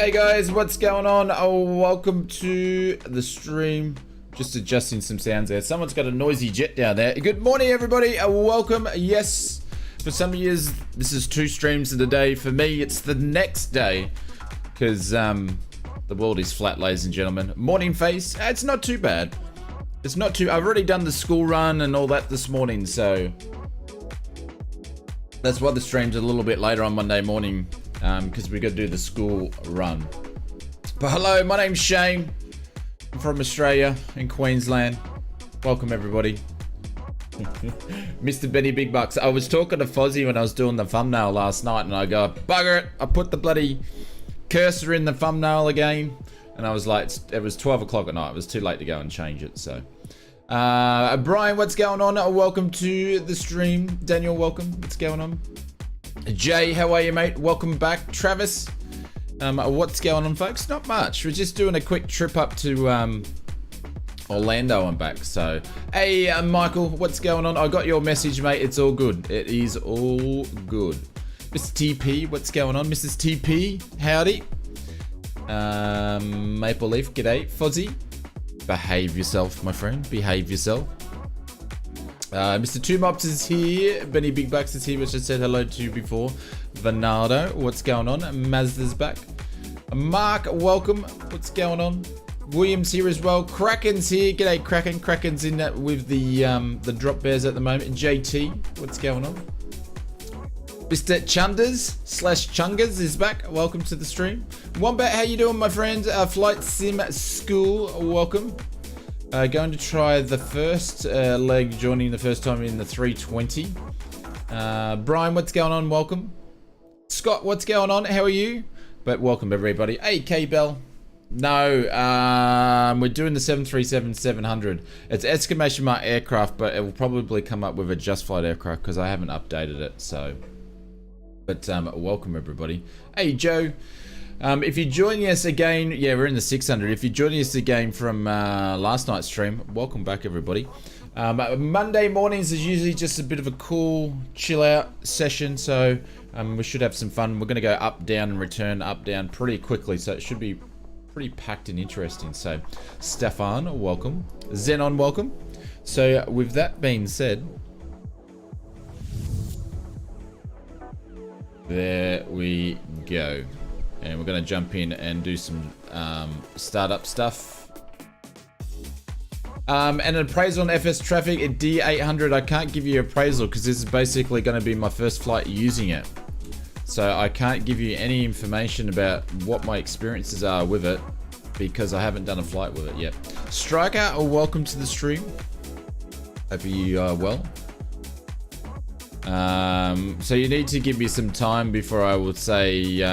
Hey guys, what's going on? Oh, welcome to the stream. Just adjusting some sounds there. Someone's got a noisy jet down there. Good morning, everybody. Welcome. Yes, for some of you, this is 2 streams in a day. For me, it's the next day because the world is flat, ladies and gentlemen. Morning face. It's not too bad. It's not too. I've already done the school run and all that this morning, so that's why the stream's a little bit later on Monday morning. Because we got to do the school run. But hello, my name's Shane. I'm from Australia in Queensland. Welcome everybody. Mr. Benny Big Bucks. I was talking to Fozzie when I was doing the thumbnail last night, and I go, bugger it, I put the bloody cursor in the thumbnail again, and I was like, it was 12 o'clock at night. It was too late to go and change it. So Brian, what's going on? Welcome to the stream. Daniel, welcome. What's going on? Jay, how are you, mate? Welcome back. Travis, what's going on, folks? Not much. We're just doing a quick trip up to Orlando and back. So, hey, Michael, what's going on? I got your message, mate. It's all good. It is all good. Mr. TP, what's going on? Mrs. TP, howdy. Maple Leaf, g'day. Fozzie, behave yourself, my friend. Behave yourself. Mr. Two Mops is here. Benny Big Bucks is here, which I said hello to before. Vanardo, what's going on? Mazda's back. Mark, welcome. What's going on? William's here as well. Kraken's here. G'day, Kraken. Kraken's in that with the drop bears at the moment. JT, what's going on? Mr. Chunders / Chungas is back. Welcome to the stream. Wombat, how you doing, my friend? Flight Sim School, welcome. Going to try the first leg, joining the first time in the 320. Brian, what's going on? Welcome. Scott, what's going on? How are you? But welcome everybody. Hey, K-Bell. No, we're doing the 737-700. It's exclamation mark aircraft, but it will probably come up with a just flight aircraft because I haven't updated it. So, but welcome everybody. Hey, Joe. If you're joining us again, yeah, we're in the 600. If you're joining us again from last night's stream, welcome back, everybody. Monday mornings is usually just a bit of a cool, chill out session, so we should have some fun. We're going to go up, down, and return up, down pretty quickly, so it should be pretty packed and interesting. So, Stefan, welcome. Zenon, welcome. So, with that being said, there we go. And we're going to jump in and do some startup stuff. And an appraisal on FS traffic at D800. I can't give you an appraisal because this is basically going to be my first flight using it. So I can't give you any information about what my experiences are with it because I haven't done a flight with it yet. Striker, welcome to the stream. Hope you are well. So you need to give me some time before I would say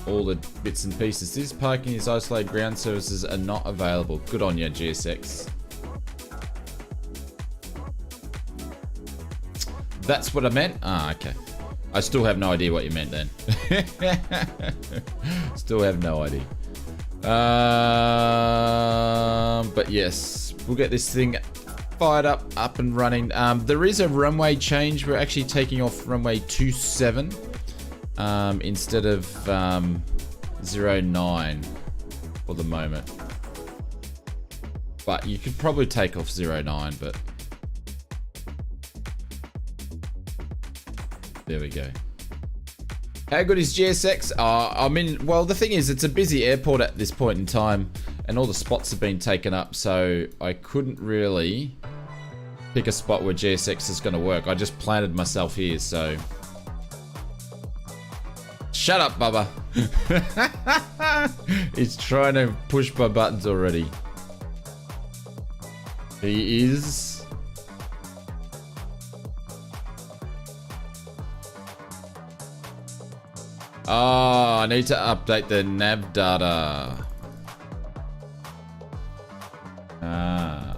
all the bits and pieces. This parking is isolated, ground services are not available. Good on you, GSX. That's what I meant? Ah, okay. I still have no idea what you meant then. Still have no idea. But yes, we'll get this thing fired up and running. There is a runway change. We're actually taking off runway 27. Instead of 09 for the moment. But you could probably take off 09, but there we go. How good is GSX? I mean, well, the thing is, it's a busy airport at this point in time, and all the spots have been taken up, so I couldn't really pick a spot where GSX is going to work. I just planted myself here, so... Shut up, Bubba. He's trying to push my buttons already. He is. Oh, I need to update the nav data. I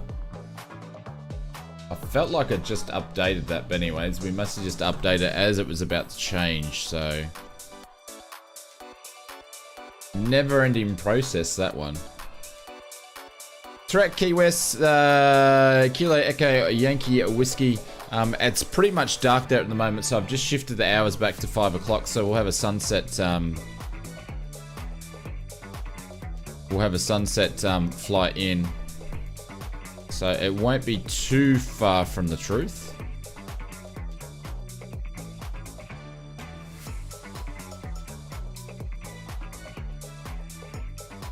felt like I just updated that, but anyways, we must have just updated it as it was about to change, so... Never-ending process, that one. Track Key West, Kilo Echo Yankee Whiskey. It's pretty much dark there at the moment, so I've just shifted the hours back to 5 o'clock, so we'll have a sunset, flight in. So it won't be too far from the truth.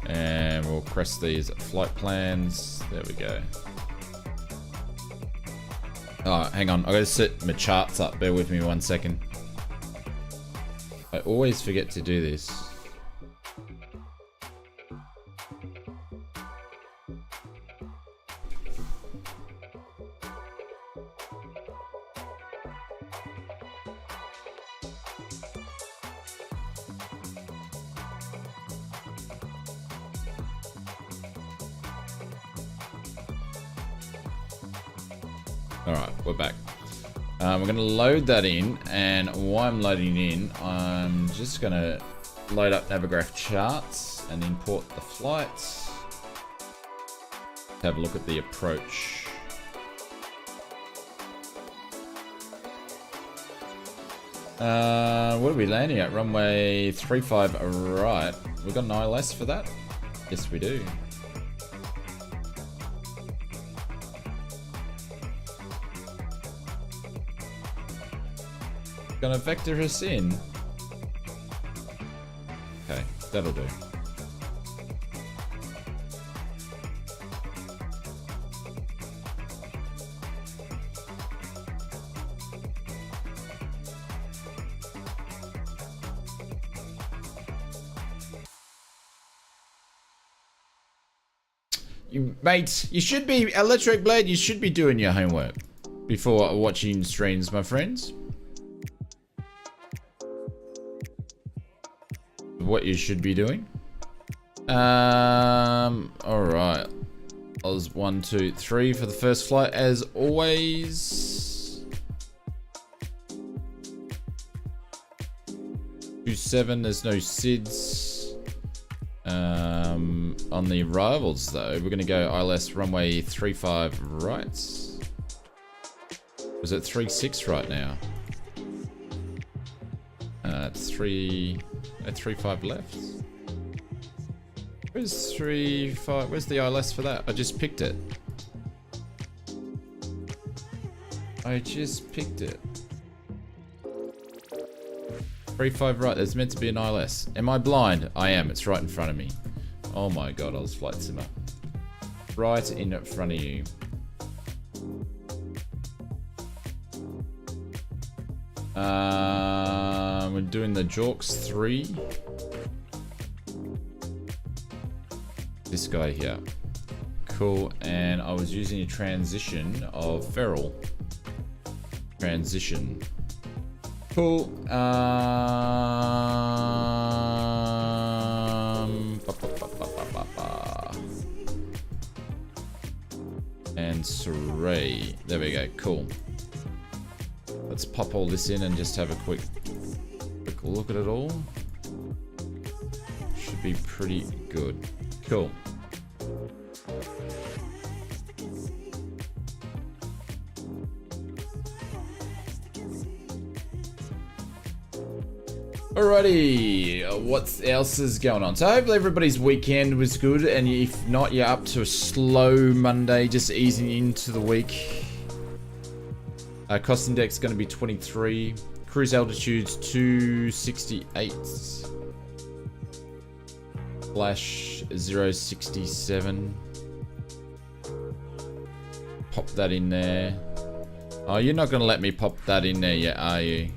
And we'll press these flight plans. There we go. Oh, hang on. I gotta set my charts up. Bear with me 1 second. I always forget to do this. Alright, we're back. We're going to load that in, and while I'm loading in, I'm just going to load up Navigraph charts and import the flights. Have a look at the approach. What are we landing at? Runway 35 right. We got an ILS for that? Yes, we do. Gonna vector us in. Okay, that'll do. Mate, you should be, Electric Blade, you should be doing your homework before watching streams, my friends. What you should be doing. Alright. Oz 1, 2, 3 for the first flight as always. 27, there's no SIDS. On the arrivals though, we're gonna go ILS runway 35 right. Was it 36 right now? It's 35 left. Where's 35? Where's the ILS for that? I just picked it. I just picked it. 35 right. There's meant to be an ILS. Am I blind? I am. It's right in front of me. Oh my god, ausflightsimmer. Right in front of you. We're doing the Jorks 3. This guy here. Cool. And I was using a transition of Feral. Transition. Cool. And Saray. There we go. Cool. Let's pop all this in and just have a quick look at it all. Should be pretty good. Cool. Alrighty, what else is going on? So hopefully everybody's weekend was good, and if not, you're up to a slow Monday, just easing into the week. Cost index going to be 23. Cruise altitude's 268. Flash 067. Pop that in there. Oh, you're not going to let me pop that in there yet, are you?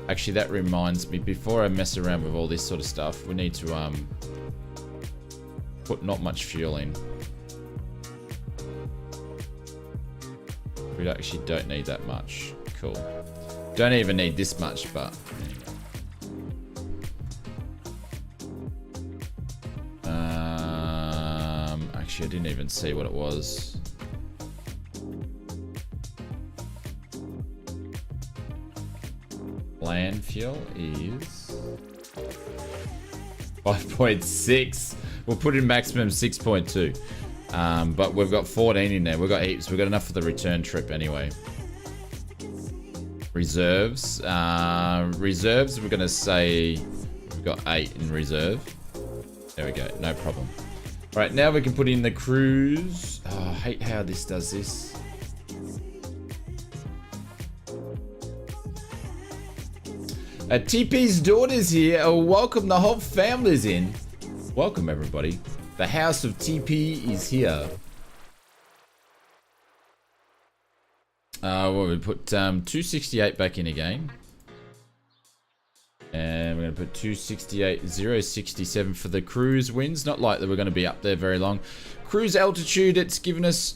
Actually, that reminds me, before I mess around with all this sort of stuff, we need to put not much fuel in. We actually don't need that much. Cool. Don't even need this much, but actually I didn't even see what it was. Plan fuel is 5.6. We'll put in maximum 6.2. But we've got 14 in there. We've got heaps. We've got enough for the return trip anyway. Reserves. Reserves, we're going to say we've got 8 in reserve. There we go. No problem. All right, now we can put in the cruise. Oh, I hate how this does this. TP's daughter's here. Oh, welcome. The whole family's in. Welcome, everybody. The house of TP is here. Well, we put 268 back in again. And we're going to put 268, 067 for the cruise winds. Not like that we're going to be up there very long. Cruise altitude, it's given us...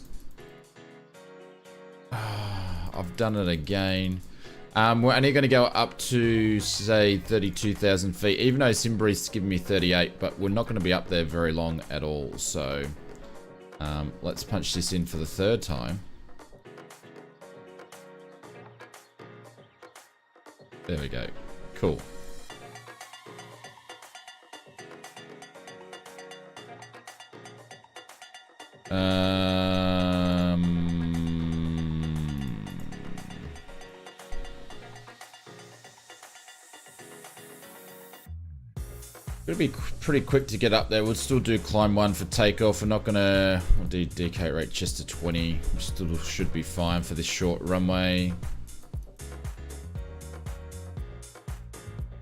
I've done it again. We're only going to go up to, say, 32,000 feet. Even though Simbri's given me 38, but we're not going to be up there very long at all. So, let's punch this in for the 3rd time. There we go. Cool. It'll be pretty quick to get up there. We'll still do climb 1 for takeoff. We're not gonna. We'll do DK rate just to 20. We still should be fine for this short runway.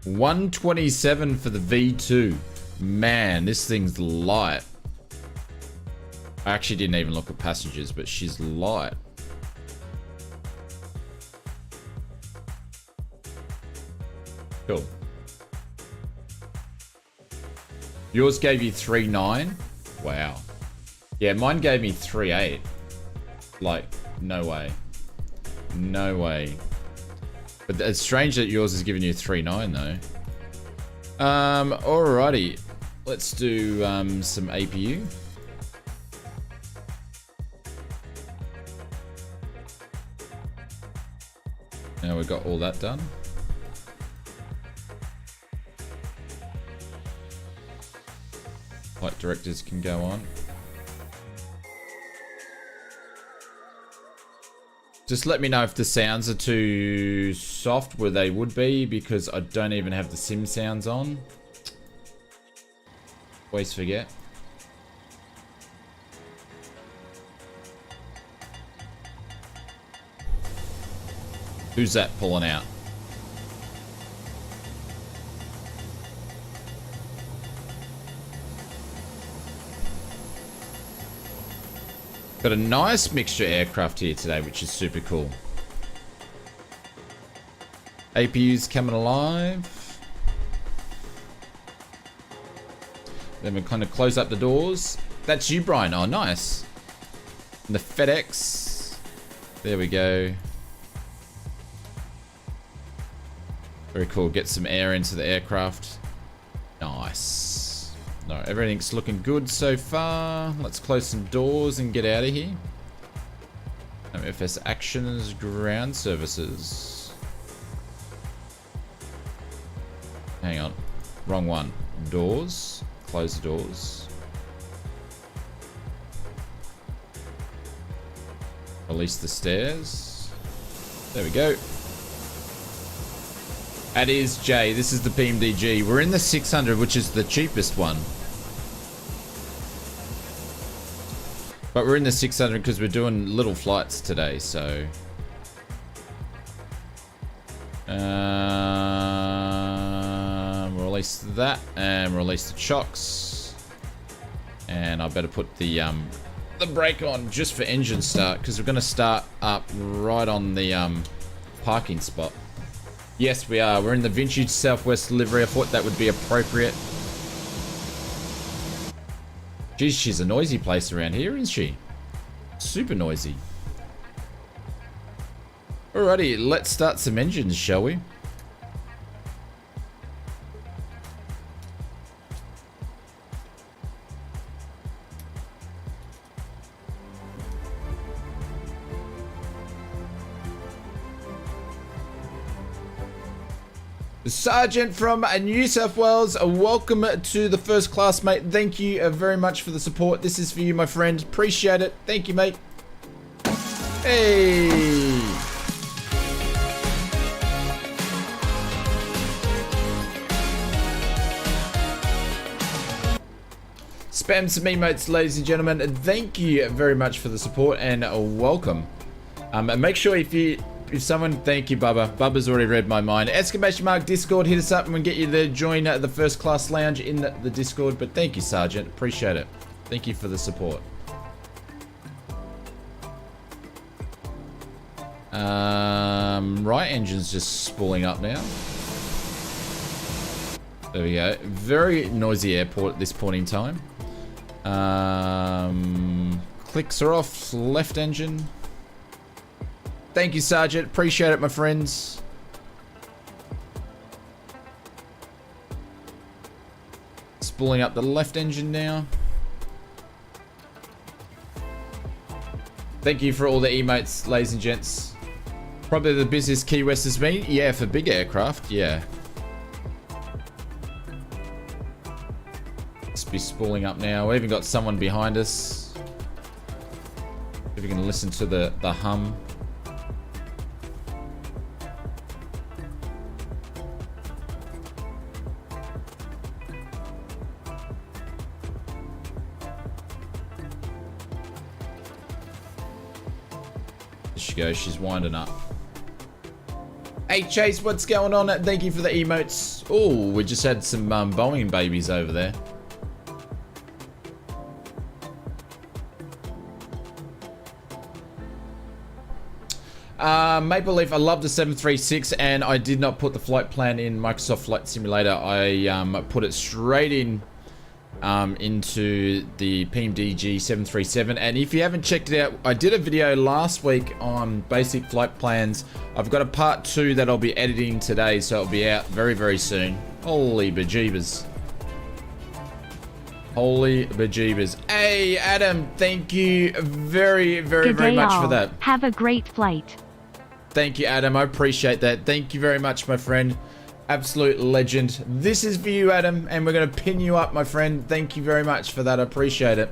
127 for the V2. Man, this thing's light. I actually didn't even look at passengers, but she's light. Cool. Yours gave you 3.9? Wow. Yeah, mine gave me 3.8. Like, no way. No way. But it's strange that yours is giving you 3.9 though. Alrighty. Let's do some APU. Now we've got all that done. Flight directors can go on. Just let me know if the sounds are too soft where they would be, because I don't even have the sim sounds on. Always forget. Who's that pulling out? Got a nice mixture aircraft here today, which is super cool. APU's coming alive. Then we kind of close up the doors. That's you, Brian. Oh, nice. And the FedEx. There we go. Very cool. Get some air into the aircraft. Nice. No, everything's looking good so far. Let's close some doors and get out of here. MFS Actions Ground Services. Hang on. Wrong one. Doors. Close the doors. Release the stairs. There we go. That is Jay. This is the PMDG. We're in the 600, which is the cheapest one. But we're in the 600 because we're doing little flights today, so... release that, and release the chocks. And I better put the brake on just for engine start, because we're going to start up right on the parking spot. Yes, we are. We're in the vintage Southwest livery. I thought that would be appropriate. Geez, she's a noisy place around here, isn't she? Super noisy. Alrighty, let's start some engines, shall we? Sergeant from New South Wales, welcome to the first class, mate. Thank you very much for the support. This is for you, my friend. Appreciate it. Thank you, mate. Hey. Spam some emotes, ladies and gentlemen. Thank you very much for the support and welcome. And make sure if someone, thank you, Bubba. Bubba's already read my mind. Exclamation mark Discord, hit us up and we'll get you there. Join the first class lounge in the Discord. But thank you, Sergeant. Appreciate it. Thank you for the support. Right engine's just spooling up now. There we go. Very noisy airport at this point in time. Clicks are off. Left engine. Thank you, Sergeant. Appreciate it, my friends. Spooling up the left engine now. Thank you for all the emotes, ladies and gents. Probably the busiest Key West has been. Yeah, for big aircraft, yeah. Must be spooling up now. We even got someone behind us. If you can listen to the hum. There she goes, she's winding up. Hey Chase, what's going on? Thank you for the emotes. Oh, we just had some Boeing babies over there. Maple Leaf, I love the 736 and I did not put the flight plan in Microsoft Flight Simulator. I put it straight in into the PMDG 737, and if you haven't checked it out, I did a video last week on basic flight plans. I've got a part 2 that I'll be editing today, so it'll be out very, very soon. Holy bejeebers. Holy bejeebers. Hey Adam, thank you very, very, very much for that. Have a great flight. Thank you, Adam. I appreciate that. Thank you very much, my friend. Absolute legend. This is for you, Adam, and we're going to pin you up, my friend. Thank you very much for that. I appreciate it.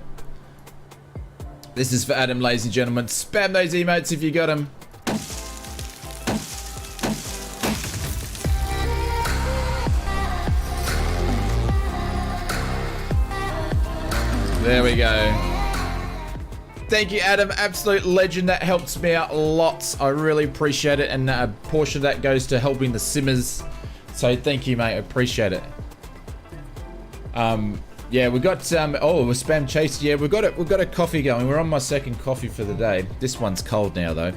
This is for Adam, ladies and gentlemen. Spam those emotes if you got them. There we go. Thank you, Adam. Absolute legend. That helps me out lots. I really appreciate it, and a portion of that goes to helping the simmers. So thank you, mate. I appreciate it. Yeah, we got oh, we're spam chase. Yeah, we've got a coffee going. We're on my second coffee for the day. This one's cold now though.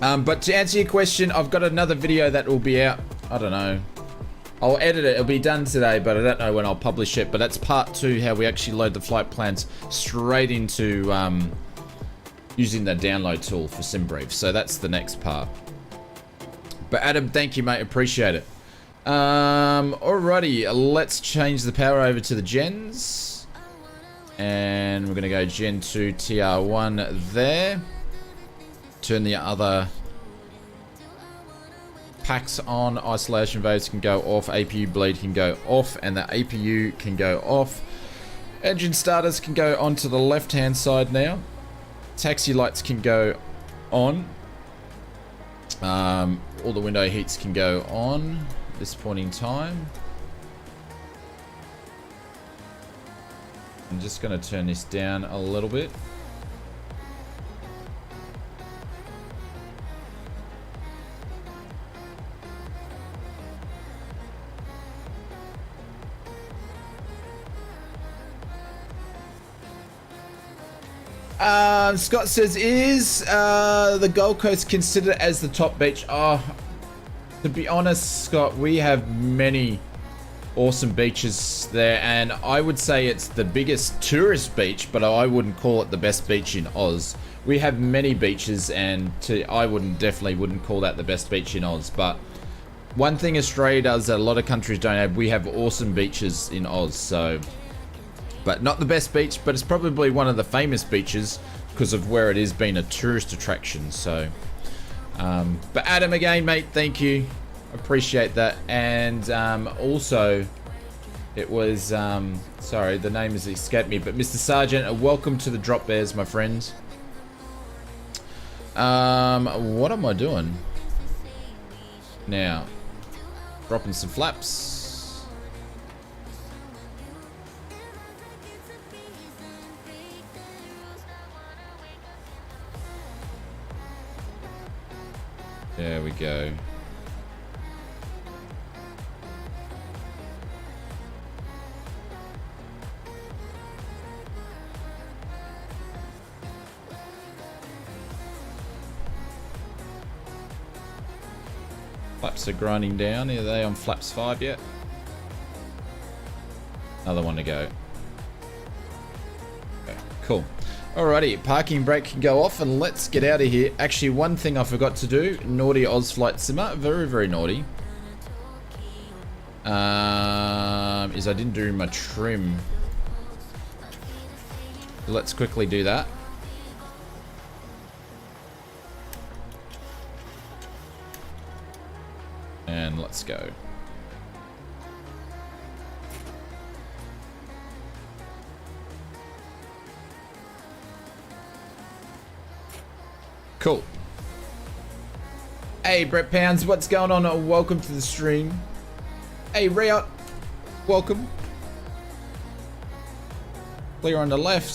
But to answer your question, I've got another video that will be out. I don't know. I'll edit it. It'll be done today, but I don't know when I'll publish it. But that's part 2, how we actually load the flight plans straight into using the download tool for SimBrief. So that's the next part. But Adam, thank you, mate. Appreciate it. Alrighty, let's change the power over to the gens. And we're going to go Gen 2 TR1 there. Turn the other packs on. Isolation valves can go off. APU bleed can go off. And the APU can go off. Engine starters can go onto the left hand side now. Taxi lights can go on. All the window heats can go on at this point in time. I'm just going to turn this down a little bit. Scott says, is the Gold Coast considered as the top beach? Oh, to be honest, Scott, we have many awesome beaches there, and I would say it's the biggest tourist beach, but I wouldn't call it the best beach in Oz. We have many beaches, and I definitely wouldn't call that the best beach in Oz. But one thing Australia does that a lot of countries don't have, we have awesome beaches in Oz. So, but not the best beach, but it's probably one of the famous beaches because of where it is being a tourist attraction. So, but Adam, again, mate, thank you. Appreciate that. And also, it was sorry, the name has escaped me, but Mr. Sergeant, welcome to the drop bears, my friends. What am I doing now? Dropping some flaps. There we go. Flaps are grinding down. Are they on flaps 5 yet? Another one to go. Okay, cool. Alrighty, parking brake can go off and let's get out of here. Actually, one thing I forgot to do. Naughty ausflightsimmer. Very, very naughty. Is I didn't do my trim. Let's quickly do that. And let's go. Cool. Hey, Brett Pounds, what's going on? Welcome to the stream. Hey, Riot, welcome. Clear on the left.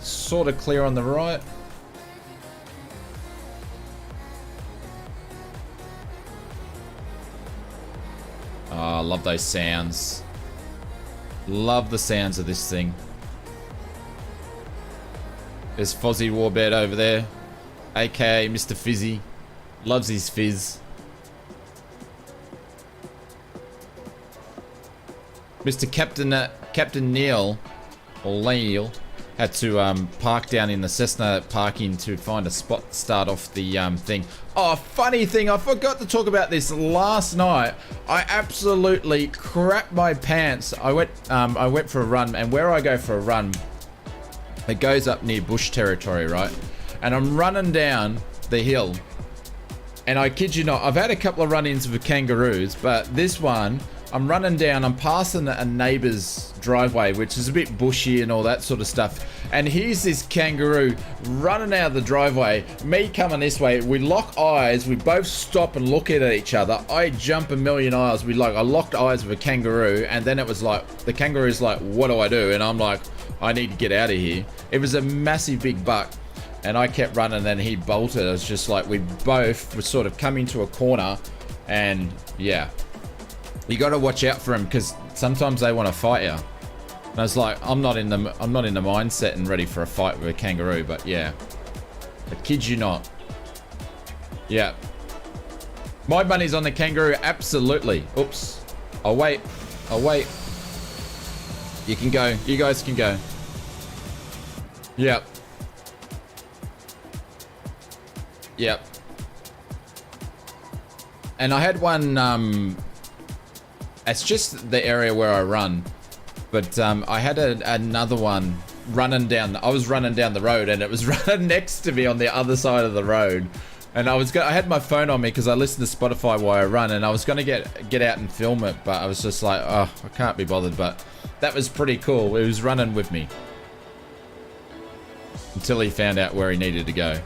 Sort of clear on the right. Oh, I love those sounds. Love the sounds of this thing. There's Fozzie Warbird over there, aka Mr. Fizzy. Loves his fizz. Mr. Captain Neil, or Leal, had to park down in the Cessna parking to find a spot to start off the thing. Oh, funny thing, I forgot to talk about this last night. I absolutely crapped my pants. I went for a run, and where I go for a run, it goes up near bush territory, right? And I'm running down the hill, and I kid you not, I've had a couple of run-ins with kangaroos, but this one, I'm running down, I'm passing a neighbor's driveway, which is a bit bushy and all that sort of stuff. And here's this kangaroo running out of the driveway, me coming this way. We lock eyes, we both stop and look at each other. I jump a million aisles. I locked eyes with a kangaroo, and then it was like, the kangaroo's like, what do I do? And I'm like, I need to get out of here. It was a massive big buck, and I kept running and he bolted. It was just like, we both were sort of coming to a corner, and yeah. You got to watch out for them because sometimes they want to fight you. And I was like, I'm not in the mindset and ready for a fight with a kangaroo, but yeah, I kid you not. Yeah, my money's on the kangaroo, absolutely. Oops, I'll wait. You can go. You guys can go. Yep. Yep. And I had one. It's just the area where I run, but I had another one running down. I was running down the road, and it was running next to me on the other side of the road. And I had my phone on me because I listen to Spotify while I run, and I was gonna get out and film it, but I was just like, oh, I can't be bothered. But that was pretty cool. It was running with me until he found out where he needed to go.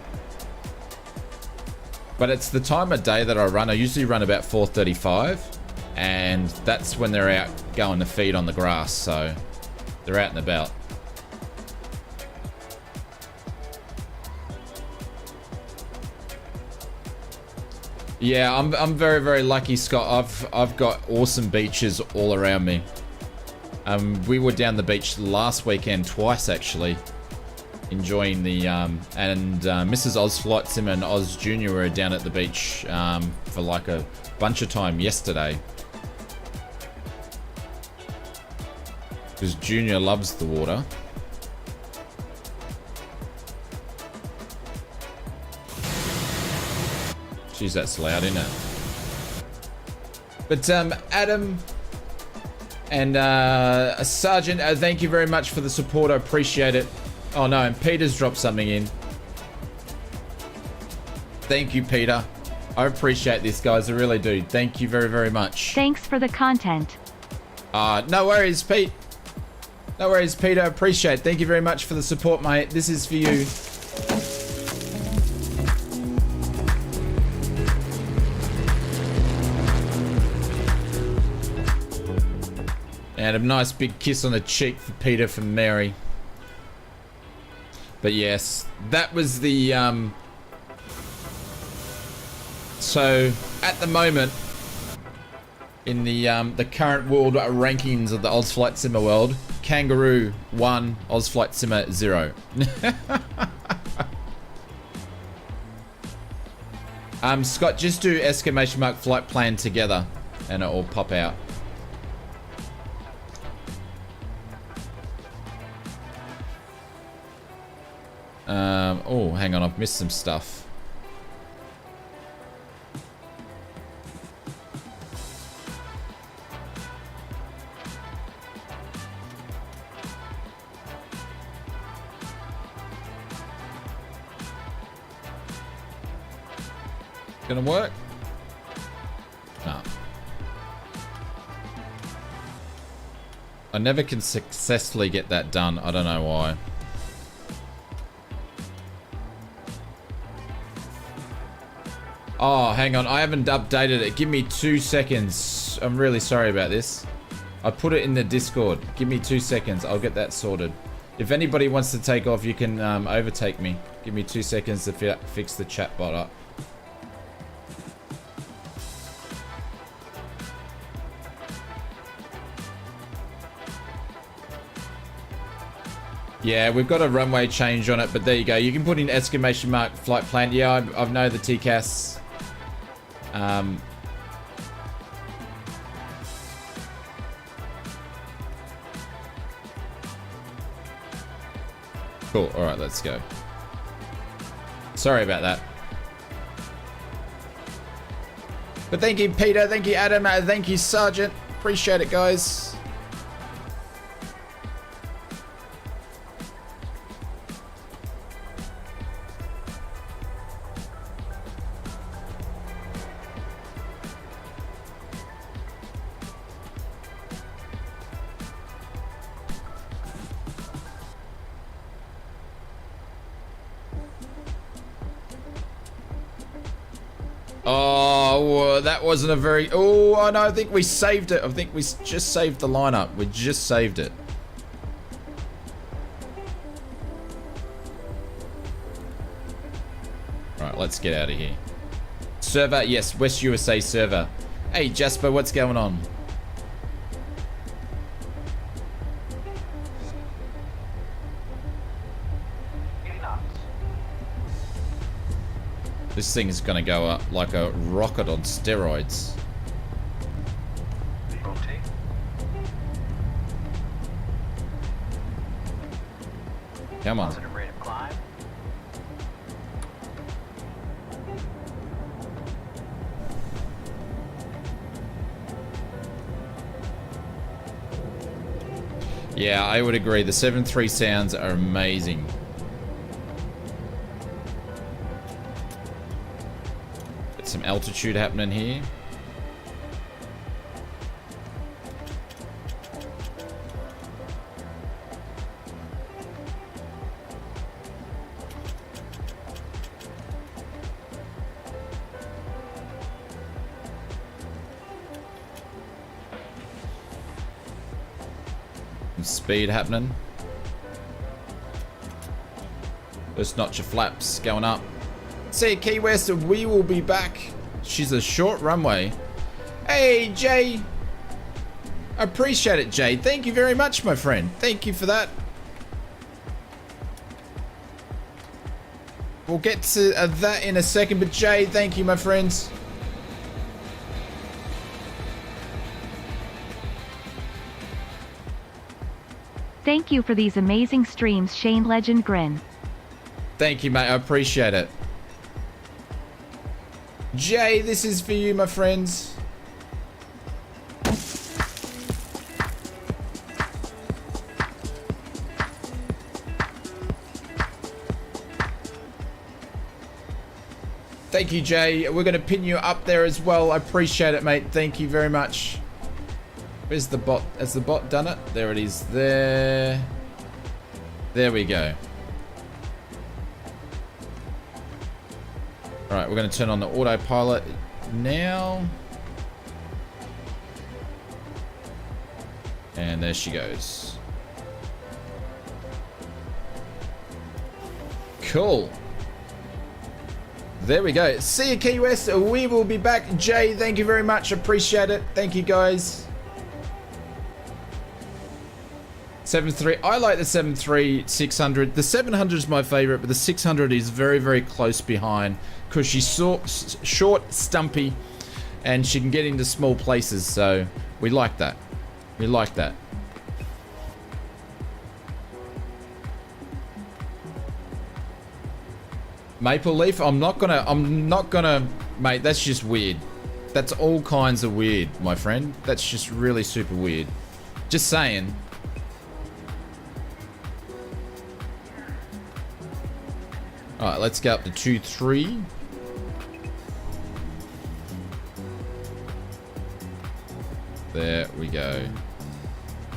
But it's the time of day that I run. I usually run about 4:35. And that's when they're out going to feed on the grass, so they're out and about. Yeah, I'm very, very lucky, Scott. I've got awesome beaches all around me. We were down the beach last weekend twice actually, enjoying the and Mrs. ausflightsimmer and Oz Jr. were down at the beach for like a bunch of time yesterday. Because Junior loves the water. Jeez, that's loud, isn't it? But Adam and Sergeant, thank you very much for the support. I appreciate it. Oh no, and Peter's dropped something in. Thank you, Peter. I appreciate this, guys. I really do. Thank you very, very much. Thanks for the content. No worries, Pete. No worries, Peter. Appreciate it. Thank you very much for the support, mate. This is for you. And a nice big kiss on the cheek for Peter from Mary. But yes, that was the So at the moment, in the current world rankings of the ausflightsimmer world, Kangaroo 1, ausflightsimmer 0. Scott, just do exclamation mark flight plan together and it will pop out. Oh, hang on, I've missed some stuff. Gonna work? No. I never can successfully get that done. I don't know why. Oh, hang on. I haven't updated it. Give me 2 seconds. I'm really sorry about this. I put it in the Discord. Give me 2 seconds. I'll get that sorted. If anybody wants to take off, you can overtake me. Give me 2 seconds to fix the chat bot up. Yeah, we've got a runway change on it, but there you go. You can put in exclamation mark flight plan. Yeah, I know the TCAS. Cool. All right, let's go. Sorry about that. But thank you, Peter. Thank you, Adam. Thank you, Sergeant. Appreciate it, guys. Oh, that wasn't a very... Oh, no, I think we saved it. I think we just saved the lineup. We just saved it. Right, let's get out of here. Server, yes, West USA server. Hey, Jasper, what's going on? This thing is going to go up like a rocket on steroids. Come on. Yeah, I would agree. The 7.3 sounds are amazing. Some altitude happening here. Some speed happening. First notch of flaps going up. See, Key West, we will be back. She's a short runway. Hey, Jay. Appreciate it, Jay. Thank you very much, my friend. Thank you for that. We'll get to that in a second, but Jay, thank you, my friends. Thank you for these amazing streams, Shane Legend Grin. Thank you, mate. I appreciate it. Jay, this is for you, my friends. Thank you, Jay. We're going to pin you up there as well. I appreciate it, mate. Thank you very much. Where's the bot? Has the bot done it? There it is. There. There we go. Alright, we're going to turn on the autopilot now. And there she goes. Cool. There we go. See you, Key West. We will be back. Jay, thank you very much. Appreciate it. Thank you, guys. 7.3. I like the 7.3 600. The 700 is my favorite, but the 600 is very, very close behind because she's short, stumpy, and she can get into small places. So we like that. We like that. Maple Leaf, I'm not gonna, mate, that's just weird. That's all kinds of weird, my friend. That's just really super weird. Just saying. All right, let's go up to 2.3. There we go.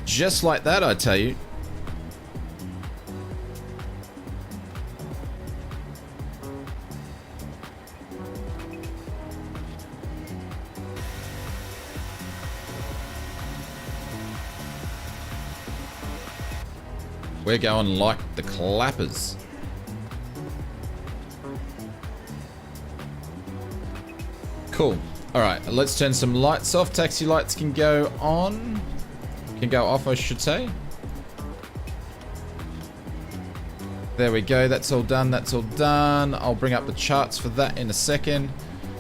Just like that, I tell you. We're going like the clappers. Cool. All right, let's turn some lights off. Taxi lights can go on. Can go off, I should say. There we go. That's all done. That's all done. I'll bring up the charts for that in a second.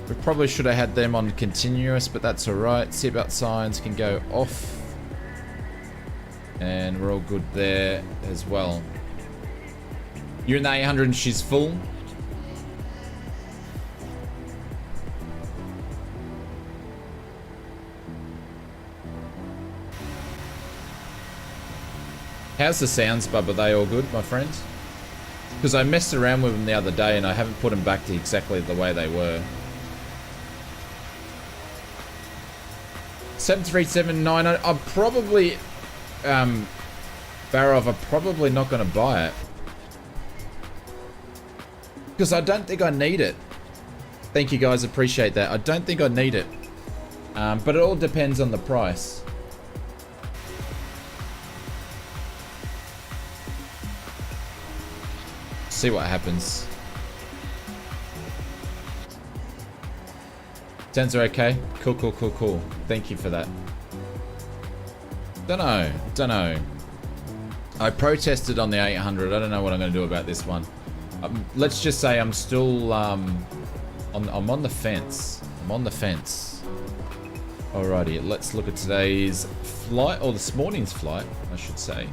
We probably should have had them on continuous, but that's all right. Seatbelt signs can go off. And we're all good there as well. You're in the 800 and she's full. How's the sounds, Bub? Are they all good, my friends? Because I messed around with them the other day and I haven't put them back to exactly the way they were. 737-900. I'm probably... Barov, I'm probably not going to buy it. Because I don't think I need it. Thank you, guys. Appreciate that. I don't think I need it. But it all depends on the price. See what happens. Sounds are okay. Cool, cool, cool, cool. Thank you for that. Don't know. I protested on the 800. I don't know what I'm going to do about this one. Let's just say I'm still I'm on the fence. I'm on the fence. Alrighty, let's look at today's flight, or this morning's flight, I should say.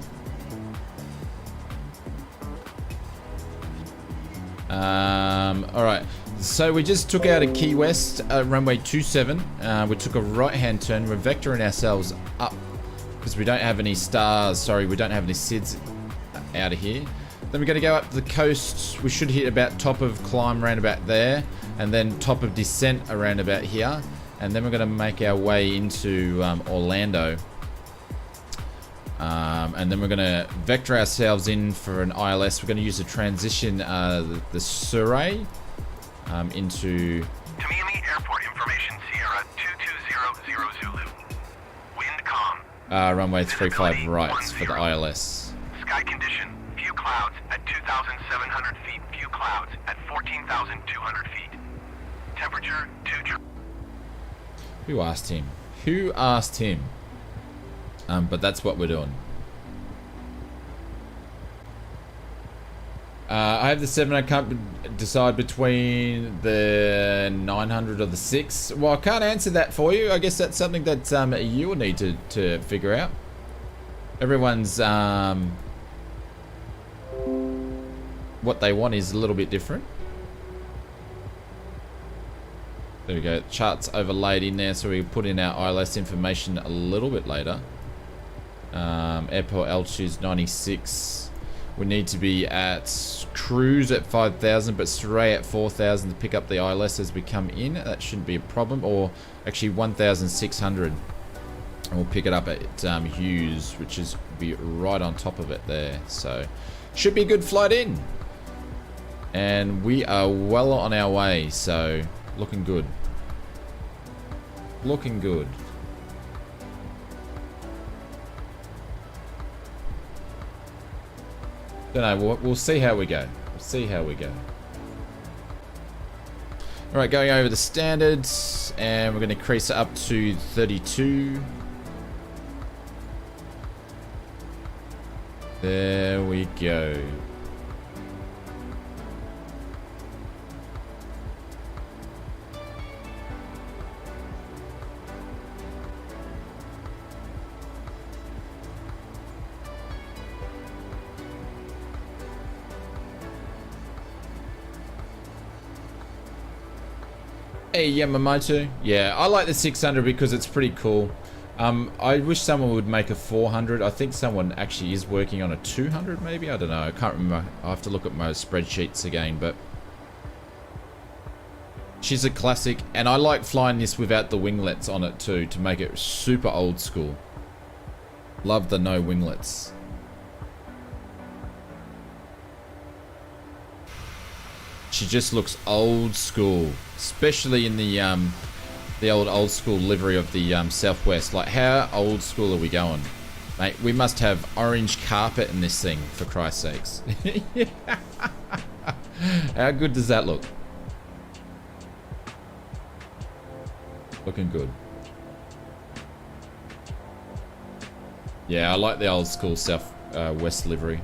Alright, so we just took out a Key West, runway 27. We took a right-hand turn. We're vectoring ourselves up because we don't have any stars. Sorry, we don't have any SIDS out of here. Then we're going to go up the coast. We should hit about top of climb around about there, and then top of descent around about here. And then we're going to make our way into Orlando. And then we're going to vector ourselves in for an ILS. We're going to use the transition, the Surrey, into... Miami Airport information, Sierra 2200 Zulu. Wind calm. Runway 35 right for the ILS. Sky condition, few clouds at 2,700 feet, few clouds at 14,200 feet. Temperature 2... Who asked him? Who asked him? But that's what we're doing. I have the 7. I can't decide between the 900 or the 6. Well, I can't answer that for you. I guess that's something that you'll need to figure out. Everyone's what they want is a little bit different. There we go. Charts overlaid in there, so we put in our ILS information a little bit later. Airport altitude 96. We need to be at cruise at 5,000, but Surrey at 4,000 to pick up the ILS as we come in. That shouldn't be a problem. Or actually 1,600, and we'll pick it up at Hughes, which is be right on top of it there. So should be a good flight in, and we are well on our way. So looking good. Looking good. Don't know. We'll see how we go. We'll see how we go. All right, going over the standards, and we're going to increase it up to 32. There we go. Hey Yamamoto, yeah, I like the 600 because it's pretty cool. I wish someone would make a 400. I think someone actually is working on a 200 maybe, I don't know, I can't remember. I'll have to look at my spreadsheets again, but she's a classic, and I like flying this without the winglets on it too, to make it super old school. Love the no winglets. She just looks old school, especially in the old school livery of the Southwest. Like, how old school are we going, mate? We must have orange carpet in this thing, for Christ's sakes. How good does that look? Looking good. Yeah, I like the old school Southwest livery.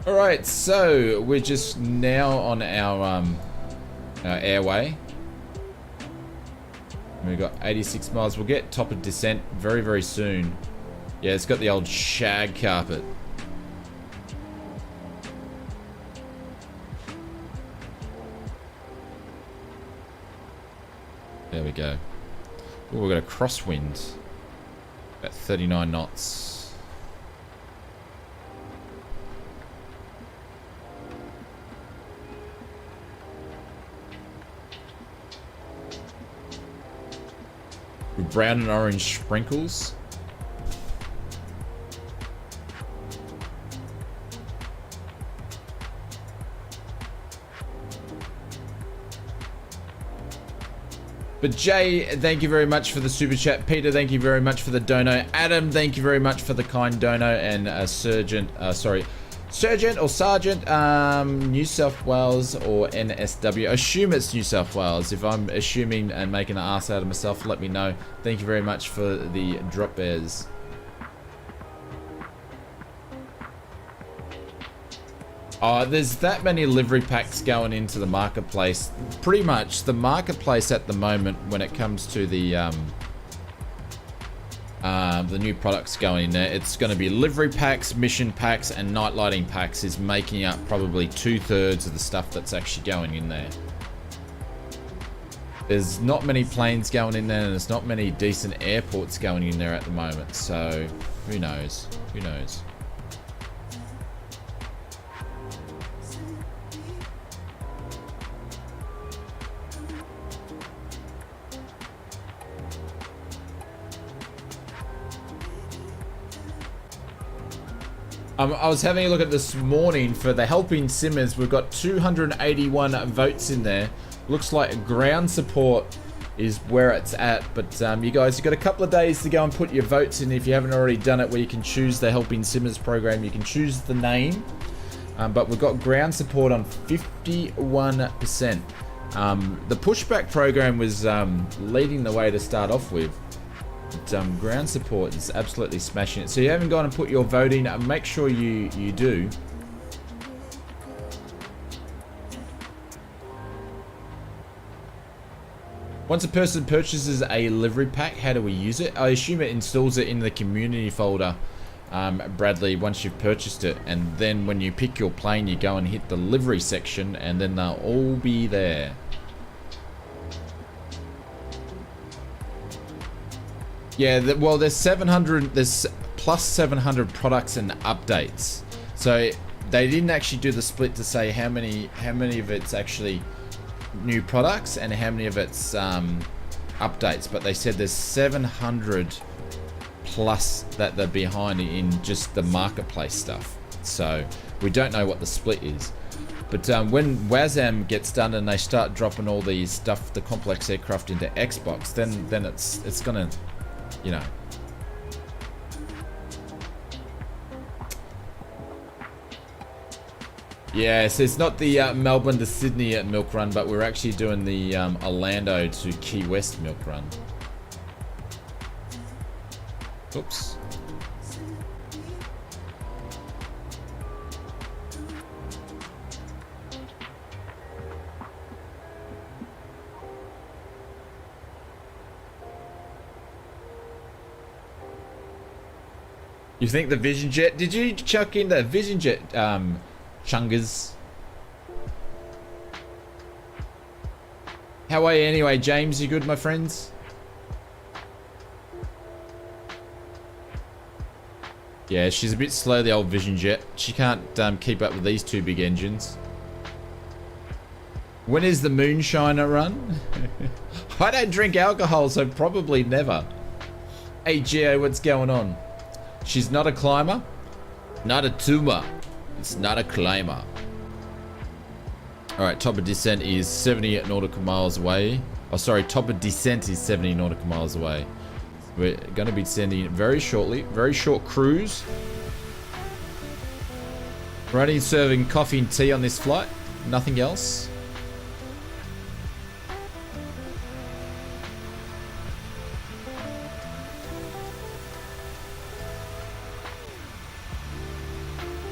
Alright, so we're just now on our airway. We've got 86 miles. We'll get top of descent very, very soon. Yeah, it's got the old shag carpet. There we go. Oh, we've got a crosswind. About 39 knots. With brown and orange sprinkles. But Jay, thank you very much for the super chat. Peter, thank you very much for the dono. Adam, thank you very much for the kind dono. And Sergeant or Sergeant, New South Wales or NSW. Assume it's New South Wales. If I'm assuming and making an ass out of myself, let me know. Thank you very much for the drop bears. Oh, there's that many livery packs going into the marketplace. Pretty much the marketplace at the moment, when it comes to the new products going in there, it's going to be livery packs, mission packs, and night lighting packs is making up probably 2/3 of the stuff that's actually going in there. There's not many planes going in there, and there's not many decent airports going in there at the moment, so who knows? Who knows? I was having a look at this morning for the helping simmers. We've got 281 votes in there. Looks like ground support is where it's at. But you guys, you've got a couple of days to go and put your votes in if you haven't already done it, where you can choose the helping simmers program. You can choose the name. But we've got ground support on 51%. The pushback program was leading the way to start off with. But, ground support is absolutely smashing it. So you haven't gone and put your vote in, make sure you do. Once a person purchases a livery pack, how do we use it? I assume it installs it in the community folder, Bradley, once you've purchased it. And then when you pick your plane, you go and hit the livery section, and then they'll all be there. Yeah, well, there's 700, there's plus 700 products and updates. So they didn't actually do the split to say how many of it's actually new products and how many of it's updates. But they said there's 700 plus that they're behind in just the marketplace stuff. So we don't know what the split is. But when WASM gets done and they start dropping all these stuff, the complex aircraft into Xbox, then it's gonna, you know. Yes, it's not the Melbourne to Sydney milk run, but we're actually doing the Orlando to Key West milk run. Oops. You think the Vision Jet? Did you chuck in the Vision Jet chungers? How are you anyway, James? You good, my friends? Yeah, she's a bit slow, the old Vision Jet. She can't keep up with these two big engines. When is the Moonshiner run? I don't drink alcohol, so probably never. Hey, Gio, what's going on? She's not a climber, not a tumor. It's not a climber. All right, top of descent is 70 nautical miles away. Oh, sorry, top of descent is 70 nautical miles away. We're going to be descending very shortly. Very short cruise. We're only serving coffee and tea on this flight. Nothing else.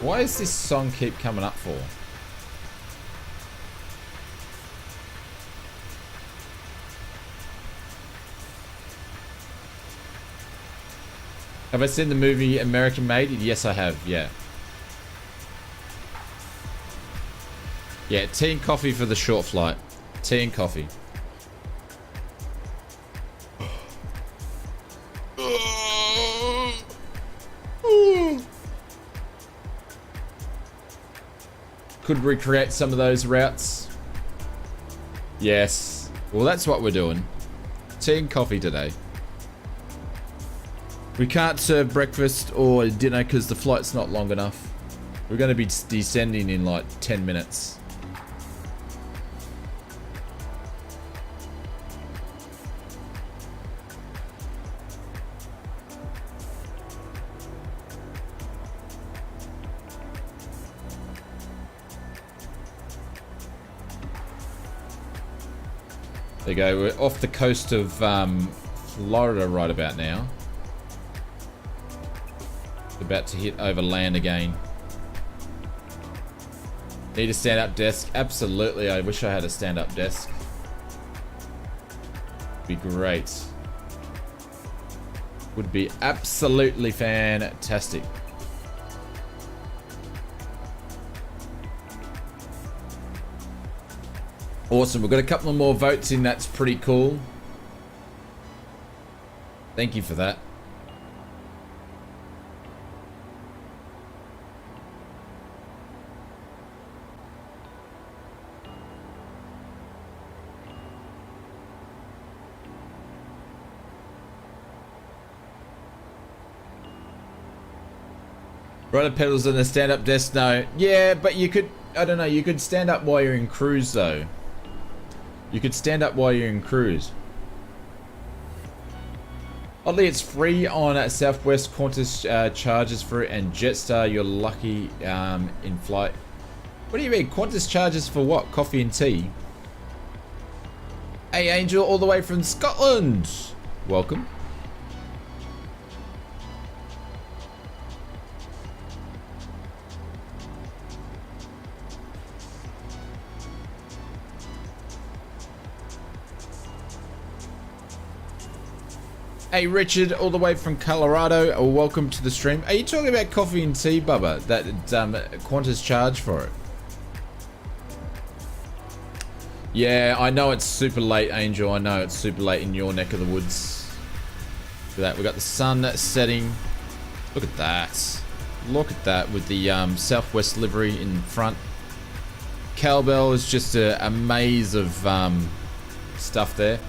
Why does this song keep coming up for? Have I seen the movie American Made? Yes, I have, yeah. Yeah, tea and coffee for the short flight. Tea and coffee. Could recreate some of those routes. Yes. Well, that's what we're doing. Tea and coffee today. We can't serve breakfast or dinner because the flight's not long enough. We're going to be descending in like 10 minutes. There you go. We're off the coast of Florida right about now. About to hit over land again. Need a stand-up desk? Absolutely. I wish I had a stand-up desk. Be great. Would be absolutely fantastic. Awesome. We've got a couple of more votes in. That's pretty cool. Thank you for that. Rudder pedals on the stand-up desk? No. Yeah, but you could, I don't know, you could stand up while you're in cruise though. You could stand up while you're in cruise. Oddly, it's free on Southwest, Qantas charges for it, and Jetstar, you're lucky in flight. What do you mean? Qantas charges for what? Coffee and tea? Hey, Angel, all the way from Scotland. Welcome. Hey Richard, all the way from Colorado, welcome to the stream. Are you talking about coffee and tea, Bubba? That Qantas charge for it? Yeah, I know it's super late, Angel. I know it's super late in your neck of the woods. Look at that, we got the sun setting. Look at that. Look at that with the Southwest livery in front. Cowbell is just a maze of stuff there.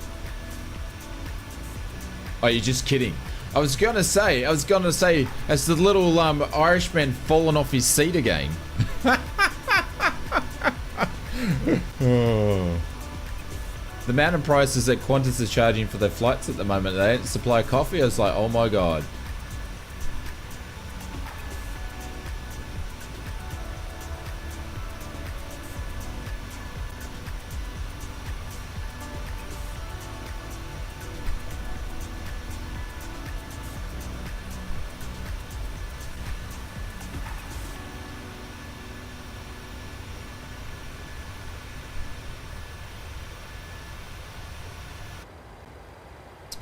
Oh, you're just kidding. I was gonna say, as the little Irishman falling off his seat again. The amount of prices that Qantas is charging for their flights at the moment, they don't supply coffee. I was like, oh my god.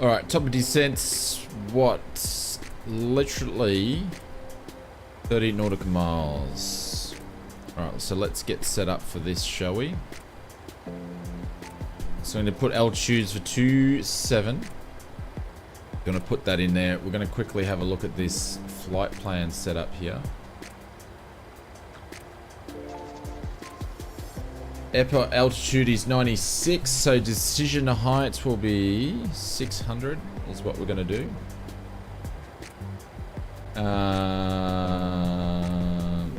Alright, top of descent, what? Literally 30 nautical miles. Alright, so let's get set up for this, shall we? So I'm going to put altitudes for 27. Going to put that in there. We're going to quickly have a look at this flight plan setup here. Airport altitude is 96, so decision height will be 600 is what we're going to do.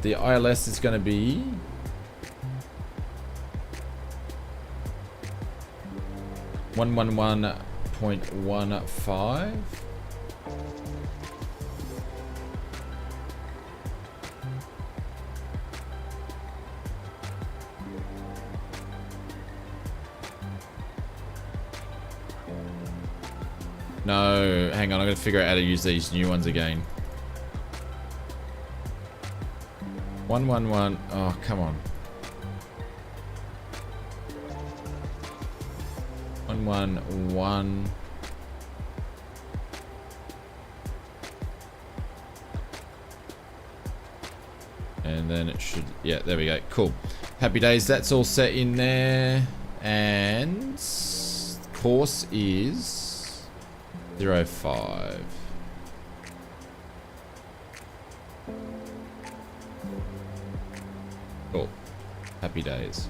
The ILS is going to be 111.15. No, hang on, I'm going to figure out how to use these new ones again. 111, oh, come on. 111. And then it should, yeah, there we go, cool. Happy days, that's all set in there. And course is 05. Cool. Happy days.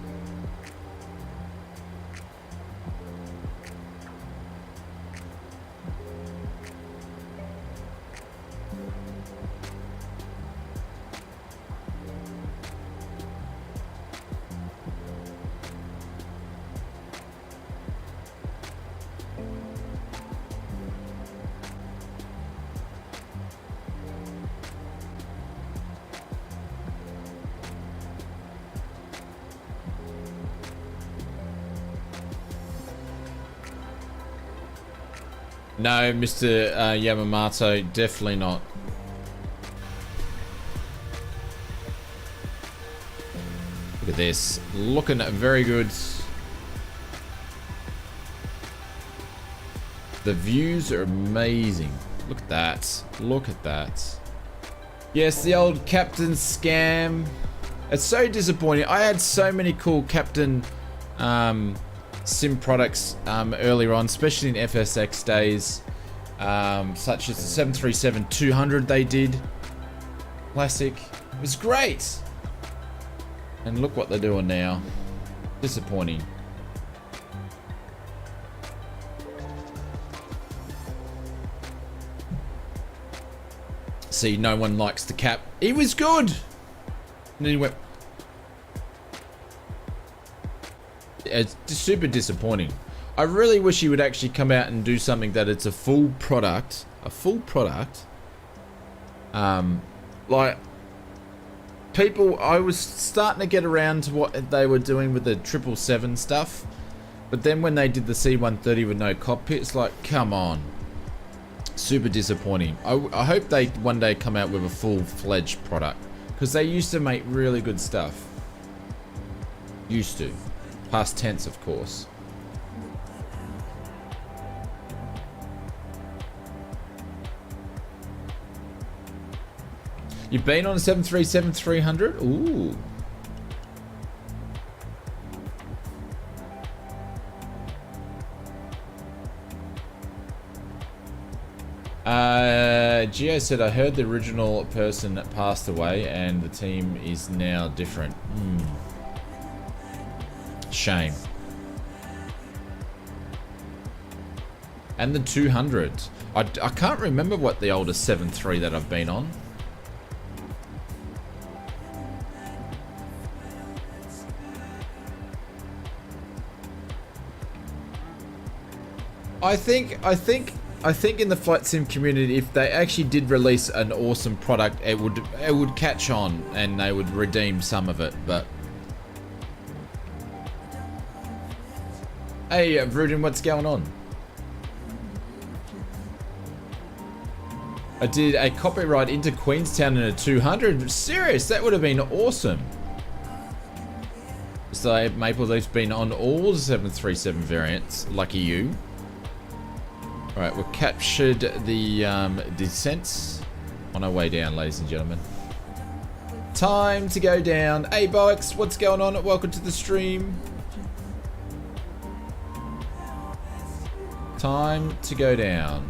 No, Mr. Yamamoto, definitely not. Look at this. Looking very good. The views are amazing. Look at that. Look at that. Yes, the old Captain scam. It's so disappointing. I had so many cool Captain sim products earlier on, especially in FSX days, such as the 737-200 they did. Classic. It was great. And look what they're doing now. Disappointing. See, no one likes the Cap. He was good. And then he went. It's super disappointing. I really wish he would actually come out and do something that it's a full product. A full product. Like, people, I was starting to get around to what they were doing with the 777 stuff. But then when they did the C-130 with no cockpit, it's like, come on. Super disappointing. I hope they one day come out with a full-fledged product. Because they used to make really good stuff. Used to. Past tense, of course. You've been on a 737-300? Ooh. Gio said, I heard the original person passed away and the team is now different. Shame. And the 200. I can't remember what the oldest 7.3 that I've been on. I think in the flight sim community, if they actually did release an awesome product, it would catch on and they would redeem some of it, but hey, Vrudin, what's going on? I did a copyright into Queenstown in a 200. Serious, that would have been awesome. So Maple Leaf's been on all the 737 variants. Lucky you. Alright, we've captured the descents on our way down, ladies and gentlemen. Time to go down. Hey, Box, what's going on? Welcome to the stream. Time to go down.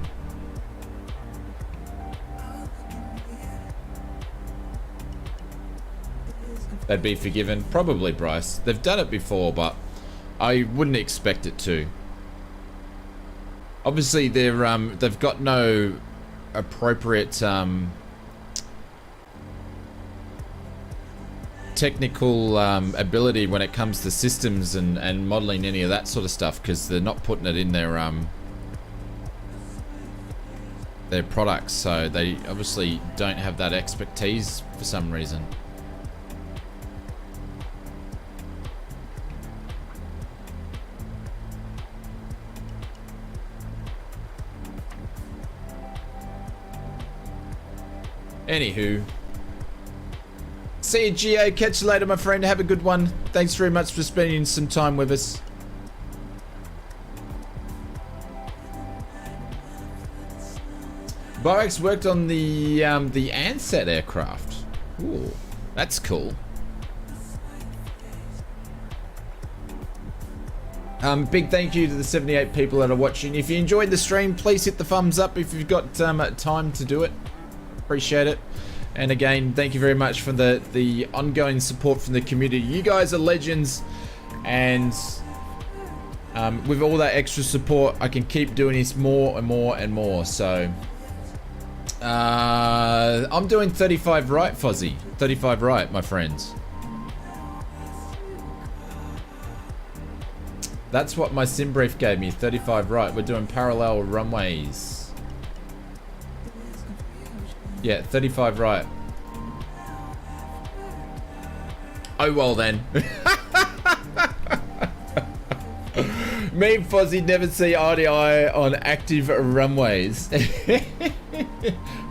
They'd be forgiven. Probably, Bryce. They've done it before, but I wouldn't expect it to. Obviously, they've got no appropriate technical ability when it comes to systems and modeling any of that sort of stuff, because they're not putting it in their products, so they obviously don't have that expertise for some reason. Anywho, see you, Geo. Catch you later, my friend. Have a good one. Thanks very much for spending some time with us. Borax worked on the Ansett aircraft. Ooh, that's cool. Big thank you to the 78 people that are watching. If you enjoyed the stream, please hit the thumbs up if you've got time to do it. Appreciate it. And again, thank you very much for the ongoing support from the community. You guys are legends, and with all that extra support, I can keep doing this more and more and more. So I'm doing 35 right, Fozzie. 35 right, my friends. That's what my sim brief gave me, 35 right. We're doing parallel runways. Yeah, 35 right. Oh, well then. Me and Fozzie never see eye to eye on active runways.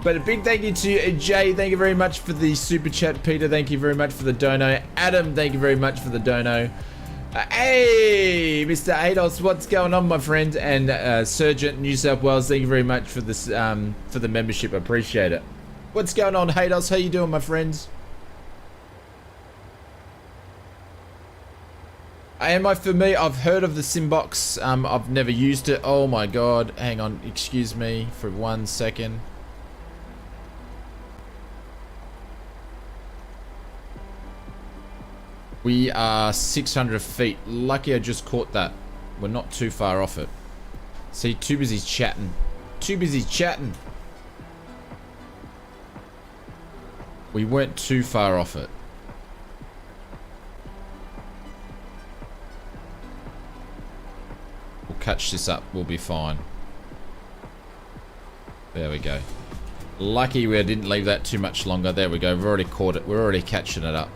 But a big thank you to Jay. Thank you very much for the super chat. Peter, thank you very much for the dono. Adam, thank you very much for the dono. Hey, Mr. Ados, what's going on, my friend? And Sergeant New South Wales, thank you very much for this for the membership. I appreciate it. What's going on, Hados? How you doing, my friends? Am I familiar? I've heard of the Simbox. I've never used it. Oh my god. Hang on. Excuse me for 1 second. We are 600 feet. Lucky I just caught that. We're not too far off it. See, too busy chatting. Too busy chatting. We weren't too far off it. We'll catch this up. We'll be fine. There we go. Lucky we didn't leave that too much longer. There we go. We've already caught it. We're already catching it up.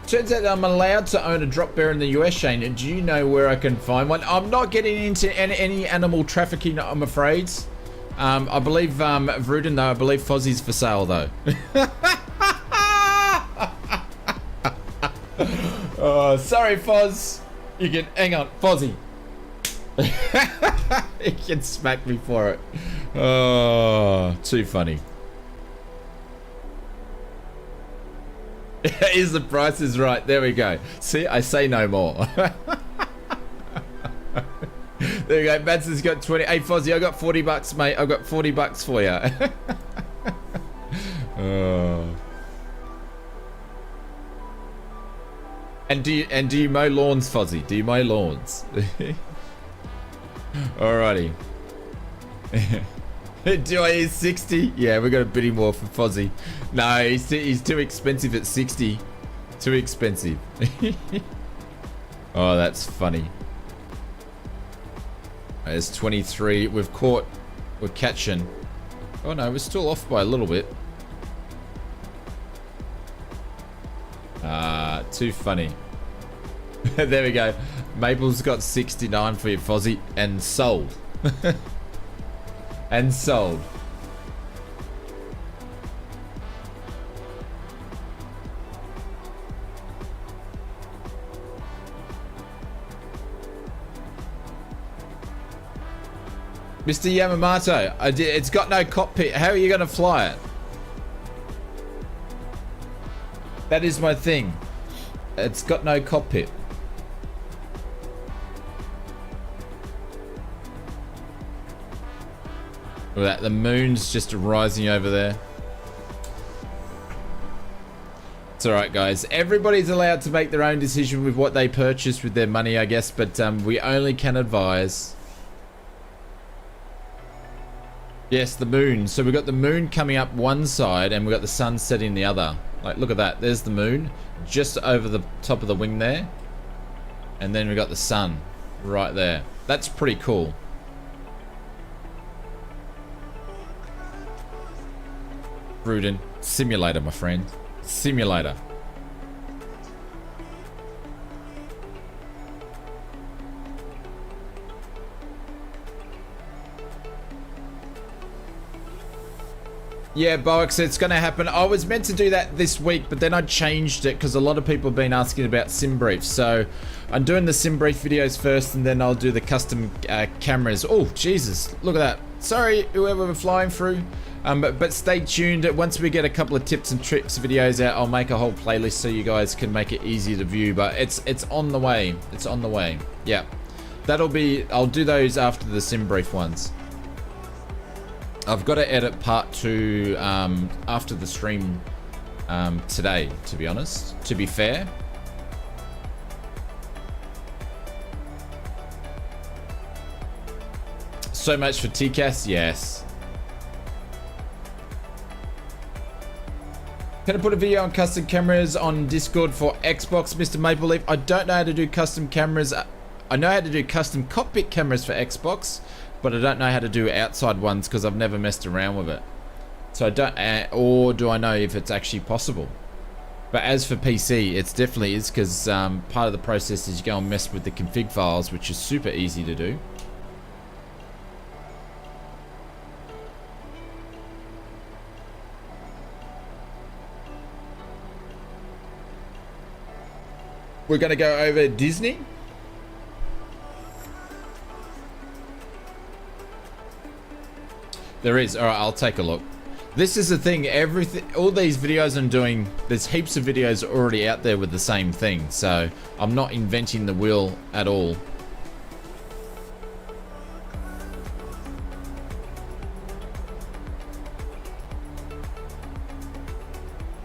Turns out I'm allowed to own a drop bear in the US, Shane. Do you know where I can find one? I'm not getting into any animal trafficking, I'm afraid. I believe Vruden, though. I believe Fozzie's for sale, though. Oh, sorry, Foz. You can... Hang on, Fozzie. You can smack me for it. Oh, too funny. Is the price is right. There we go. See, I say no more. There we go. Madson's got 20. Hey, Fozzie, I got 40 bucks, mate. I got 40 bucks for you. Oh. And do you mow lawns, Fozzie? Do you mow lawns? Alrighty. Do I use 60? Yeah, we're gonna bid him more for Fozzie. No, he's too expensive at 60. Too expensive. Oh, that's funny. There's 23. We're catching. Oh no, we're still off by a little bit. Too funny. There we go. Maple's got 69 for you, Fozzie, and sold. And sold. Mr. Yamamoto, it's got no cockpit. How are you going to fly it? That is my thing. It's got no cockpit. Look at that. The moon's just rising over there. It's alright, guys. Everybody's allowed to make their own decision with what they purchase with their money, I guess, but we only can advise. Yes, the moon. So we've got the moon coming up one side and we've got the sun setting the other. Like, look at that. There's the moon just over the top of the wing there. And then we've got the sun right there. That's pretty cool. Rudin. Simulator, my friend. Simulator. Yeah, Box, it's going to happen. I was meant to do that this week, but then I changed it because a lot of people have been asking about sim briefs. So I'm doing the sim brief videos first, and then I'll do the custom cameras. Oh, Jesus, look at that. Sorry, whoever we're flying through. But stay tuned. Once we get a couple of tips and tricks videos out, I'll make a whole playlist so you guys can make it easier to view. But it's on the way. It's on the way. Yeah, that'll be. I'll do those after the sim brief ones. I've got to edit part 2 after the stream today, to be honest. To be fair. So much for TCAS, yes. Can I put a video on custom cameras on Discord for Xbox, Mr. Maple Leaf? I don't know how to do custom cameras. I know how to do custom cockpit cameras for Xbox, but I don't know how to do outside ones because I've never messed around with it. So I don't, or do I know if it's actually possible? But as for PC, it definitely is because part of the process is you go and mess with the config files, which is super easy to do. We're going to go over Disney. There is. All right, I'll take a look. This is the thing. Everything, all these videos I'm doing, there's heaps of videos already out there with the same thing. So I'm not inventing the wheel at all.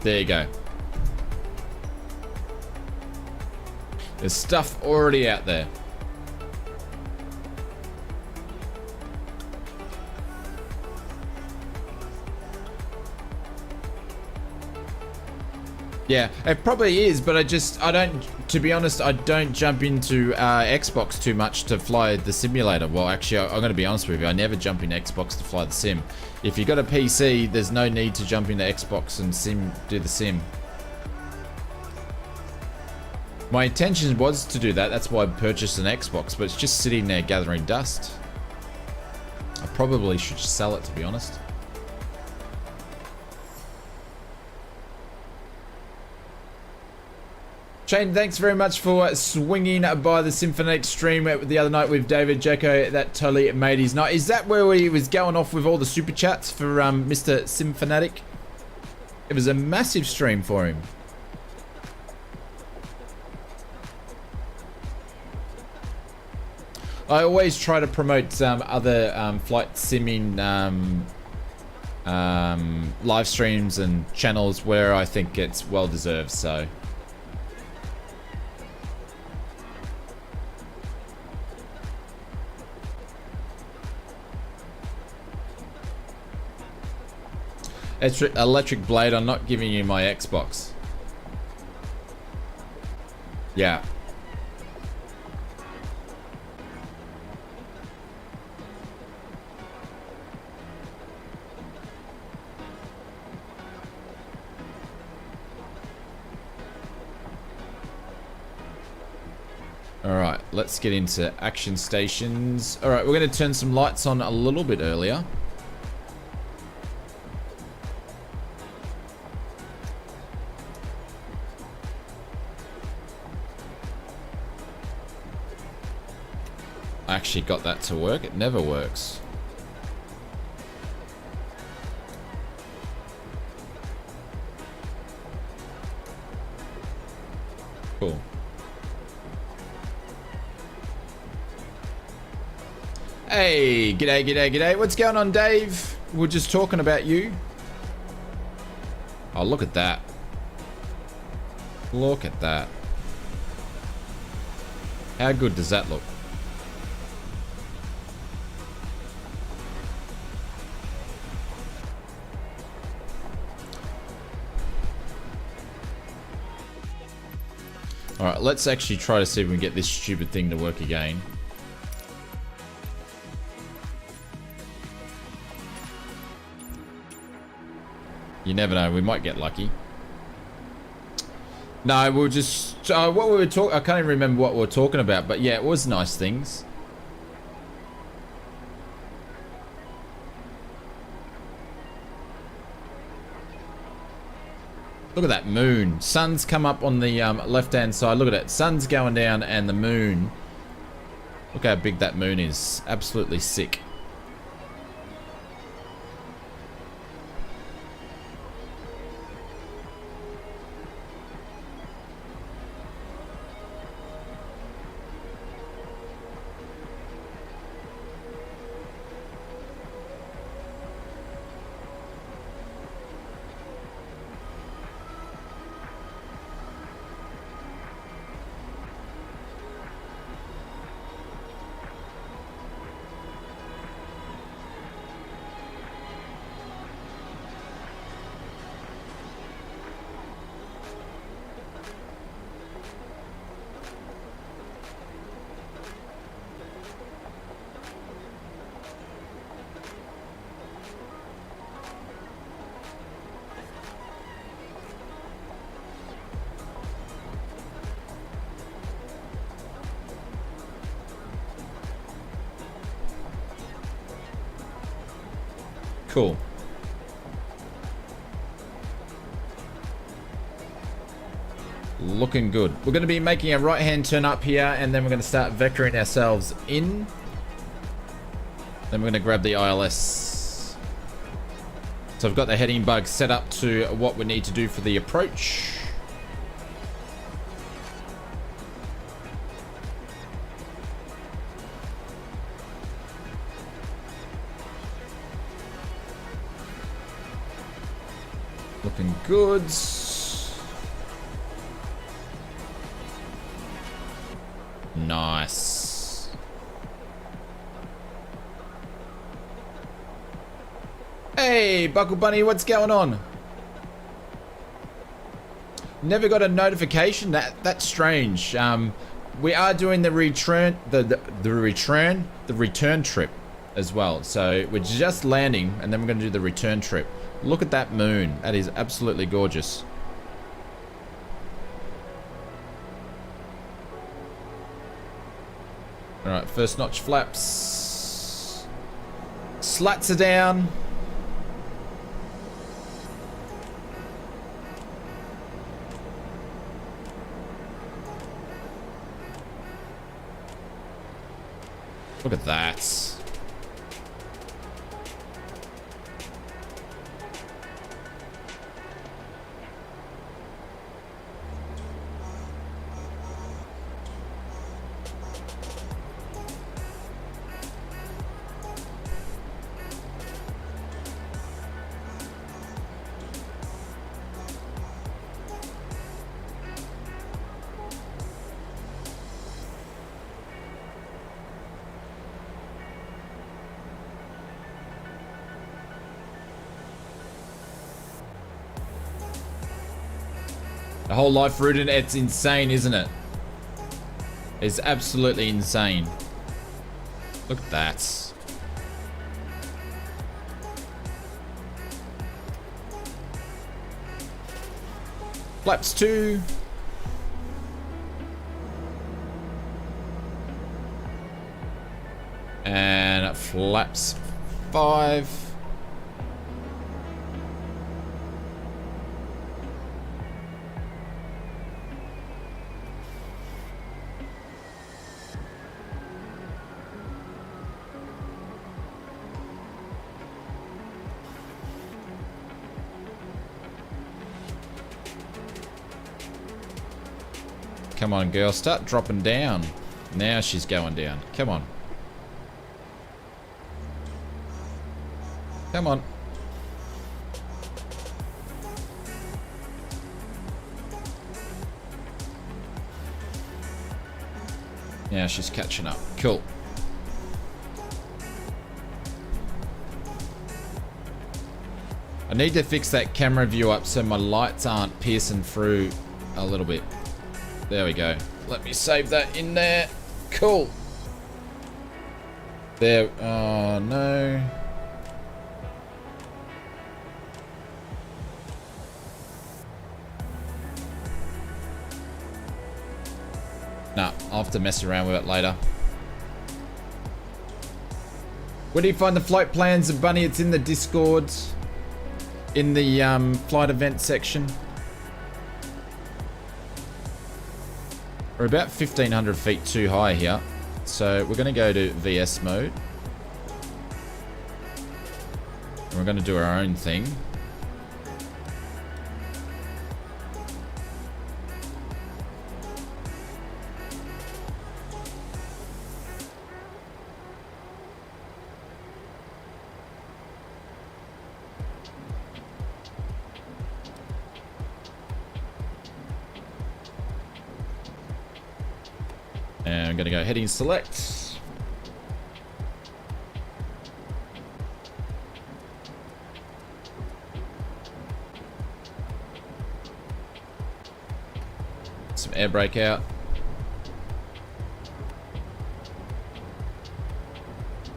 There you go. There's stuff already out there. Yeah, it probably is, but I don't, to be honest, I don't jump into Xbox too much to fly the simulator. Well, actually, I'm going to be honest with you, I never jump in Xbox to fly the sim. If you've got a PC, there's no need to jump into Xbox and do the sim. My intention was to do that, that's why I purchased an Xbox, but it's just sitting there gathering dust. I probably should just sell it, to be honest. Shane, thanks very much for swinging by the Symphonic stream the other night with David Jacko. That totally made his night. Is that where he was going off with all the super chats for Mr. Symphonic? It was a massive stream for him. I always try to promote other flight simming live streams and channels where I think it's well deserved, so. Electric Blade, I'm not giving you my Xbox. Yeah. Alright, let's get into action stations. Alright, we're going to turn some lights on a little bit earlier. I actually got that to work. It never works. Cool. Hey, g'day, g'day, g'day. What's going on, Dave? We're just talking about you. Oh, look at that. Look at that. How good does that look? Alright, let's actually try to see if we can get this stupid thing to work again. You never know, we might get lucky. No, we'll just... what we were talking... I can't even remember what we were talking about, but yeah, it was nice things. Look at that moon. Sun's come up on the left-hand side. Look at it. Sun's going down and the moon. Look how big that moon is. Absolutely sick. Cool. Looking good. We're going to be making a right-hand turn up here, and then we're going to start vectoring ourselves in. Then we're going to grab the ILS. So I've got the heading bug set up to what we need to do for the approach. Looking good. Nice. Hey, Buckle Bunny, what's going on? Never got a notification. That's strange. We are doing the return trip as well. So we're just landing, and then we're going to do the return trip. Look at that moon. That is absolutely gorgeous. Alright, first notch flaps. Slats are down. Look at that. The whole life route, it's insane, isn't it? It's absolutely insane. Look at that. Flaps 2. And flaps 5. Come on, girl. Start dropping down. Now she's going down. Come on. Come on. Now she's catching up. Cool. I need to fix that camera view up so my lights aren't piercing through a little bit. There we go. Let me save that in there. Cool. There. Oh, no. Nah, I'll have to mess around with it later. Where do you find the flight plans, Bunny? It's in the Discord. In the flight event section. We're about 1,500 feet too high here. So we're going to go to VS mode. And we're going to do our own thing. And I'm going to go heading select. Some air brake out.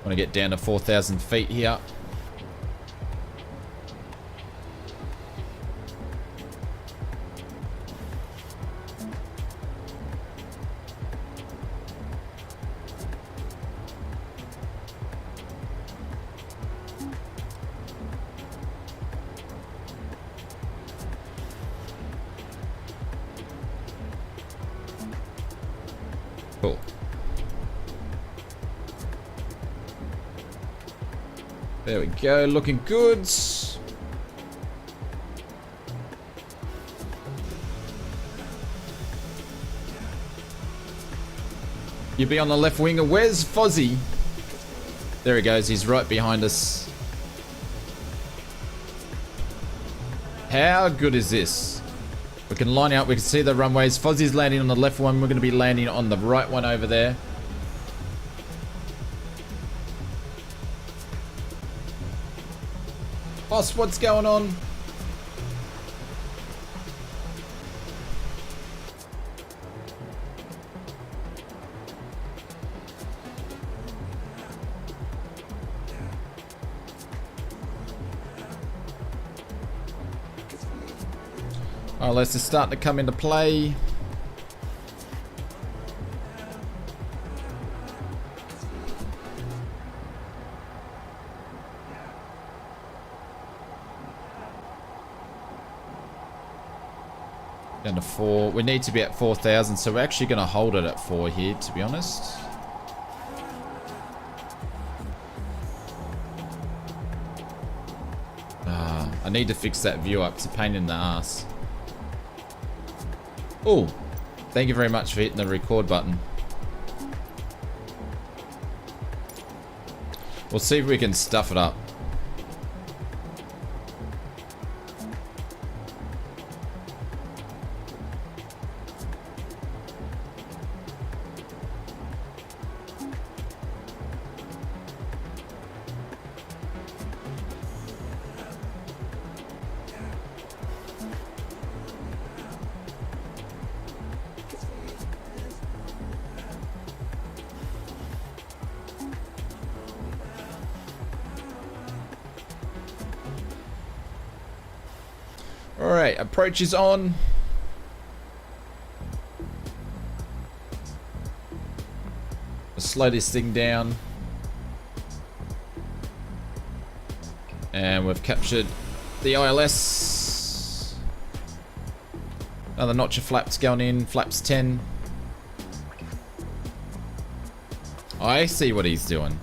Want to get down to 4,000 feet here. Cool. There we go, looking good. You be on the left winger. Where's Fozzie? There he goes, he's right behind us. How good is this? We can line out, we can see the runways. Fozzie's landing on the left one. We're going to be landing on the right one over there. Boss, what's going on? RLS is starting to come into play. Down to 4. We need to be at 4,000, so we're actually going to hold it at 4 here, to be honest. I need to fix that view up. It's a pain in the ass. Oh, thank you very much for hitting the record button. We'll see if we can stuff it up. Alright, approach is on. Let's slow this thing down. And we've captured the ILS. Another notch of flaps going in, flaps 10. I see what he's doing.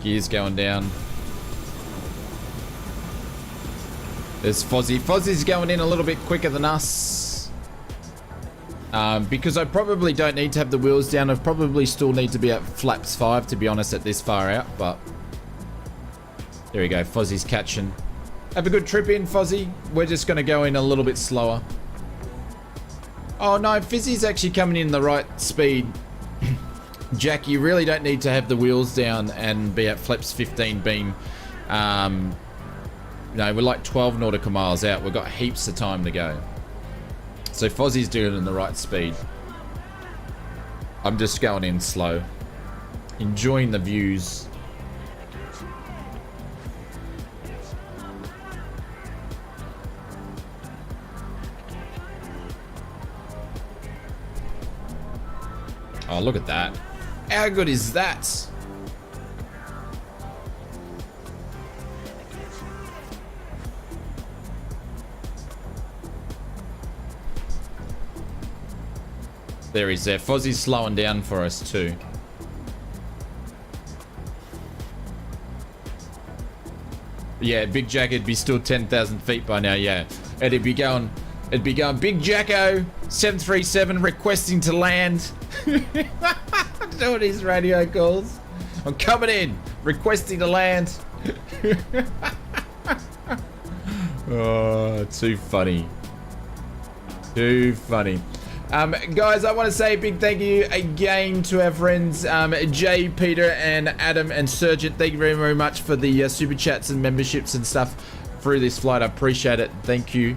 Gears going down. There's Fozzie. Fozzie's going in a little bit quicker than us. Because I probably don't need to have the wheels down. I probably still need to be at flaps 5, to be honest, at this far out. But there we go. Fozzie's catching. Have a good trip in, Fozzie. We're just going to go in a little bit slower. Oh, no. Fizzy's actually coming in the right speed. Jack, you really don't need to have the wheels down and be at flaps 15 being... no, we're like 12 nautical miles out. We've got heaps of time to go. So Fozzie's doing it in the right speed. I'm just going in slow. Enjoying the views. Oh, look at that. How good is that? There he's there. Fozzie's slowing down for us too. Yeah, Big Jack would be still 10,000 feet by now, yeah. And it'd be going, Big Jacko, 737 requesting to land. Doing his radio calls. I'm coming in, requesting to land. Oh, too funny. Too funny. Guys, I want to say a big thank you again to our friends Jay, Peter, and Adam and Sergeant. Thank you very, very much for the super chats and memberships and stuff through this flight. I appreciate it. Thank you.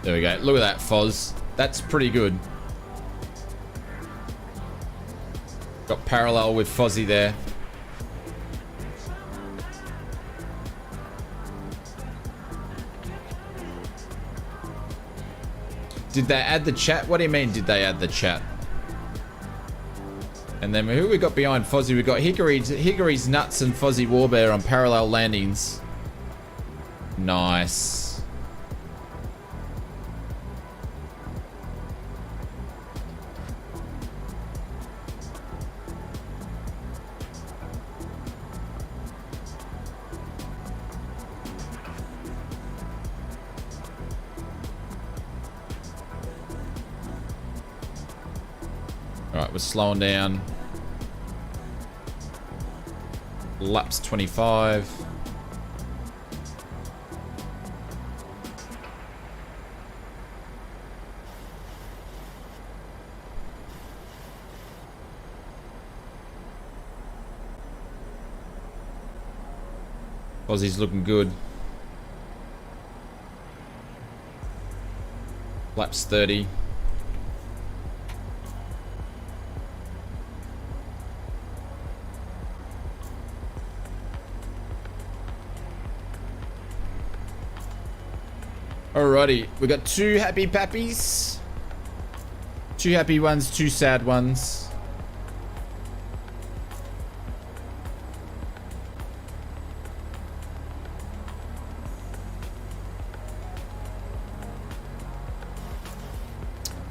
There we go. Look at that, Foz. That's pretty good. Got parallel with Fozzie there. Did they add the chat? What do you mean, did they add the chat? And then who we got behind Fozzie? We got Hickory's Nuts and Fozzie Warbear on parallel landings. Nice. Alright, we're slowing down. Laps 25. Aussie's looking good. Laps 30. Alrighty, we got two happy pappies. Two happy ones, two sad ones.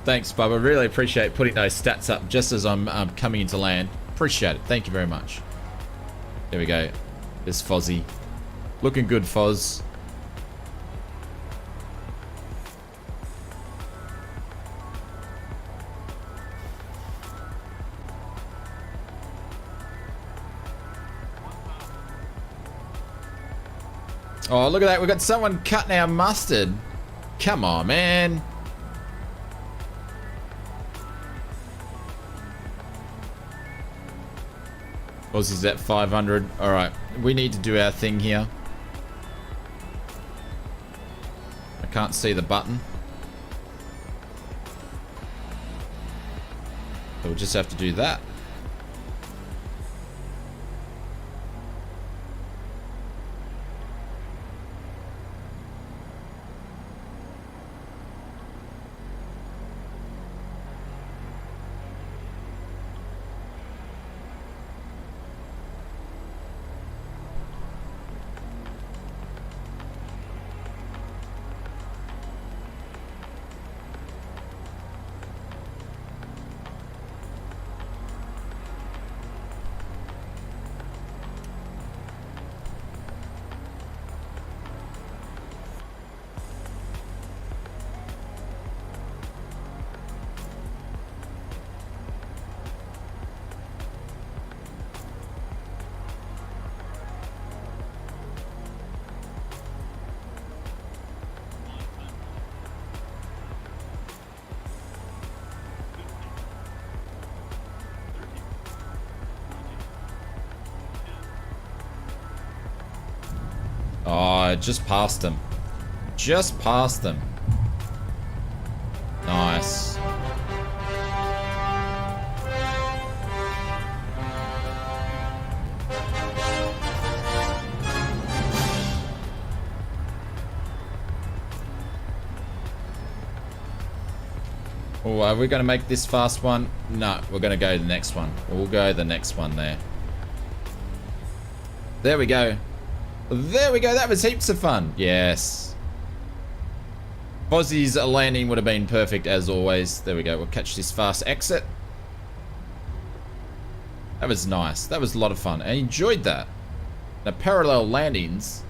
Thanks, Bubba. Really appreciate putting those stats up just as I'm coming into land. Appreciate it. Thank you very much. There we go. There's Fozzie. Looking good, Foz. Oh, look at that. We've got someone cutting our mustard. Come on, man. Aussie's at 500. All right. We need to do our thing here. I can't see the button. So we'll just have to do that. I just passed them. Just past them. Nice. Oh, are we going to make this fast one? No, we're going to go to the next one. We'll go the next one there. There we go. There we go. That was heaps of fun. Yes. Fozzie's landing would have been perfect as always. There we go. We'll catch this fast exit. That was nice. That was a lot of fun. I enjoyed that. The parallel landings,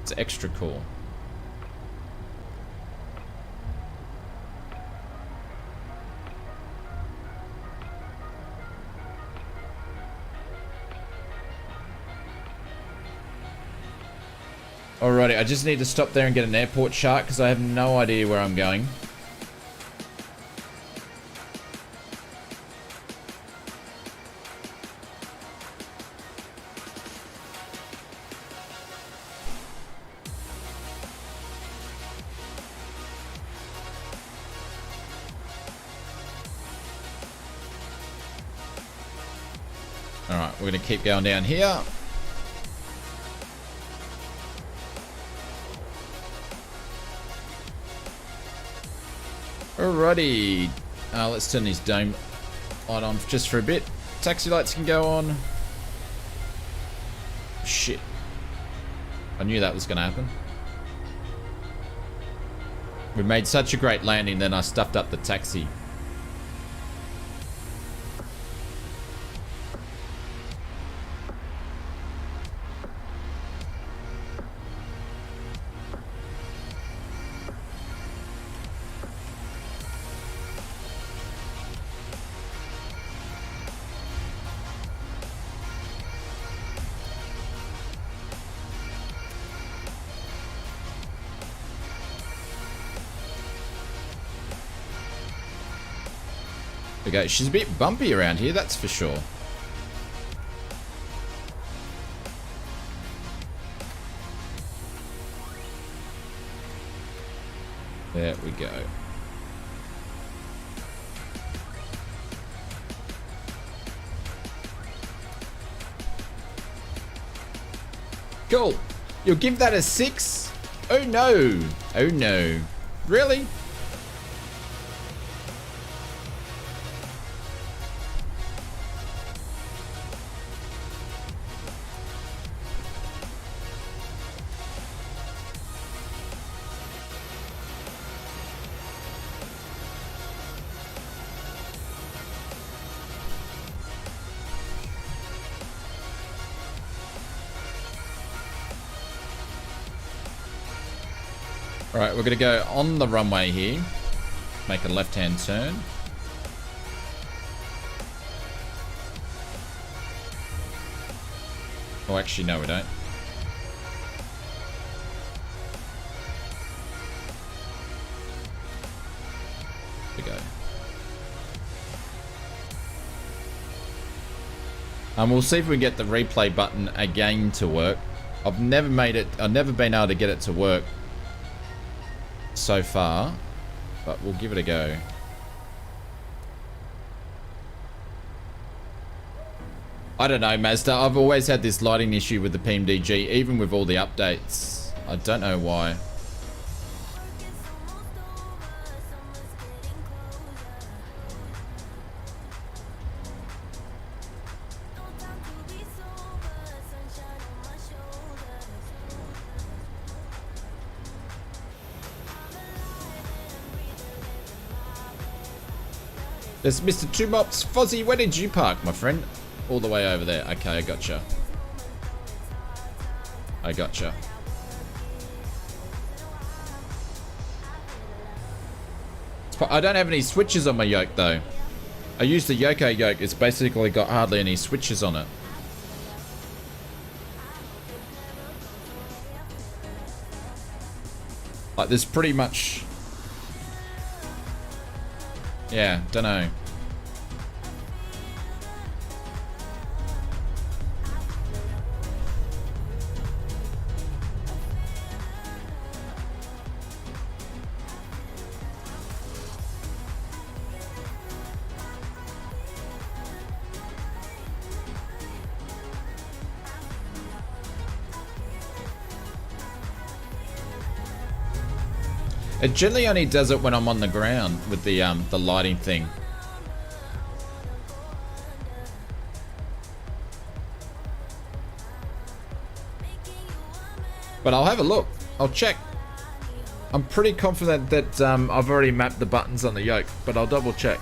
it's extra cool. Alrighty, I just need to stop there and get an airport chart because I have no idea where I'm going. Alright, we're going to keep going down here. Alrighty, let's turn this dome light on just for a bit. Taxi lights can go on. Shit. I knew that was going to happen. We made such a great landing, then I stuffed up the taxi. Okay, she's a bit bumpy around here, that's for sure. There we go. Cool. You'll give that a 6? Oh no. Oh no. Really? Alright, we're going to go on the runway here. Make a left-hand turn. Oh, actually, no, we don't. There we go. We'll see if we can get the replay button again to work. I've never been able to get it to work so far, but we'll give it a go. I don't know, Mazda. I've always had this lighting issue with the PMDG, even with all the updates. I don't know why. There's Mr. Two Mops. Fozzie, where did you park, my friend? All the way over there. Okay, I gotcha. I gotcha. I don't have any switches on my yoke, though. I use the Yoko yoke. It's basically got hardly any switches on it. Like, there's pretty much... Yeah, don't know. It generally only does it when I'm on the ground with the lighting thing. But I'll have a look. I'll check. I'm pretty confident that I've already mapped the buttons on the yoke, but I'll double check.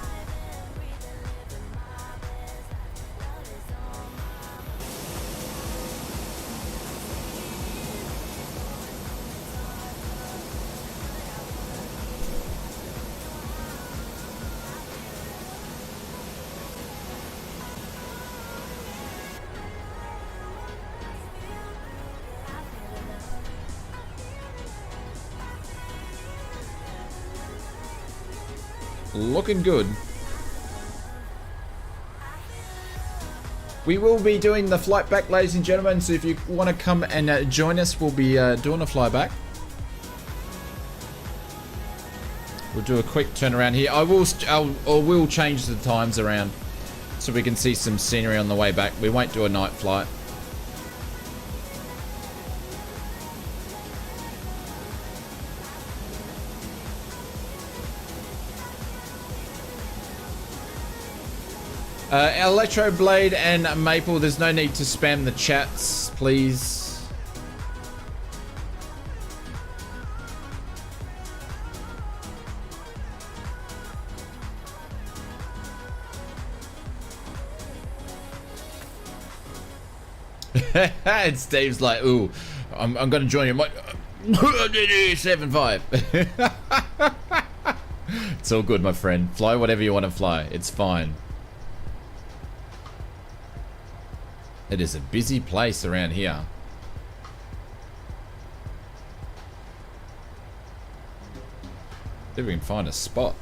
Looking good. We will be doing the flight back, ladies and gentlemen, so if you want to come and join us, we'll be doing a fly back. We'll do a quick turnaround here. I will change the times around so we can see some scenery on the way back. We won't do a night flight. Electroblade and Maple, there's no need to spam the chats, please. And Steve's like, ooh, I'm gonna join you. I'm like, 7-5. It's all good, my friend. Fly whatever you want to fly. It's fine. It is a busy place around here. See if we can find a spot.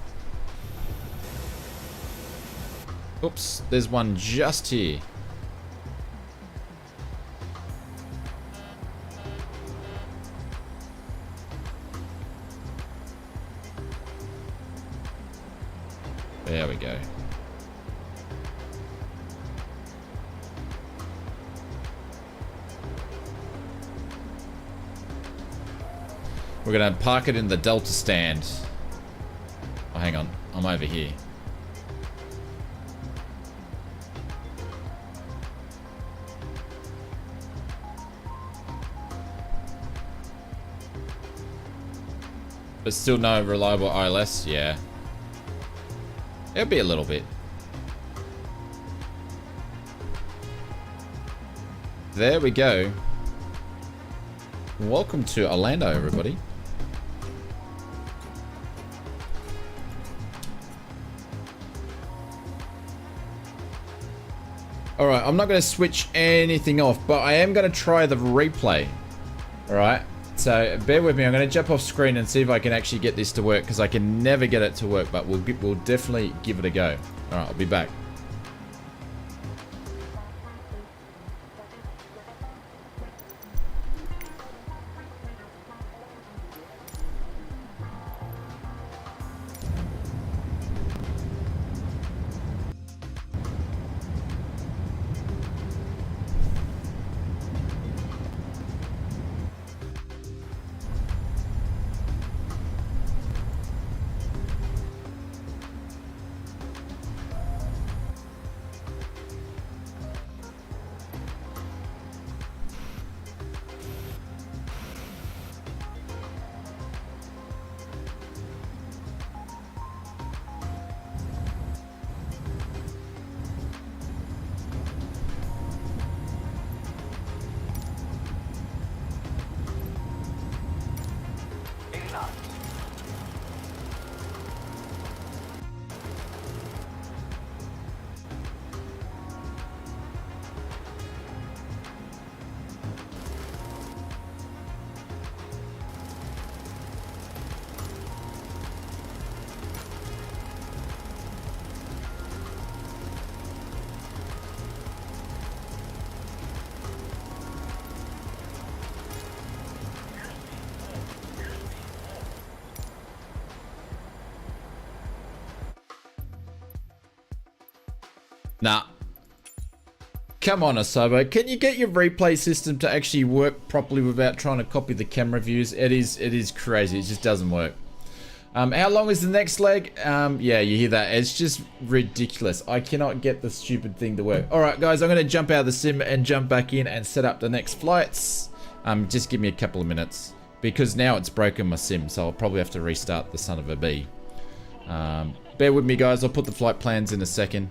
Oops, there's one just here. There we go. We're gonna park it in the Delta stand. Oh, hang on. I'm over here. But still no reliable ILS? Yeah. It'll be a little bit. There we go. Welcome to Orlando, everybody. Alright, I'm not going to switch anything off, but I am going to try the replay. Alright, so bear with me. I'm going to jump off screen and see if I can actually get this to work, because I can never get it to work, but we'll definitely give it a go. Alright, I'll be back. Nah. Come on, Asobo. Can you get your replay system to actually work properly without trying to copy the camera views? It is crazy. It just doesn't work. How long is the next leg? Yeah, you hear that. It's just ridiculous. I cannot get the stupid thing to work. All right, guys, I'm going to jump out of the sim and jump back in and set up the next flights. Just give me a couple of minutes because now it's broken my sim, so I'll probably have to restart the son of a bee. Bear with me, guys. I'll put the flight plans in a second.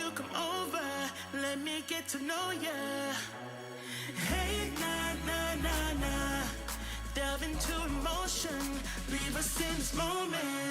you come over, let me get to know ya. Hey, nah, nah, nah, nah. Delve into emotion, leave us in this moment.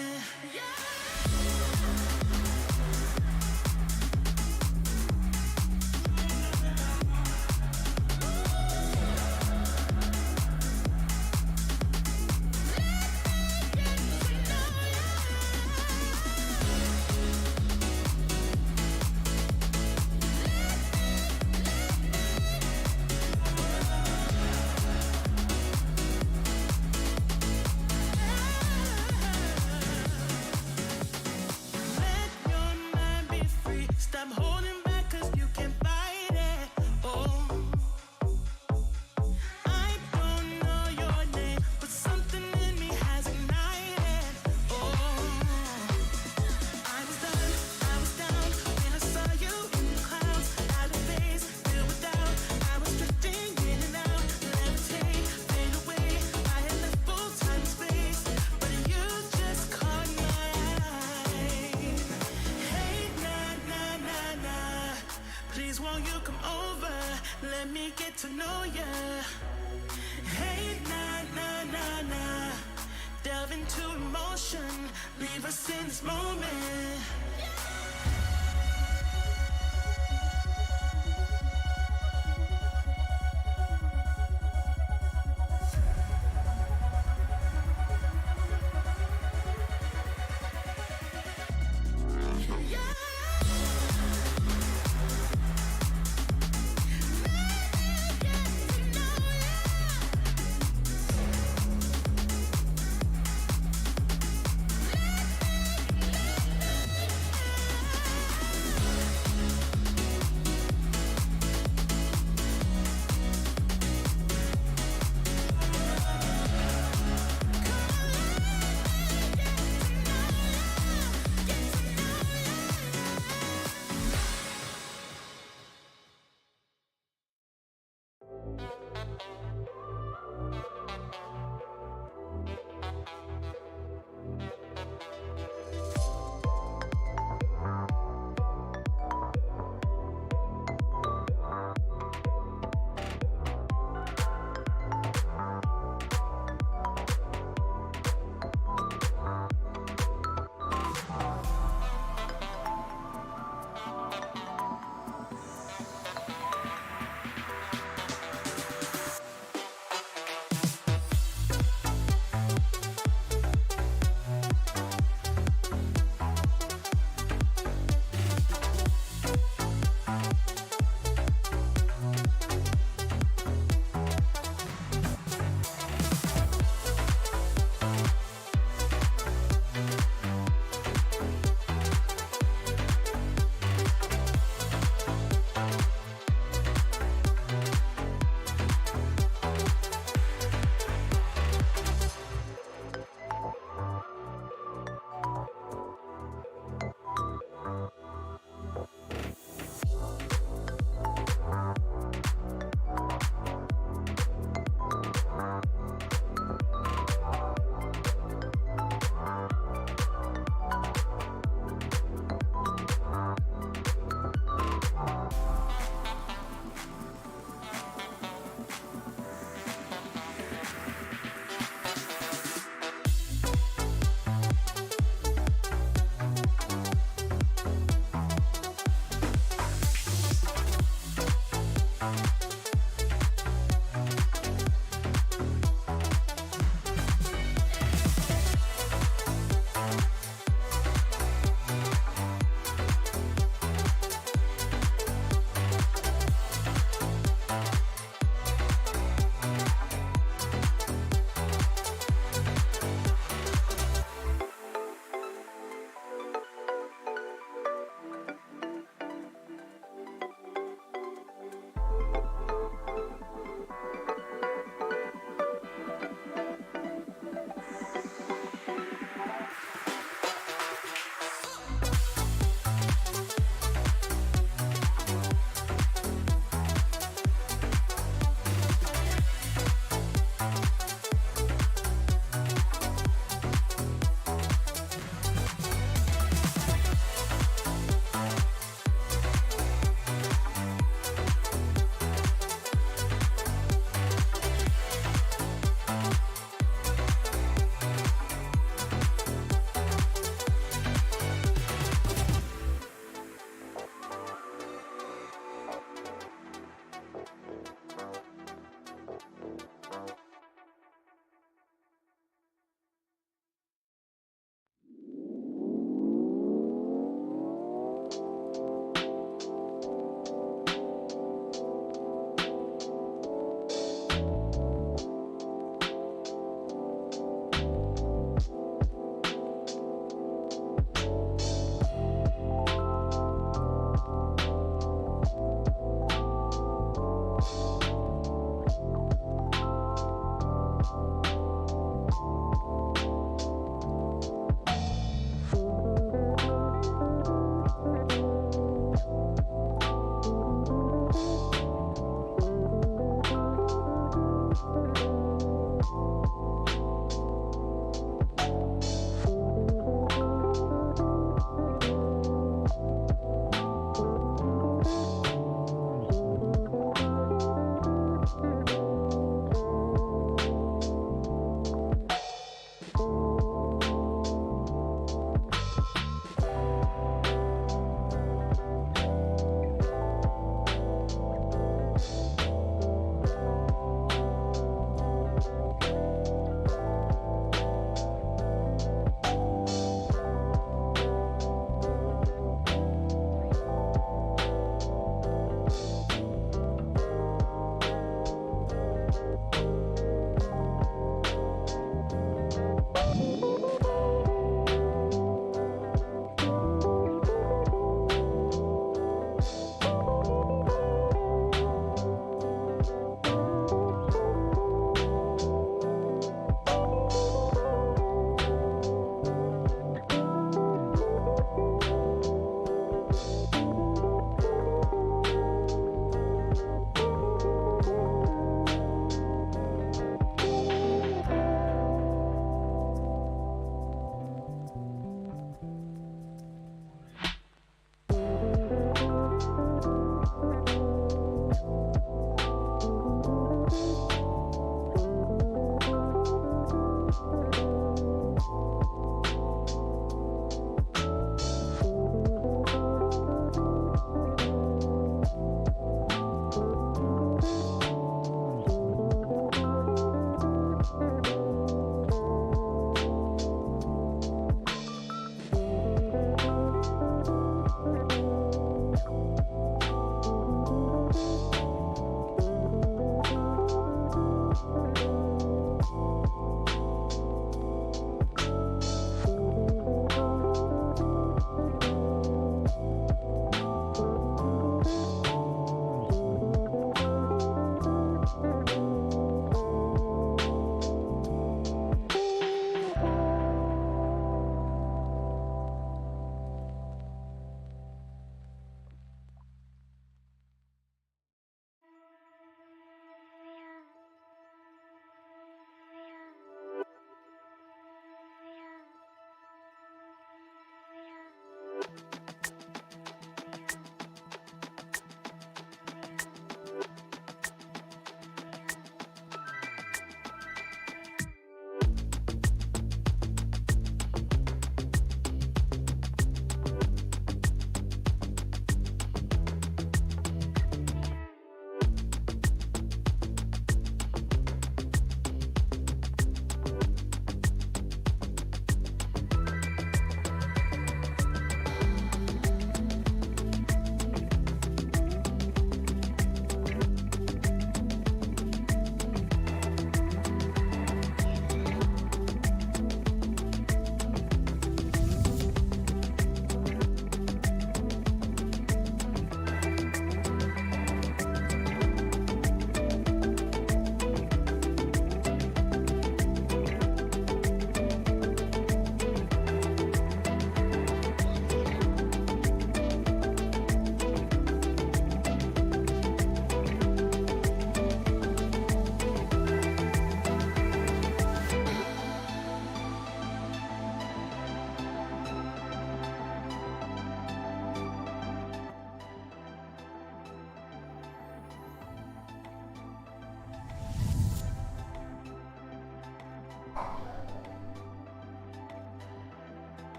Leave us in this moment.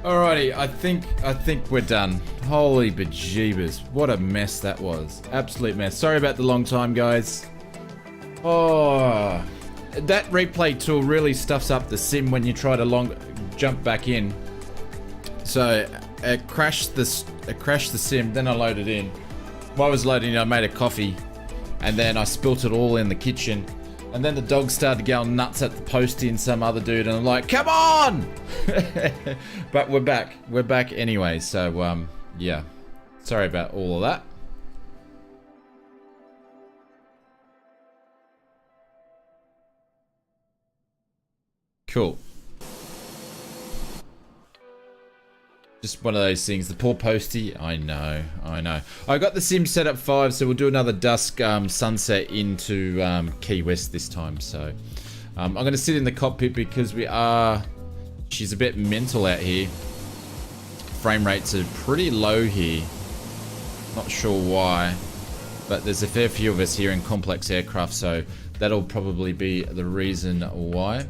Alrighty, I think we're done. Holy bejeebers, what a mess that was. Absolute mess. Sorry about the long time, guys. Oh, that replay tool really stuffs up the sim when you try to jump back in. So it crashed the sim, then I loaded in. While I was loading in, I made a coffee, and then I spilt it all in the kitchen. And then the dog started going nuts at the postie and some other dude, and I'm like, come on! But we're back. We're back anyway, so, yeah. Sorry about all of that. Cool. Just one of those things. The poor postie. I know. I got the sim set up 5, so we'll do another dusk sunset into Key West this time. So I'm going to sit in the cockpit because she's a bit mental out here. Frame rates are pretty low here. Not sure why, but there's a fair few of us here in complex aircraft, so that'll probably be the reason why.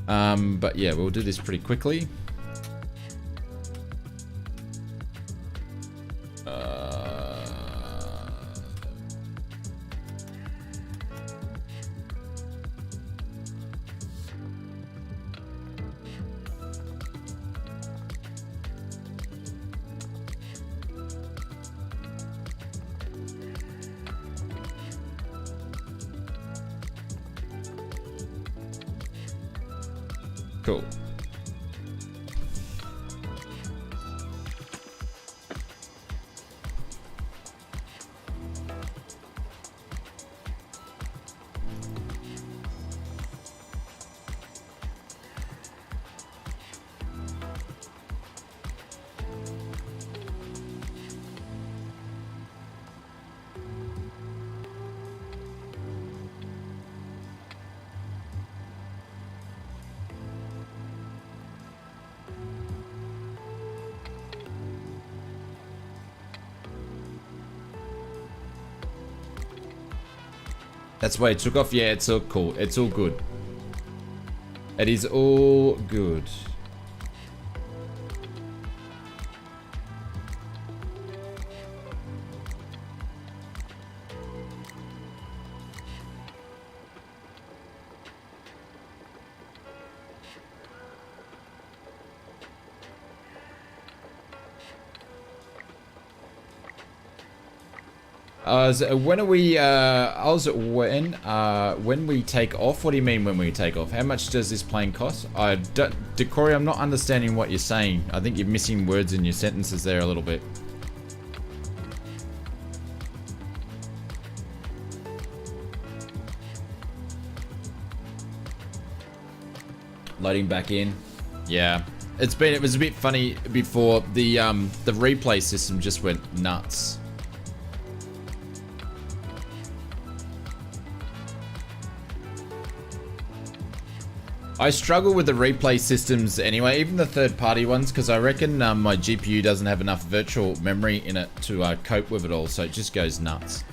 But yeah, we'll do this pretty quickly. Cool. That's why it took off. Yeah, it's all cool. It's all good. It is all good. When are we, when we take off? What do you mean when we take off? How much does this plane cost? Decory, I'm not understanding what you're saying. I think you're missing words in your sentences there a little bit. Loading back in. Yeah. It was a bit funny before. The replay system just went nuts. I struggle with the replay systems anyway, even the third-party ones, because I reckon my GPU doesn't have enough virtual memory in it to cope with it all, so it just goes nuts.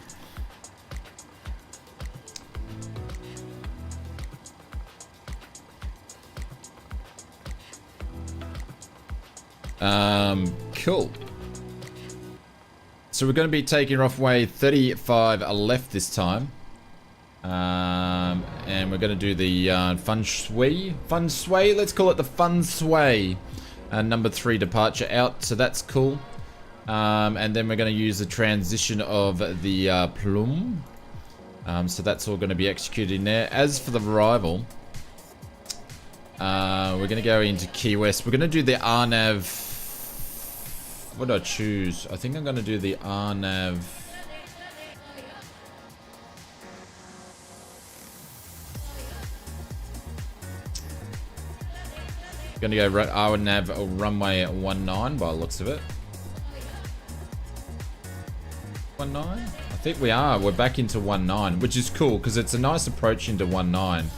Cool. So we're going to be taking off way 35 left this time. And we're going to do the fun sway, let's call it the fun sway, number 3 departure out, so that's cool. And then we're going to use the transition of the PLUMR, so that's all going to be executed in there. As for the arrival, we're going to go into Key West. We're going to do the RNAV. What do I choose? I think I'm going to do the RNAV. Gonna go RNAV runway 19 by the looks of it. 19? I think we are. We're back into 19, which is cool because it's a nice approach into 19.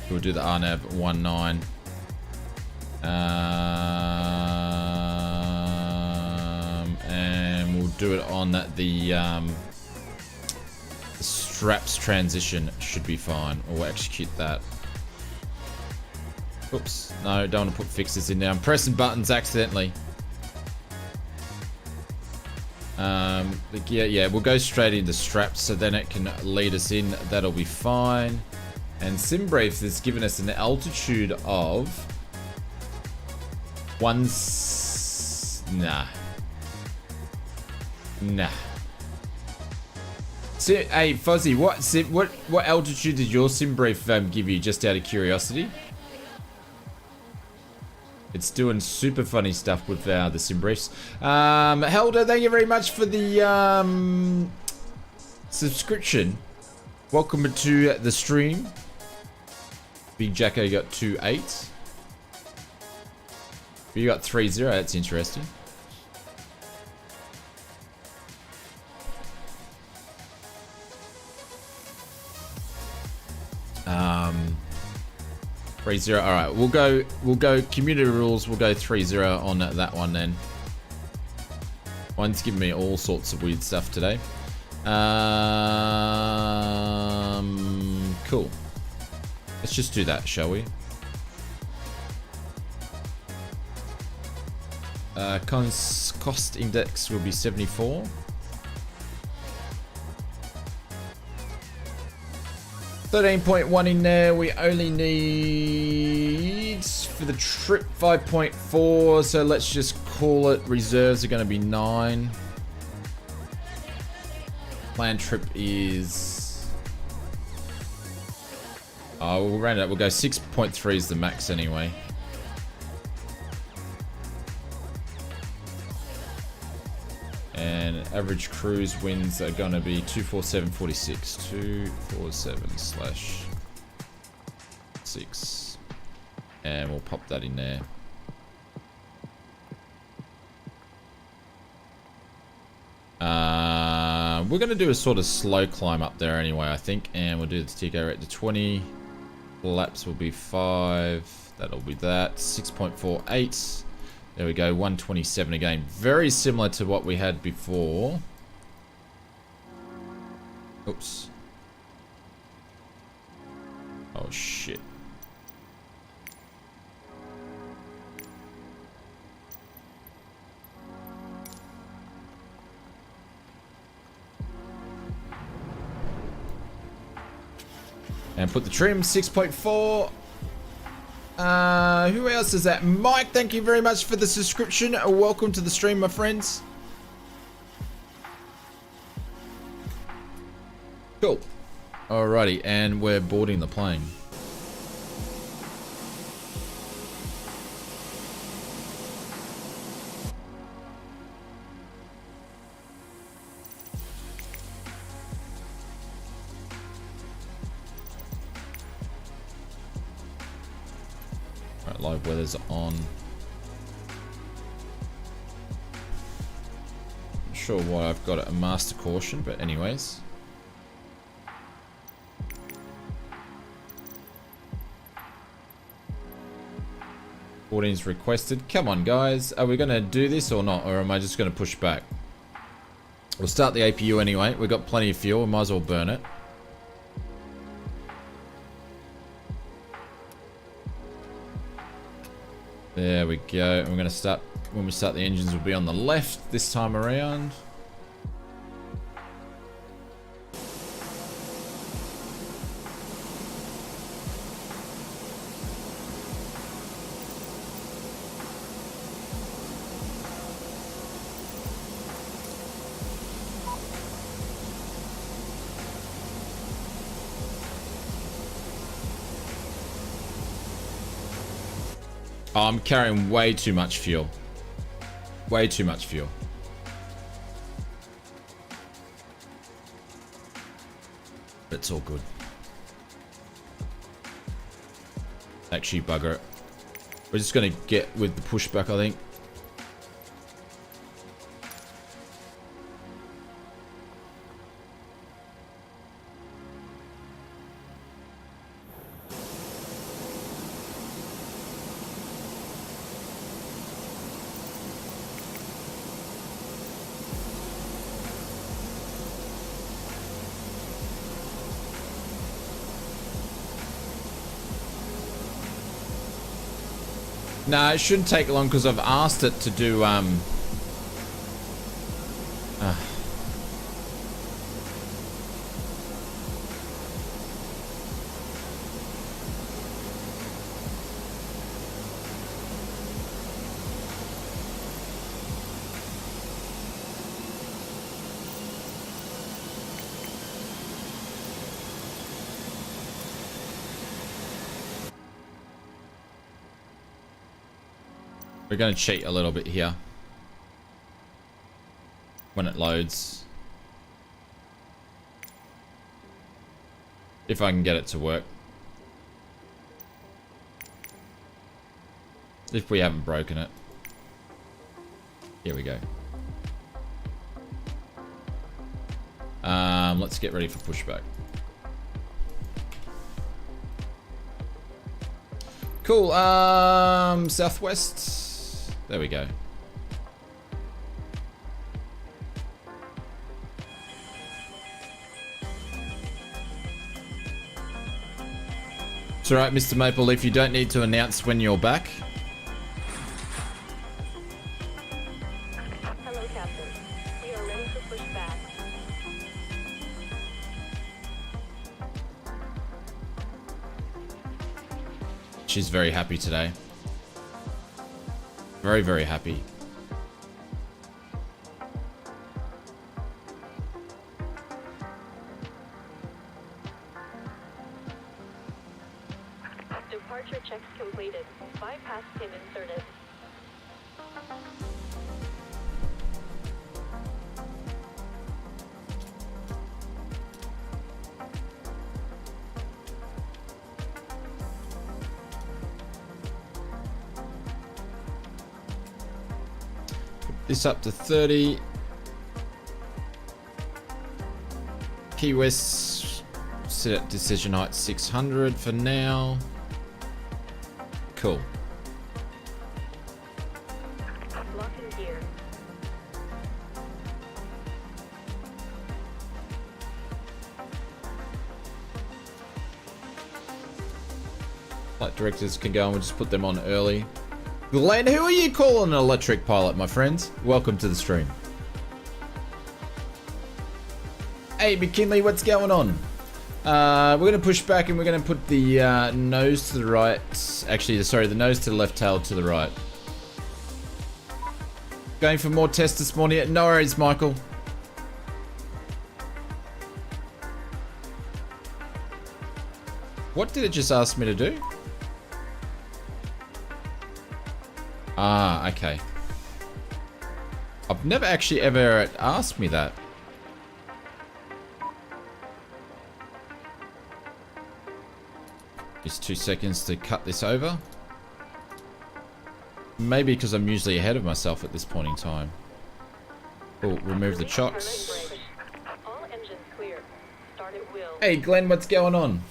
We'll do the RNAV 19. And we'll do it on the straps transition should be fine. Or we'll execute that. Oops. No, don't want to put fixes in there. I'm pressing buttons accidentally. Yeah, we'll go straight into straps so then it can lead us in. That'll be fine. And SimBrief has given us an altitude of Nah. So, hey, Fuzzy, what altitude did your SimBrief give you, just out of curiosity? It's doing super funny stuff with the SimBriefs. Helder, thank you very much for the subscription. Welcome to the stream. Big Jacko got 2-8. You got 3-0, that's interesting. Three zero. All right, we'll go community rules. We'll go 3-0 on that one then. One's giving me all sorts of weird stuff today. Cool. Let's just do that, shall we? Cost index will be 74. $13.1 in there. We only need for the trip 5.4, so let's just call it reserves are going to be 9. Planned trip is we'll round it up. We'll go 6.3 is the max anyway. And average cruise winds are going to be 247.46. 247/6. And we'll pop that in there. We're going to do a sort of slow climb up there anyway, I think. And we'll do the TK rate to 20. Laps will be 5. That'll be that. 6.48. There we go, 127 again. Very similar to what we had before. Oops. Oh, shit. And put the trim, 6.4. Who else is that? Mike, thank you very much for the subscription. Welcome to the stream, my friends. Cool. Alrighty, and we're boarding the plane. Live weather's on. Not sure why I've got a master caution, but anyways. Boarding's requested. Come on, guys. Are we going to do this or not? Or am I just going to push back? We'll start the APU anyway. We've got plenty of fuel. We might as well burn it. There we go. And we're going to start, when we start the engines, will be on the left this time around. Oh, I'm carrying way too much fuel. Way too much fuel. But it's all good. Actually, bugger it. We're just going to get with the pushback, I think. Nah, it shouldn't take long because I've asked it to do we're going to cheat a little bit here when it loads. If I can get it to work. If we haven't broken it. Here we go. Let's get ready for pushback. Cool. Southwest. There we go. It's alright, Mr. Maple Leaf. You don't need to announce when you're back. Hello, Captain. We are ready to push back. She's very happy today. Very, very happy. Departure checks completed. Bypass pin inserted. This up to 30. Key West set at decision height 600 for now. Cool. Lock in gear. Flight directors can go and we'll just put them on early. Glenn, who are you calling an electric pilot, my friend? Welcome to the stream. Hey, McKinley, what's going on? We're going to push back and we're going to put the nose to the right. Actually, sorry, the nose to the left, tail to the right. Going for more tests this morning. No worries, Michael. What did it just ask me to do? Ah, okay. I've never actually ever asked me that. Just 2 seconds to cut this over. Maybe because I'm usually ahead of myself at this point in time. Oh, remove the chocks. All engines clear. Start at will. Hey, Glenn, what's going on?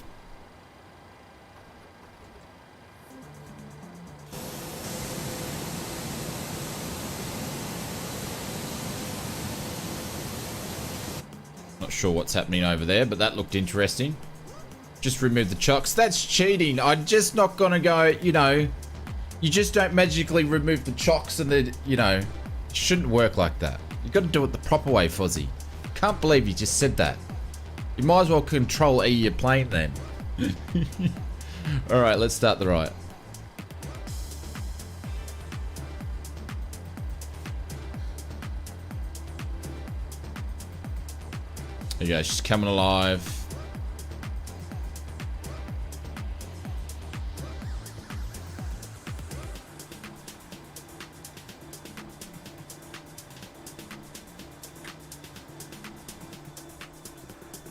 Not sure what's happening over there, but that looked interesting. Just remove the chocks. That's cheating. I'm just not gonna go, you know, you just don't magically remove the chocks and then, you know, it shouldn't work like that. You gotta do it the proper way, Fozzie. Can't believe you just said that. You might as well control E your plane then. Alright, let's start the right. There you go, she's coming alive.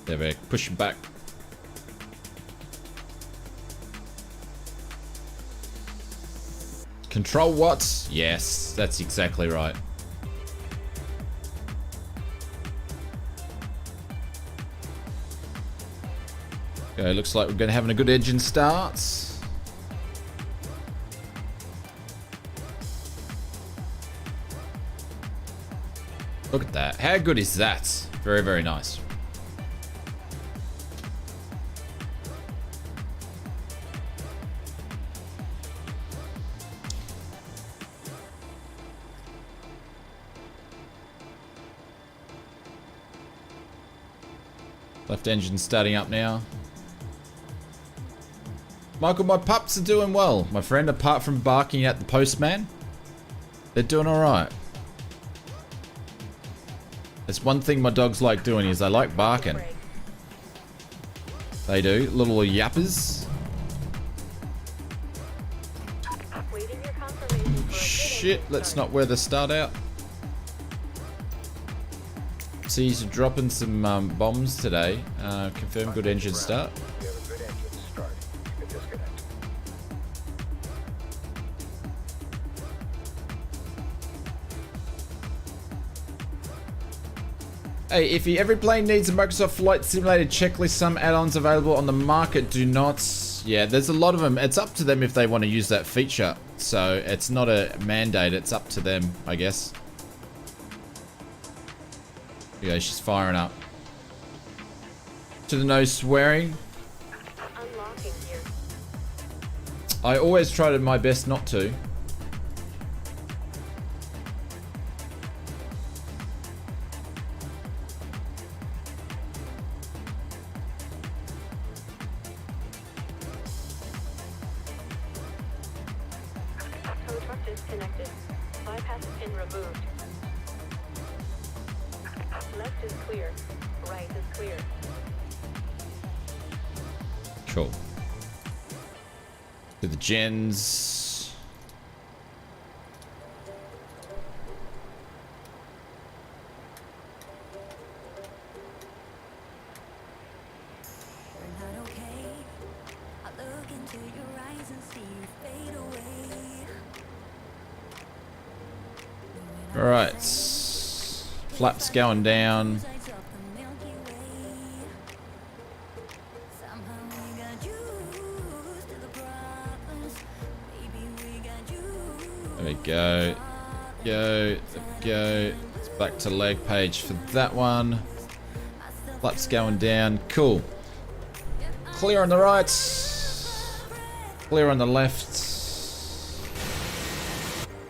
There we go, pushing back. Control what? Yes, that's exactly right. Okay, looks like we're going to have a good engine start. Look at that. How good is that? Very, very nice. Left engine starting up now. Michael, my pups are doing well, my friend, apart from barking at the postman. They're doing alright. It's one thing my dogs like doing is they like barking. They do. Little yappers. Waiting your confirmation for a Shit, let's not wear the start out. See, he's dropping some bombs today. Confirm good engine start. We have a good engine start. You can disconnect. Hey, if every plane needs a Microsoft Flight Simulator checklist, some add-ons available on the market do not. Yeah, there's a lot of them. It's up to them if they want to use that feature. So it's not a mandate. It's up to them, I guess. Yeah, she's firing up. To the no swearing. unlocking gear. I always try my best not to. Tow truck disconnected. Bypass pin removed. Left is clear. Right is clear. Cool. To the gens. We're not okay. I look into your eyes and see you fade away. All right. Flaps going down. Sides of the Milky Way. Somehow we got used to the problems. Maybe we got used. There we go. Go. Go. It's back to leg page for that one. Flaps going down. Cool. Clear on the right. Clear on the left.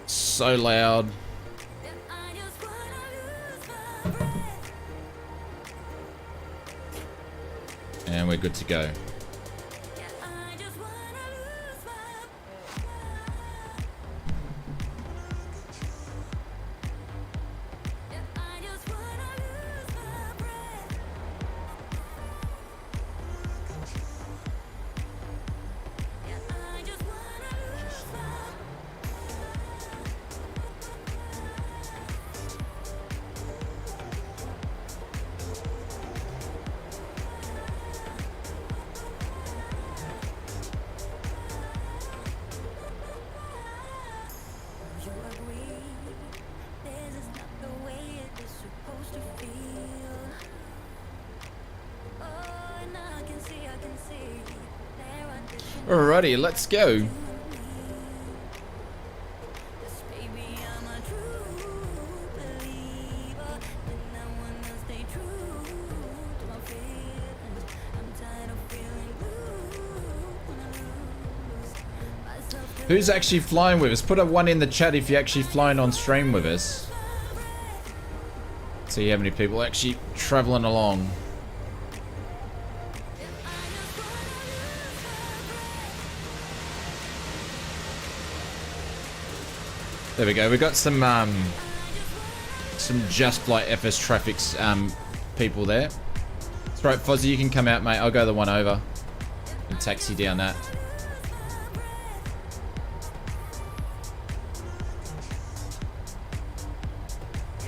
So loud. I just wanna lose my breath. And we're good to go. I just wanna lose my I just wanna lose my breath. I just wanna lose my You agree? This is not the way it is supposed to feel. Oh, and I can see there are different Alrighty, let's go. ways. Baby, I'm a true believer, and I wanna stay true to my feelings. I'm tired of feeling blue when I lose myself. Who's actually flying with us? Put a 1 in the chat if you're actually flying on stream with us. See how many people are actually traveling along. There we go. We got some Just Flight FS Traffic's people there. That's right, Fozzie, you can come out, mate. I'll go the one over and taxi down that.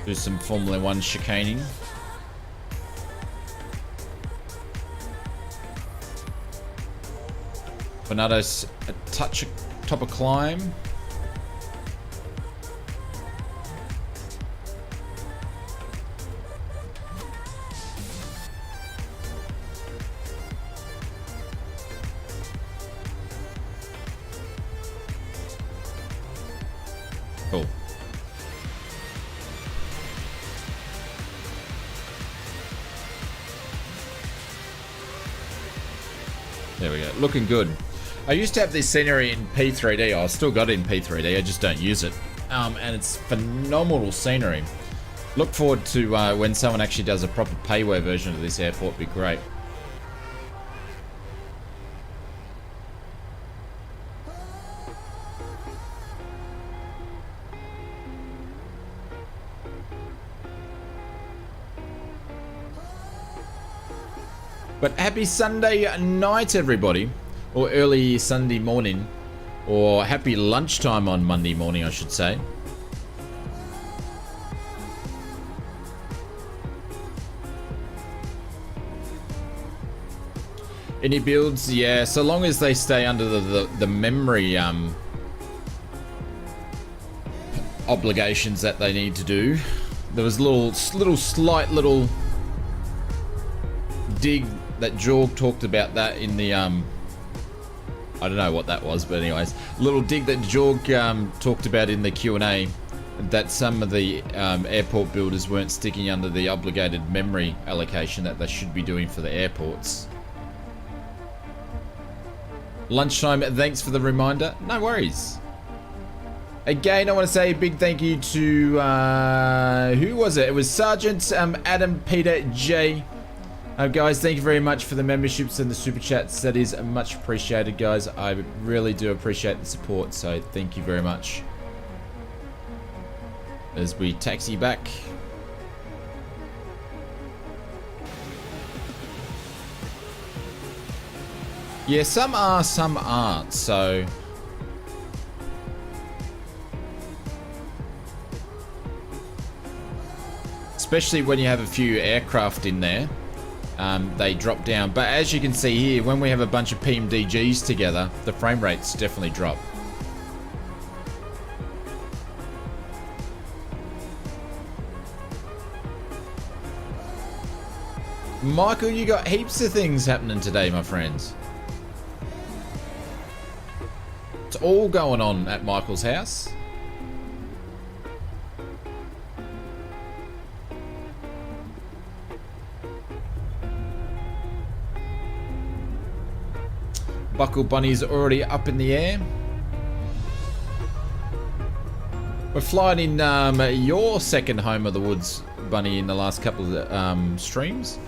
Do some Formula 1 chicaning. Bernardo's a touch top of climb. Cool. There we go. Looking good. I used to have this scenery in P3D. I still got it in P3D. I just don't use it. And it's phenomenal scenery. Look forward to when someone actually does a proper payware version of this airport. It'd be great. But happy Sunday night, everybody. Or early Sunday morning. Or happy lunchtime on Monday morning, I should say. Any builds? Yeah, so long as they stay under the memory obligations that they need to do. There was a slight little dig that Jorg talked about that in the I don't know what that was, but anyways, little dig that Jorg talked about in the Q&A, that some of the airport builders weren't sticking under the obligated memory allocation that they should be doing for the airports. Lunchtime, thanks for the reminder. No worries. Again, I want to say a big thank you to who was it? It was Sergeant Adam Peter J. Guys, thank you very much for the memberships and the super chats. That is much appreciated, guys. I really do appreciate the support, so thank you very much. As we taxi back. Yeah, some are, some aren't, so... Especially when you have a few aircraft in there. They drop down, but as you can see here, when we have a bunch of PMDGs together, the frame rates definitely drop. Michael, you got heaps of things happening today, my friends. It's all going on at Michael's house. Buckle Bunny's already up in the air. We're flying in your second home of the woods, Bunny, in the last couple of streams.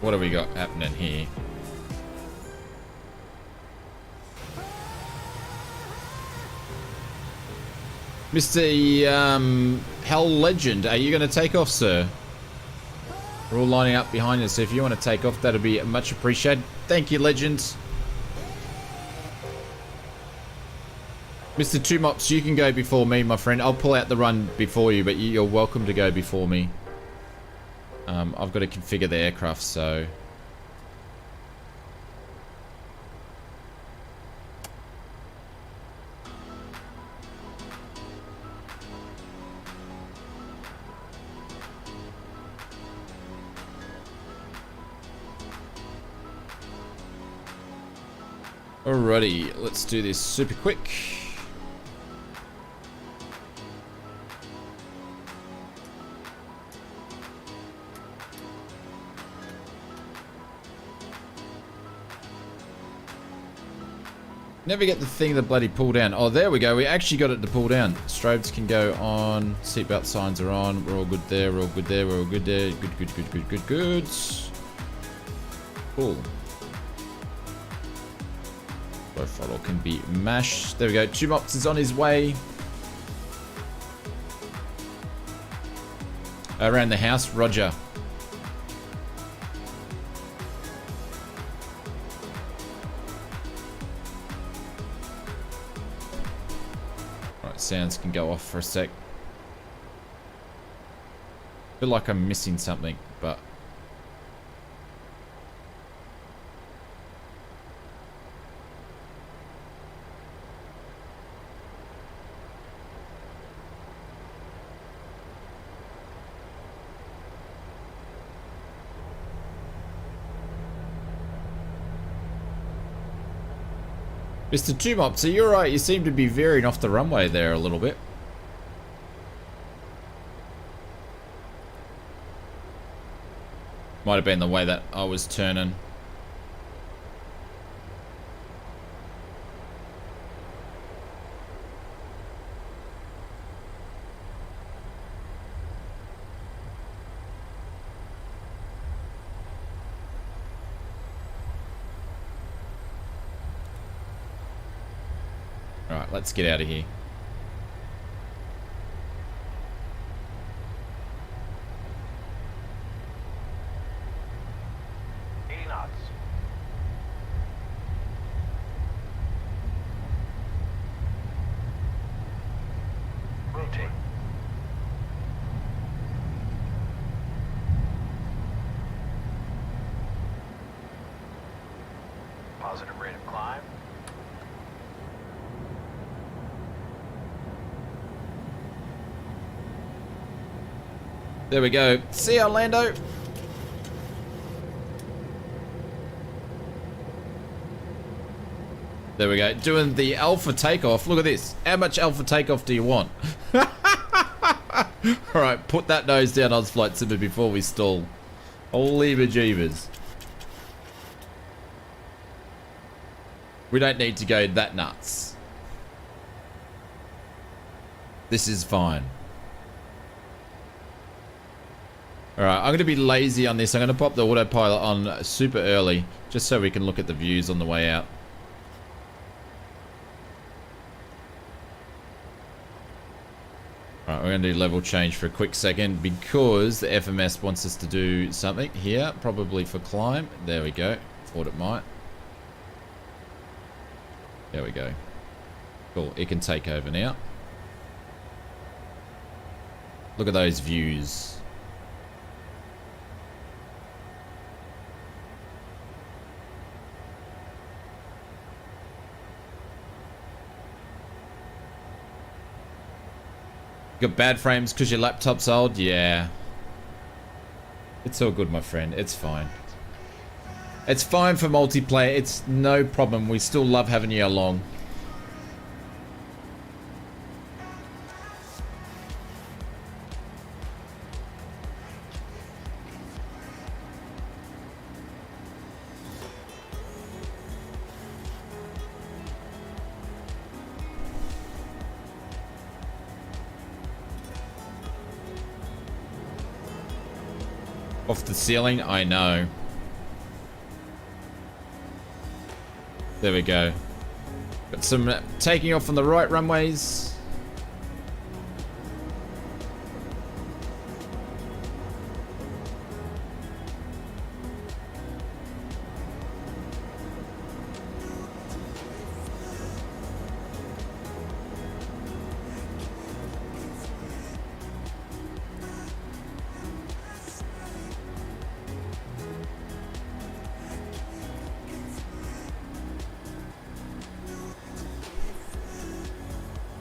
What have we got happening here? Mr. Hell Legend, are you going to take off, sir? We're all lining up behind us, so if you want to take off, that'd be much appreciated. Thank you, Legend. Mr. Two Mops, you can go before me, my friend. I'll pull out the run before you, but you're welcome to go before me. I've got to configure the aircraft, so... Alrighty, let's do this super quick. Never get the thing that bloody pull down. Oh, there we go. We actually got it to pull down. Strobes can go on. Seatbelt signs are on. We're all good there. We're all good there. We're all good there. Good, good, good, good, good, good. Cool. Low throttle can be mashed. There we go. Two Mops is on his way. Around the house. Roger. Sounds can go off for a sec. Feel like I'm missing something, but Mr. Tumop, so you're right. You seem to be veering off the runway there a little bit. Might have been the way that I was turning. Alright, let's get out of here. Rotate. Positive rate of climb. There we go. See ya, Lando. There we go. Doing the alpha takeoff. Look at this. How much alpha takeoff do you want? Alright, put that nose down, ausflightsimmer, before we stall. Holy bejeebers. We don't need to go that nuts. This is fine. Alright, I'm going to be lazy on this. I'm going to pop the autopilot on super early, just so we can look at the views on the way out. Alright, we're going to do level change for a quick second because the FMS wants us to do something here, probably for climb. There we go. Thought it might. There we go. Cool, it can take over now. Look at those views. Got bad frames because your laptop's old? Yeah. It's all good, my friend. It's fine. It's fine for multiplayer. It's no problem. We still love having you along. Off the ceiling? I know. There we go. Got some taking off on the right runways.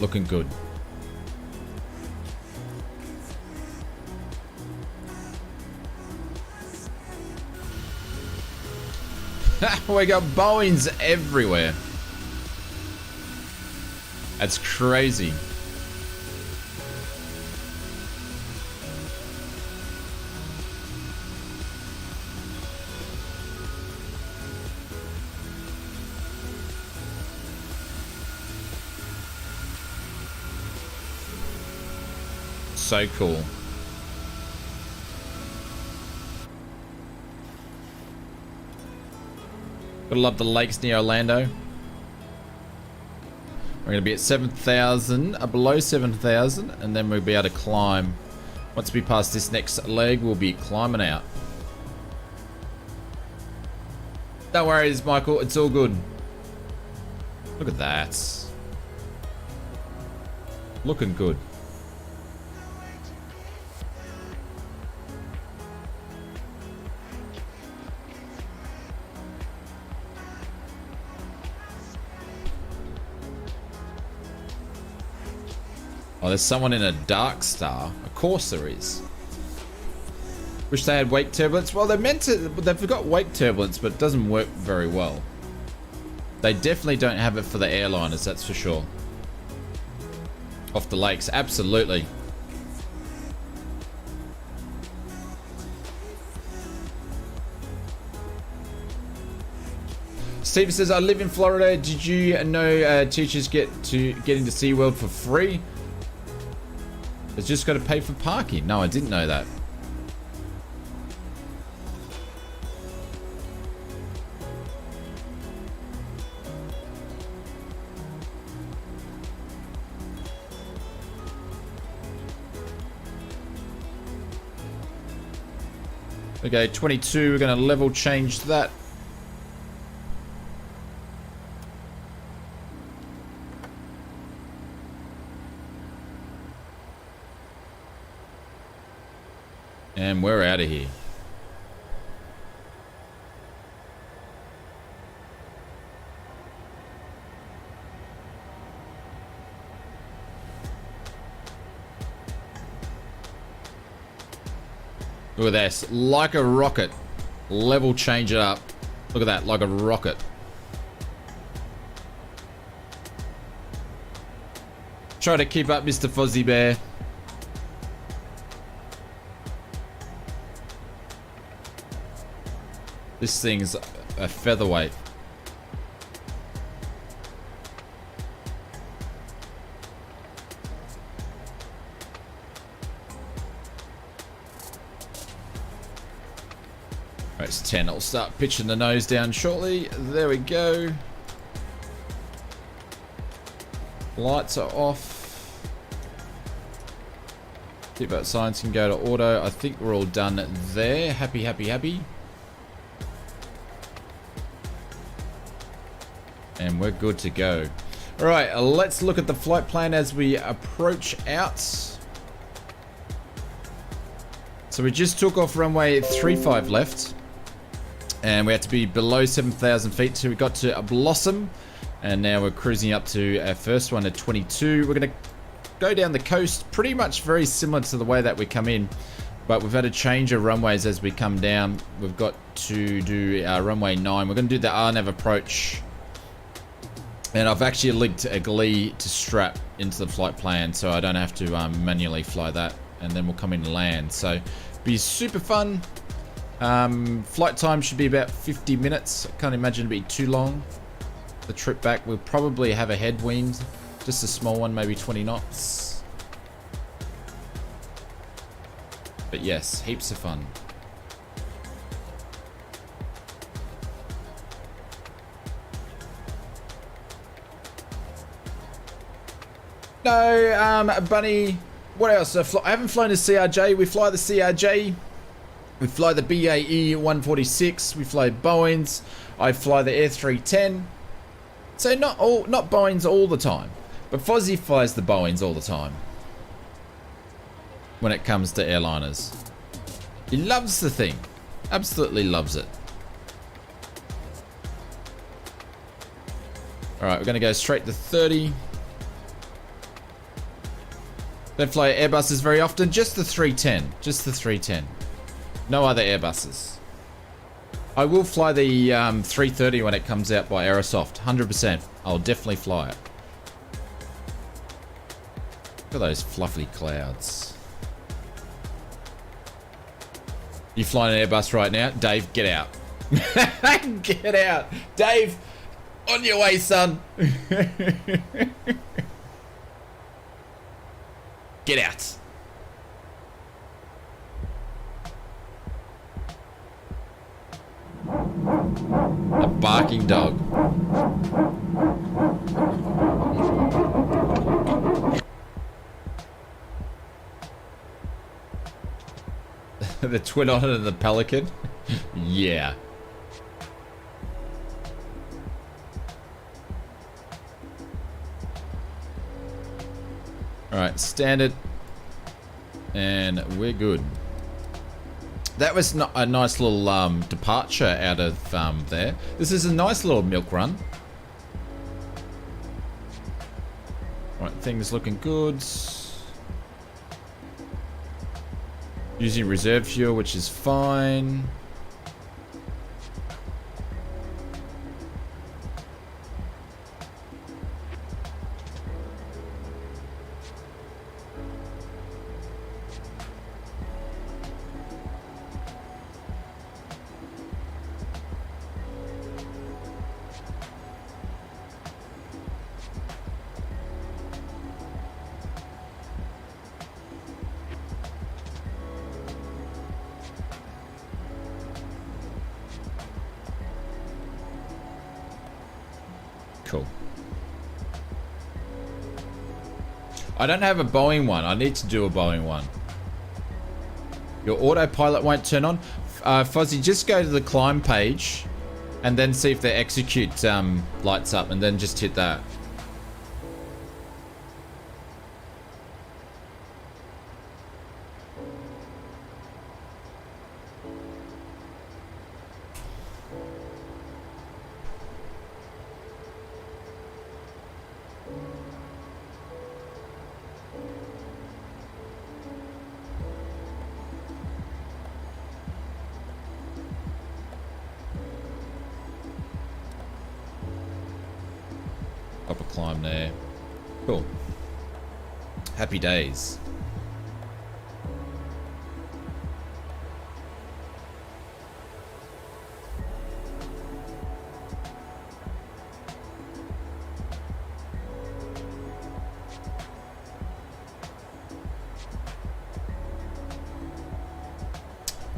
Looking good. We got Boeings everywhere. That's crazy. So cool. Gotta love the lakes near Orlando. We're gonna be at 7,000, below 7,000, and then we'll be able to climb. Once we pass this next leg, we'll be climbing out. Don't worry, Michael, it's all good. Look at that. Looking good. Oh, there's someone in a dark star. Of course there is. Wish they had wake turbulence. Well, they're meant to. They've got wake turbulence, but it doesn't work very well. They definitely don't have it for the airliners, that's for sure. Off the lakes, absolutely. Steve says, I live in Florida. Did you know teachers get into SeaWorld for free? It's just got to pay for parking. No, I didn't know that. Okay, 22, we're going to level change that. And we're out of here. Look at this, like a rocket. Level change it up. Look at that, like a rocket. Try to keep up, Mr. Fuzzy Bear. This thing's a featherweight. Right, it's 10. I'll start pitching the nose down shortly. There we go. Lights are off. Keep that signs can go to auto. I think we're all done there. Happy, happy, happy. And we're good to go. All right, let's look at the flight plan as we approach out. So we just took off runway 35 left. And we had to be below 7,000 feet till we got to a Blossom. And now we're cruising up to our first one at 22. We're going to go down the coast pretty much very similar to the way that we come in. But we've had to change our runways as we come down. We've got to do our runway 9. We're going to do the RNAV approach. And I've actually linked a GLI to strap into the flight plan so I don't have to manually fly that. And then we'll come in and land. So be super fun. Flight time should be about 50 minutes. I can't imagine it'd be too long. The trip back, we'll probably have a headwind. Just a small one, maybe 20 knots. But yes, heaps of fun. No, Bunny. What else? I haven't flown a CRJ. We fly the CRJ. We fly the BAE 146. We fly Boeings. I fly the Air 310. So not Boeings all the time, but Fozzie flies the Boeings all the time. When it comes to airliners, he loves the thing. Absolutely loves it. All right, we're going to go straight to 30. Don't fly Airbuses very often. Just the 310. Just the 310. No other Airbuses. I will fly the 330 when it comes out by Aerosoft. 100%. I'll definitely fly it. Look at those fluffy clouds. You flying an Airbus right now? Dave, get out. Get out. Dave, on your way, son. Get out. A barking dog. The twin otter and the pelican? Yeah. Alright, standard. And we're good. That was not a nice little departure out of there. This is a nice little milk run. Right, things looking good. Using reserve fuel, which is fine. Cool. I don't have a Boeing one. I need to do a Boeing one. Your autopilot won't turn on. Fozzie, just go to the climb page and then see if the execute lights up, and then just hit that. Up a climb there. Cool. Happy days.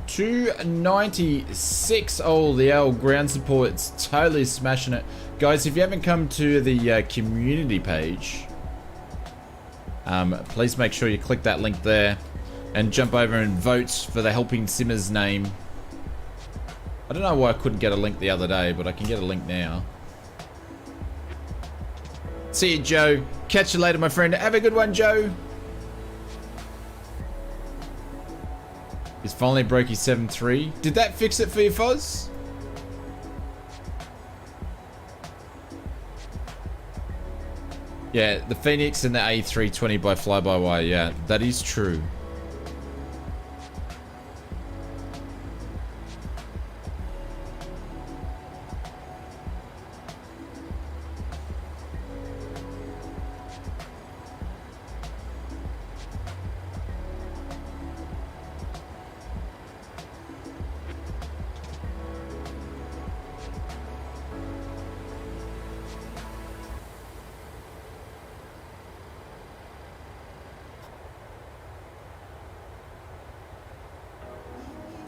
$2.96. Oh, the old ground support's totally smashing it. Guys, if you haven't come to the community page, please make sure you click that link there and jump over and vote for the Helping Simmers name. I don't know why I couldn't get a link the other day, but I can get a link now. See you, Joe. Catch you later, my friend. Have a good one, Joe. He's finally broke his 7.3. Did that fix it for you, Foz? Yeah, the Phoenix and the A320 by fly-by-wire. Yeah, that is true.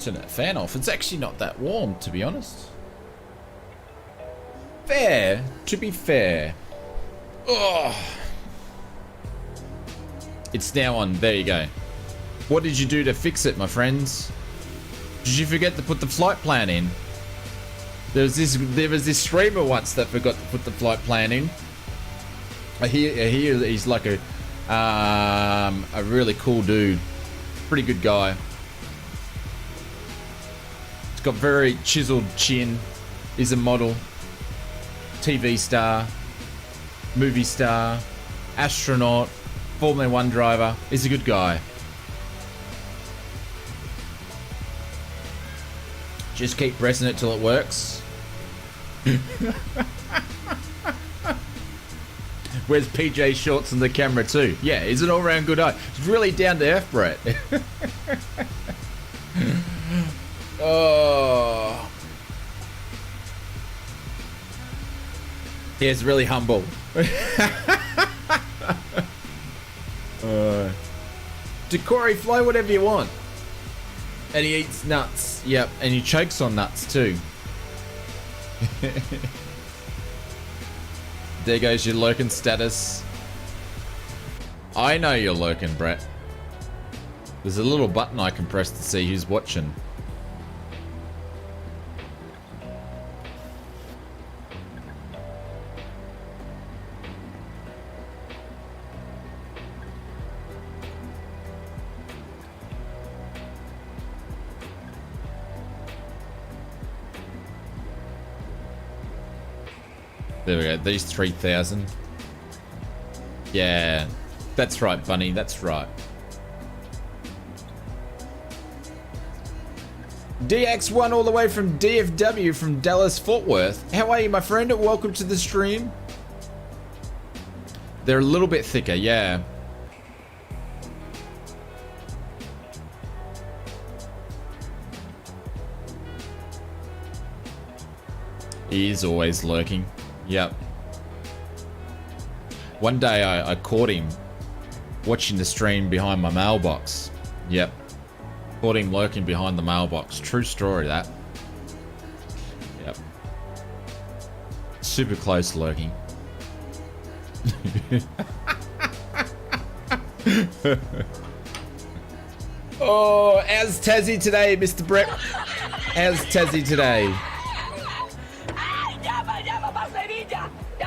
Turn that fan off. It's actually not that warm, to be honest. Fair, to be fair. Oh. It's now on. There you go. What did you do to fix it, my friends? Did you forget to put the flight plan in? There was this streamer once that forgot to put the flight plan in. I hear he's like a really cool dude. Pretty good guy. He's got very chiseled chin. He's a model, TV star, movie star, astronaut, Formula 1 driver. He's a good guy. Just keep pressing it till it works. Where's PJ Shorts in the camera too? Yeah, he's an all-round good eye. He's really down to earth, Brett. Oh. Yeah, it's really humble. Decory, fly whatever you want. And he eats nuts. Yep, and he chokes on nuts too. There goes your lurking status. I know you're lurking, Brett. There's a little button I can press to see who's watching. There we go, these 3,000. Yeah, that's right, Bunny, that's right. DX1 all the way from DFW from Dallas, Fort Worth. How are you, my friend? Welcome to the stream. They're a little bit thicker, yeah. He is always lurking. Yep. One day I caught him watching the stream behind my mailbox. Yep. Caught him lurking behind the mailbox. True story, that. Yep. Super close lurking. Oh, how's Tassie today, Mr. Brett? How's Tassie today?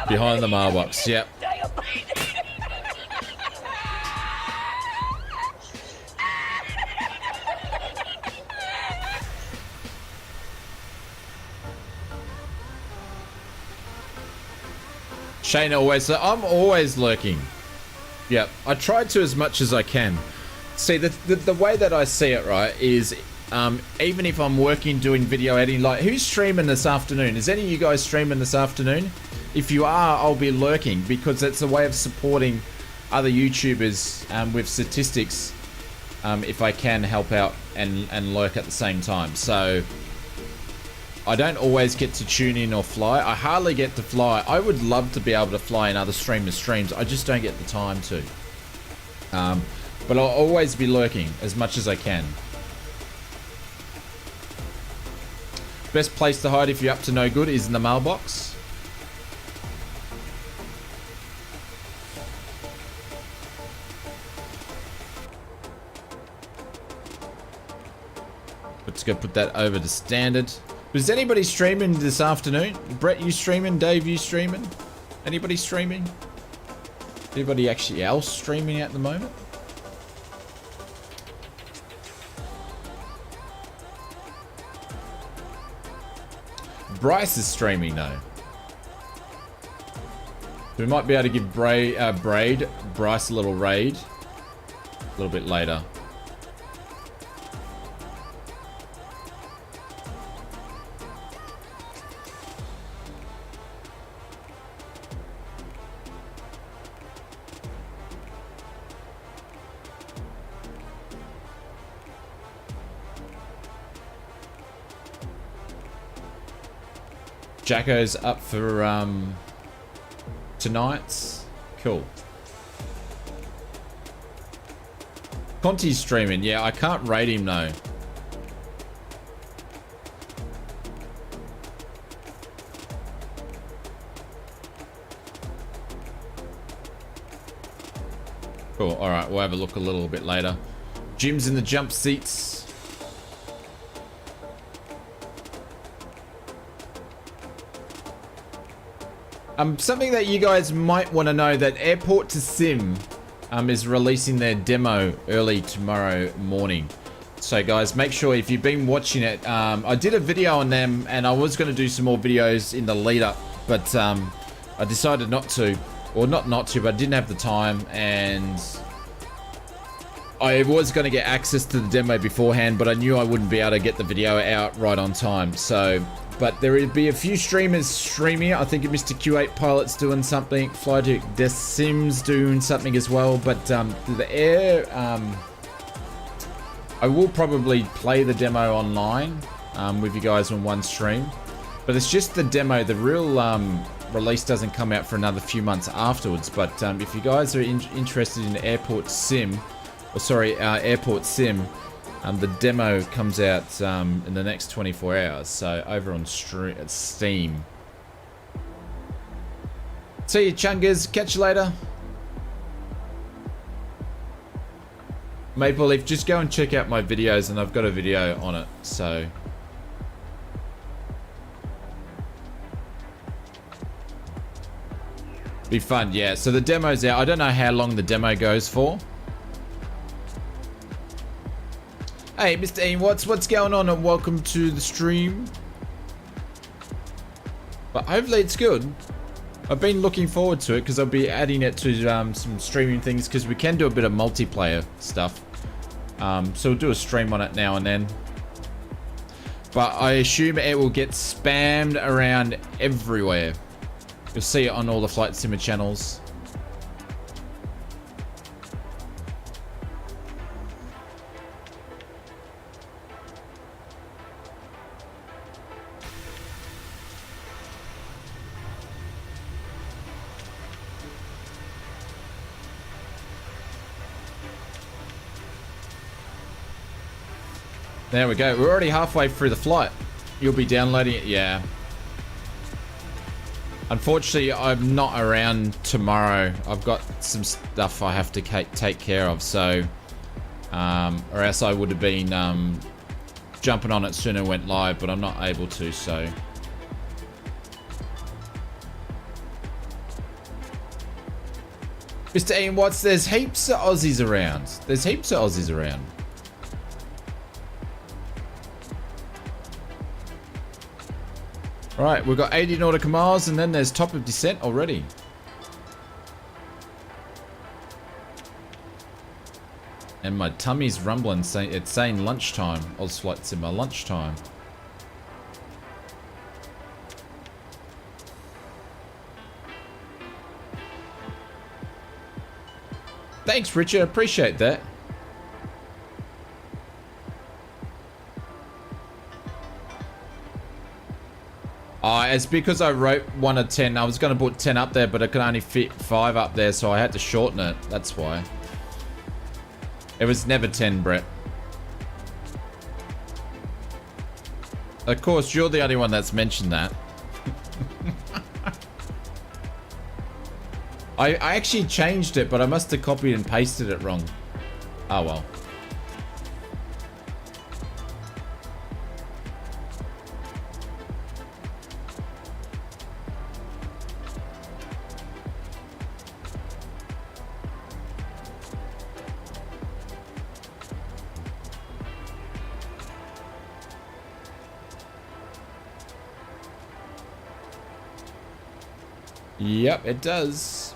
Behind the mailbox, yep. Shane always, I'm always lurking. Yep, I try to as much as I can. See, the way that I see it, right, is even if I'm working doing video editing, like who's streaming this afternoon? Is any of you guys streaming this afternoon? If you are, I'll be lurking because it's a way of supporting other YouTubers with statistics if I can help out and lurk at the same time. So I don't always get to tune in or fly. I hardly get to fly. I would love to be able to fly in other streamers' streams. I just don't get the time to. But I'll always be lurking as much as I can. Best place to hide if you're up to no good is in the mailbox. Let's go put that over to standard. Was anybody streaming this afternoon? Brett, you streaming? Dave, you streaming? Anybody streaming? Anybody actually else streaming at the moment? Bryce is streaming though. We might be able to give Bryce a little raid a little bit later. Jacko's up for tonight's. Cool. Conti's streaming. Yeah, I can't rate him though. Cool. All right, we'll have a look a little bit later. Jim's in the jump seats. Something that you guys might want to know, that Airport to Sim is releasing their demo early tomorrow morning. So guys, make sure if you've been watching it, I did a video on them and I was going to do some more videos in the lead up, but I decided not to, or not to, but I didn't have the time, and I was going to get access to the demo beforehand, but I knew I wouldn't be able to get the video out right on time. So, but there will be a few streamers streaming. I think Mr. Q8 Pilot's doing something. Fly to the Sims doing something as well. But the Air, I will probably play the demo online with you guys on one stream. But it's just the demo. The real release doesn't come out for another few months afterwards. But if you guys are interested in Airport Sim, or sorry, Airport Sim, the demo comes out in the next 24 hours, so over on Steam. See you, Chungers. Catch you later. Maple Leaf, just go and check out my videos, and I've got a video on it, so. Be fun, yeah. So the demo's out. I don't know how long the demo goes for. Hey, Mr. Ian, what's going on, and welcome to the stream. But hopefully it's good. I've been looking forward to it because I'll be adding it to some streaming things, because we can do a bit of multiplayer stuff. So we'll do a stream on it now and then. But I assume it will get spammed around everywhere. You'll see it on all the Flight Simmer channels. There we go. We're already halfway through the flight. You'll be downloading it, yeah. Unfortunately, I'm not around tomorrow. I've got some stuff I have to take care of, so or else I would have been jumping on it sooner and went live, but I'm not able to, so. Mr. Ian Watts, there's heaps of Aussies around. There's heaps of Aussies around. Right, we've got 80 nautical miles, and then there's top of descent already. And my tummy's rumbling, it's saying lunchtime. Ausflightsimmer, lunchtime. Thanks, Richard. Appreciate that. It's because I wrote 1 of 10. I was going to put 10 up there, but I could only fit 5 up there, so I had to shorten it. That's why. It was never 10, Brett. Of course, you're the only one that's mentioned that. I actually changed it, but I must have copied and pasted it wrong. Oh well. Yep, it does.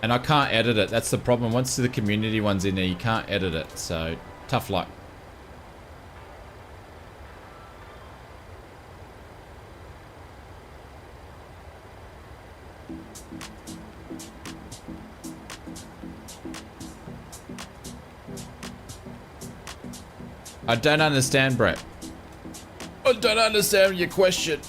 And I can't edit it. That's the problem. Once the community one's in there, you can't edit it. So, tough luck. I don't understand, Brett. I don't understand your question.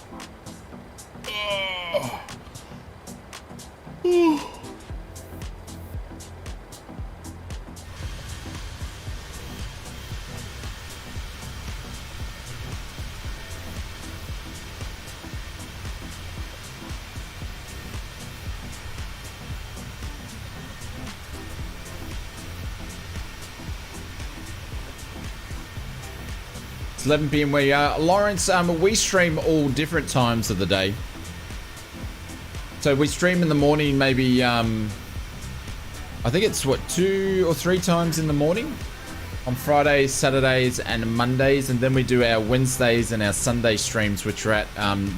It's 11 PM where you are. Lawrence, we stream all different times of the day. So we stream in the morning, maybe, I think it's, what, 2 or 3 times in the morning? On Fridays, Saturdays, and Mondays. And then we do our Wednesdays and our Sunday streams, which are at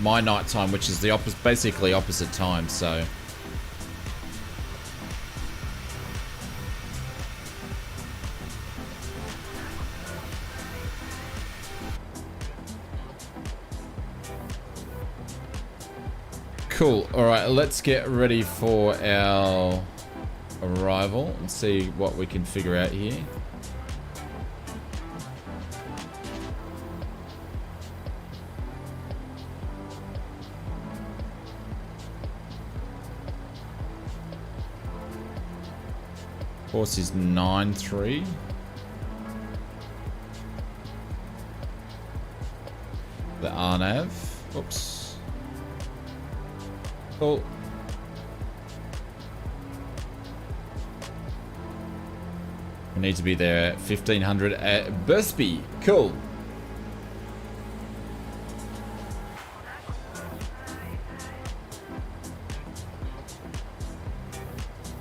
my night time, which is the basically opposite time, so... Cool. All right, let's get ready for our arrival and see what we can figure out here. Course is 9-3. The RNAV. Whoops. Cool. We need to be there at 1500 at Bursby. Cool.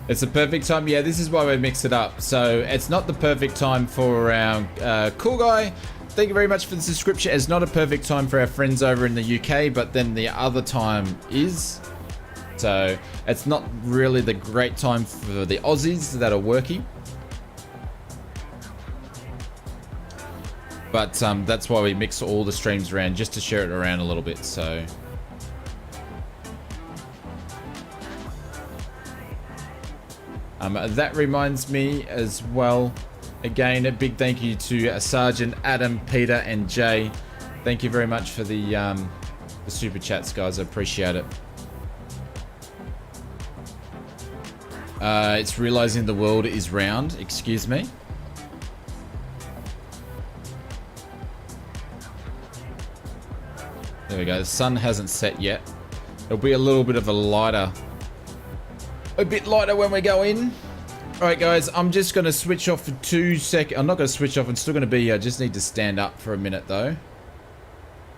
It's the perfect time. Yeah, this is why we mix it up. So it's not the perfect time for our cool guy. Thank you very much for the subscription. It's not a perfect time for our friends over in the UK, but then the other time is. So it's not really the great time for the Aussies that are working. But that's why we mix all the streams around, just to share it around a little bit. So that reminds me as well. Again, a big thank you to Sergeant, Adam, Peter, and Jay. Thank you very much for the super chats, guys. I appreciate it. It's realizing the world is round. Excuse me. There we go. The sun hasn't set yet, It'll be a little bit of a bit lighter when we go in. All right, guys, I'm just going to switch off for 2 seconds. I'm not going to switch off. I'm still going to be, I just need to stand up for a minute, though.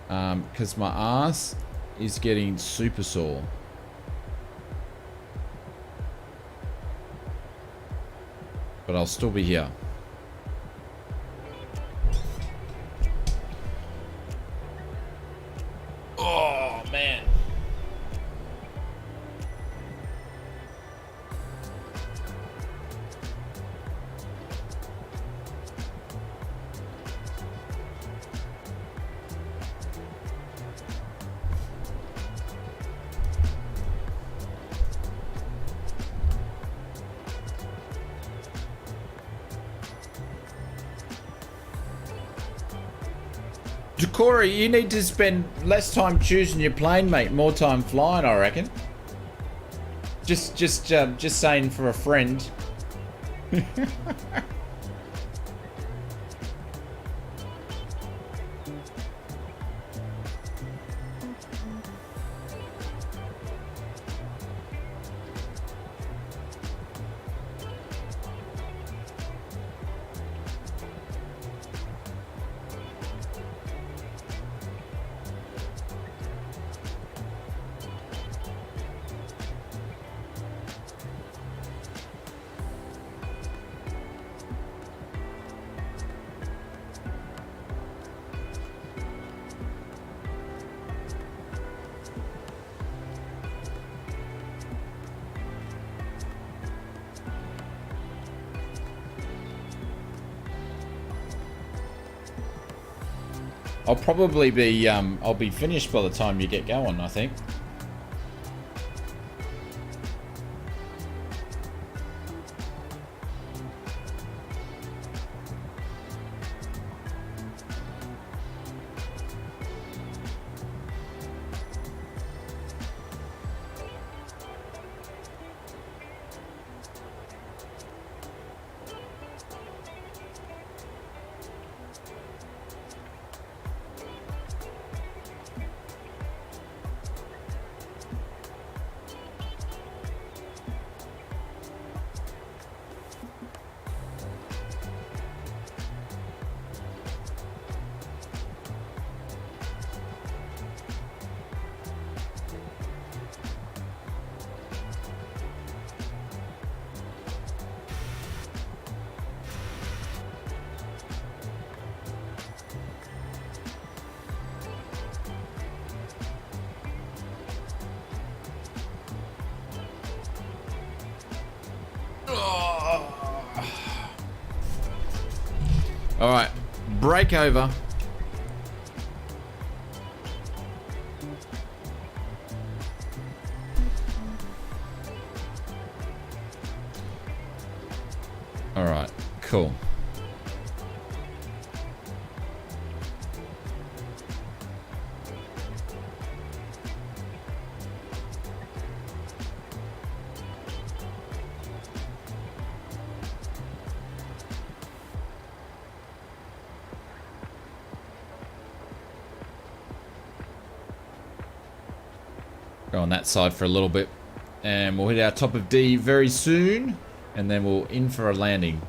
Because my ass is getting super sore. But I'll still be here. Oh, man. Corey, you need to spend less time choosing your plane, mate. More time flying, I reckon. Just saying for a friend. I'll probably be, I'll be finished by the time you get going, I think. All right, break over. All right, cool. Go on that side for a little bit, and we'll hit our top of D very soon, and then we'll in for a landing.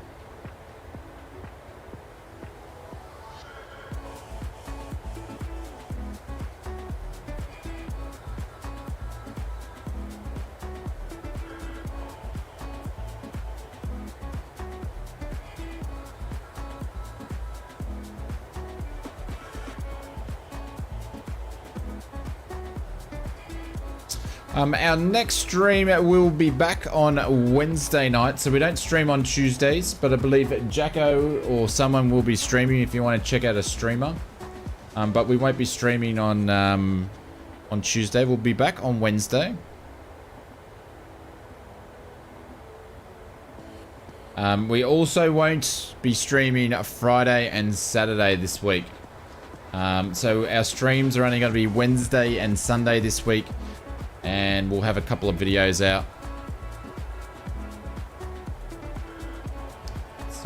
Our next stream will be back on Wednesday night, so we don't stream on Tuesdays, but I believe Jacko or someone will be streaming if you want to check out a streamer. But we won't be streaming on Tuesday. We'll be back on Wednesday. We also won't be streaming Friday and Saturday this week. So our streams are only going to be Wednesday and Sunday this week. And we'll have a couple of videos out.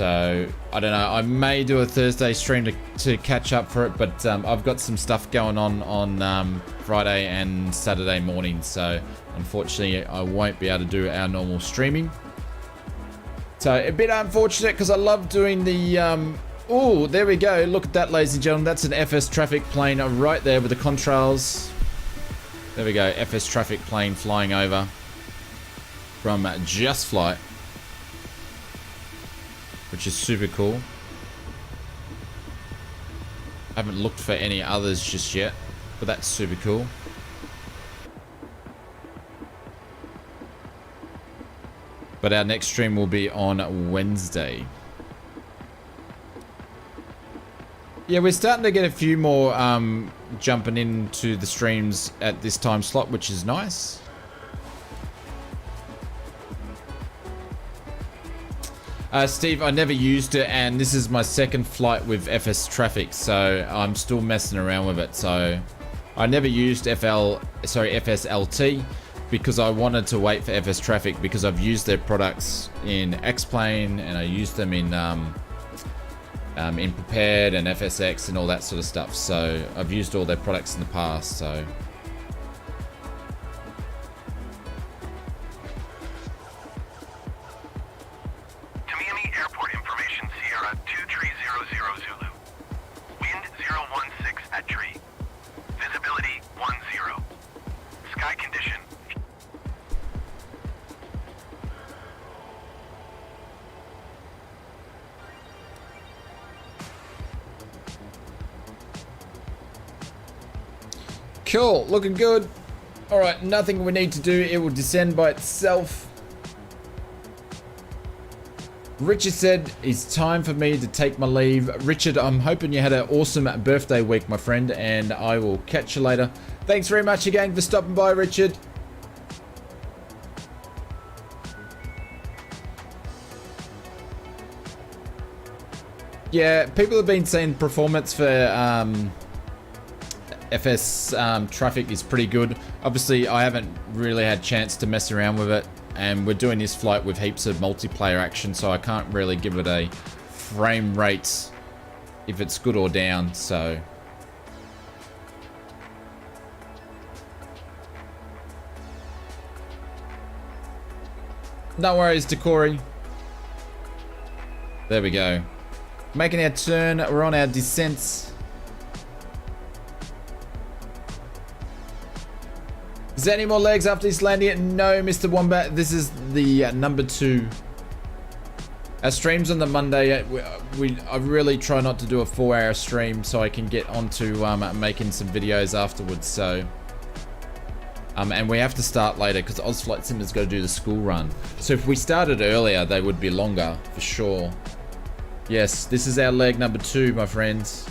So, I don't know. I may do a Thursday stream to catch up for it, but I've got some stuff going on Friday and Saturday morning. So, unfortunately, I won't be able to do our normal streaming. So, a bit unfortunate because I love doing the... oh, there we go. Look at that, ladies and gentlemen. That's an FS traffic plane right there with the contrails. There we go. FS traffic plane flying over from Just Flight, which is super cool. I haven't looked for any others just yet, but that's super cool. But our next stream will be on Wednesday. Yeah, we're starting to get a few more jumping into the streams at this time slot, which is nice. Steve, I never used it, and this is my second flight with FS Traffic, so I'm still messing around with it. So I never used FSLT because I wanted to wait for FS Traffic because I've used their products in X-Plane and I used them in Prepared and FSX and all that sort of stuff. So I've used all their products in the past. So. Cool, looking good. All right, nothing we need to do. It will descend by itself. Richard said, it's time for me to take my leave. Richard, I'm hoping you had an awesome birthday week, my friend, and I will catch you later. Thanks very much again for stopping by, Richard. Yeah, people have been saying performance for FS traffic is pretty good. Obviously, I haven't really had a chance to mess around with it, and we're doing this flight with heaps of multiplayer action, so I can't really give it a frame rate if it's good or down. So no worries, Decory. There we go. Making our turn. We're on our descents. Is there any more legs after this landing? No, Mr. Wombat. This is the number 2. Our streams on the Monday, I really try not to do a 4-hour stream so I can get onto making some videos afterwards. So, and we have to start later because ausflightsimmer's got to do the school run. So if we started earlier, they would be longer for sure. Yes, this is our leg number 2, my friends.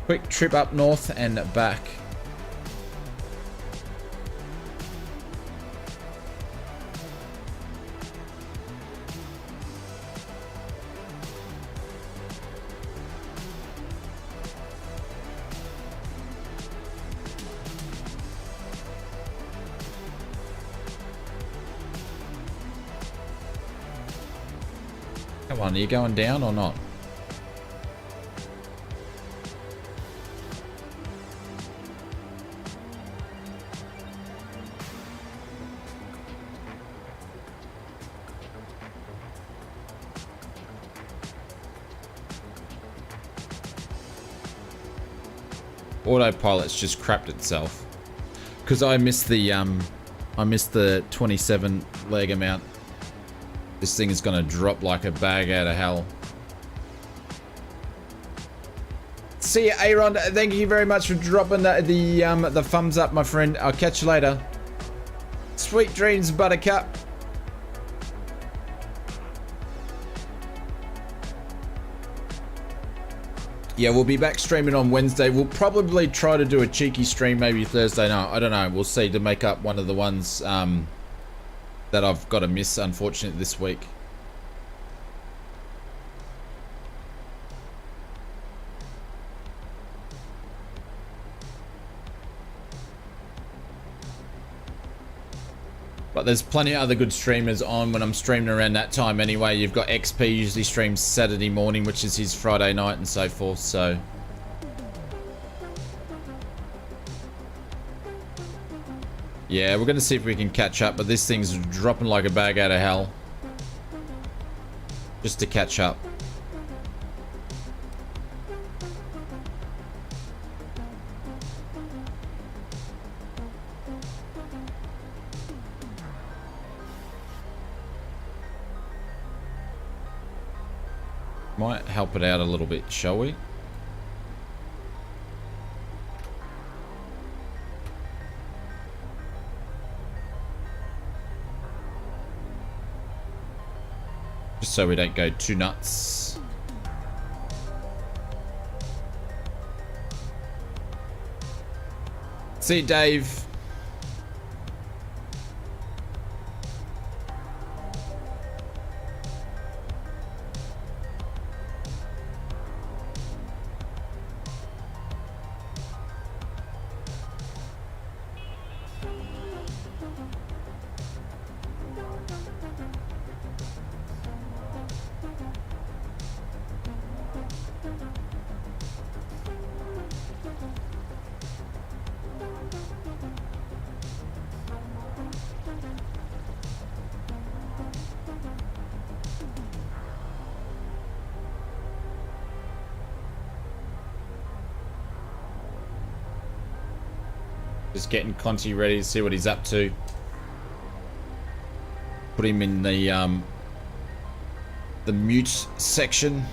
Quick trip up north and back. Come on, are you going down or not? Autopilot's just crapped itself because I missed the 27 leg amount. This thing is gonna drop like a bag out of hell. See ya, Aaron. Thank you very much for dropping the thumbs up, my friend. I'll catch you later. Sweet dreams, Buttercup. Yeah, we'll be back streaming on Wednesday. We'll probably try to do a cheeky stream maybe Thursday night. I don't know. We'll see, to make up one of the ones that I've got to miss, unfortunately, this week. But there's plenty of other good streamers on when I'm streaming around that time anyway. You've got XP usually streams Saturday morning, which is his Friday night and so forth, so. Yeah, we're going to see if we can catch up, but this thing's dropping like a bag out of hell. Just to catch up. Might help it out a little bit, shall we? Just so we don't go too nuts. See you, Dave. Just getting Conti ready to see what he's up to. Put him in the mute section.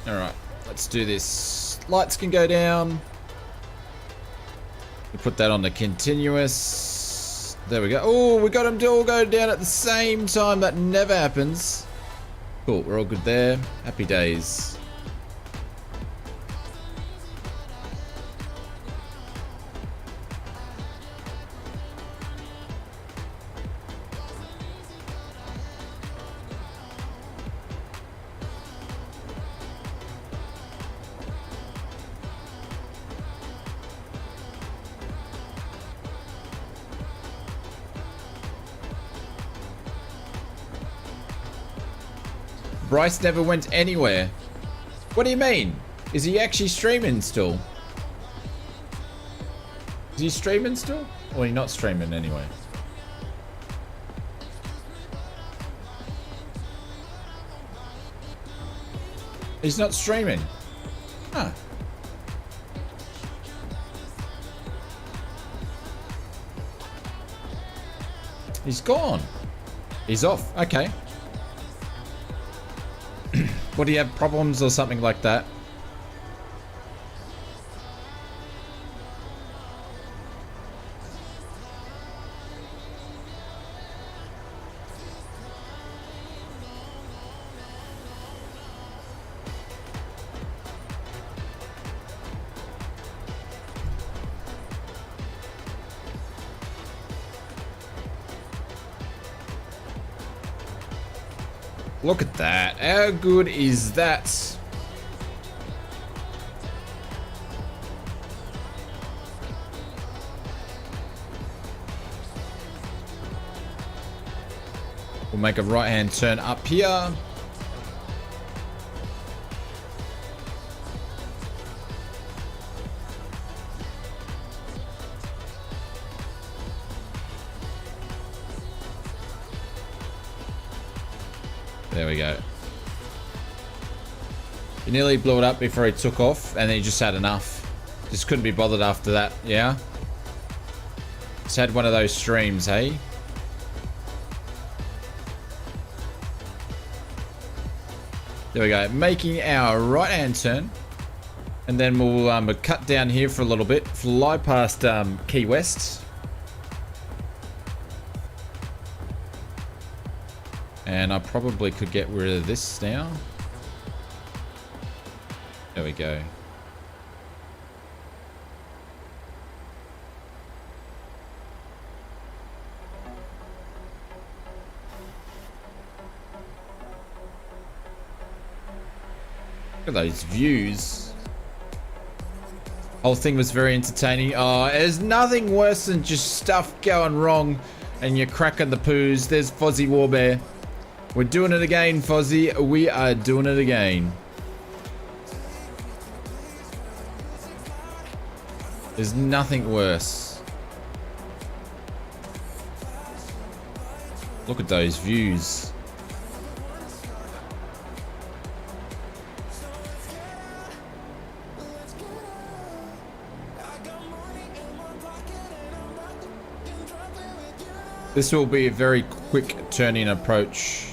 Alright, let's do this. Lights can go down. We put that on the continuous. There we go. Oh, we got them to all go down at the same time. That never happens. Cool, we're all good there. Happy days. Bryce never went anywhere. What do you mean? Is he actually streaming still? Is he streaming still? Or he not streaming anyway? He's not streaming. Huh. He's gone. He's off. Okay. Would he have problems or something like that? Look at that. How good is that? We'll make a right-hand turn up here. There we go. He nearly blew it up before he took off, and then he just had enough. Just couldn't be bothered after that, yeah? Just had one of those streams, hey? There we go. Making our right-hand turn. And then we'll cut down here for a little bit, fly past Key West. And I probably could get rid of this now. There we go. Look at those views. Whole thing was very entertaining. Oh, there's nothing worse than just stuff going wrong and you're cracking the poos. There's Fozzie Warbear. We're doing it again, Fozzie. We are doing it again. There's nothing worse. Look at those views. This will be a very quick turning approach.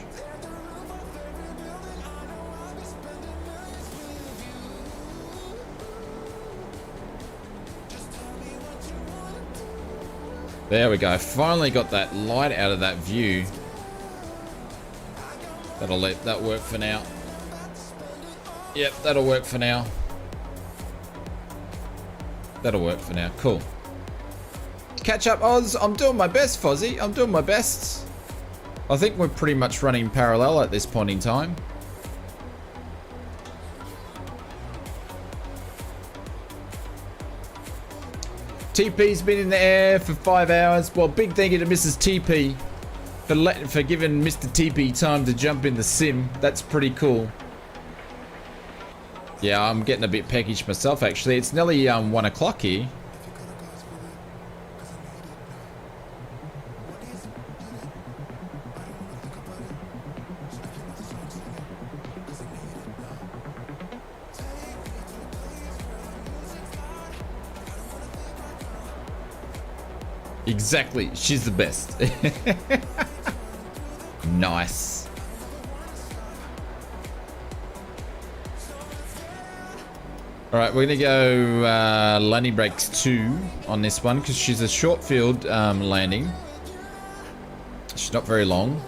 There we go. Finally got that light out of that view. That'll let that work for now. Yep, that'll work for now. That'll work for now. Cool. Catch up, Oz. I'm doing my best, Fozzie. I'm doing my best. I think we're pretty much running parallel at this point in time. TP's been in the air for 5 hours. Well, big thank you to Mrs. TP for giving Mr. TP time to jump in the sim. That's pretty cool. Yeah, I'm getting a bit peckish myself, actually. It's nearly 1 o'clock here. Exactly, she's the best. Nice. All right, we're gonna go landing brakes 2 on this one because she's a short field landing. She's not very long.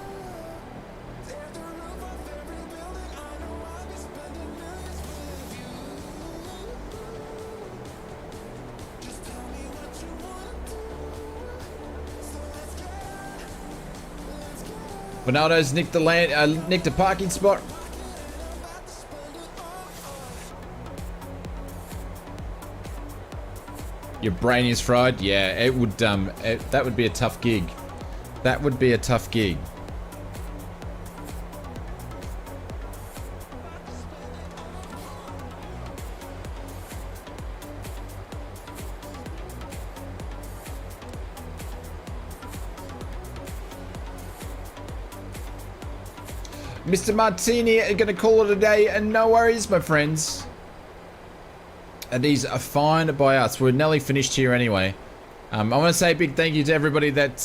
Bernardo's nicked the nicked a parking spot. Your brain is fried. Yeah, it would. That would be a tough gig. That would be a tough gig. Mr. Martini are going to call it a day, and no worries, my friends. And these are fine by us. We're nearly finished here anyway. I want to say a big thank you to everybody that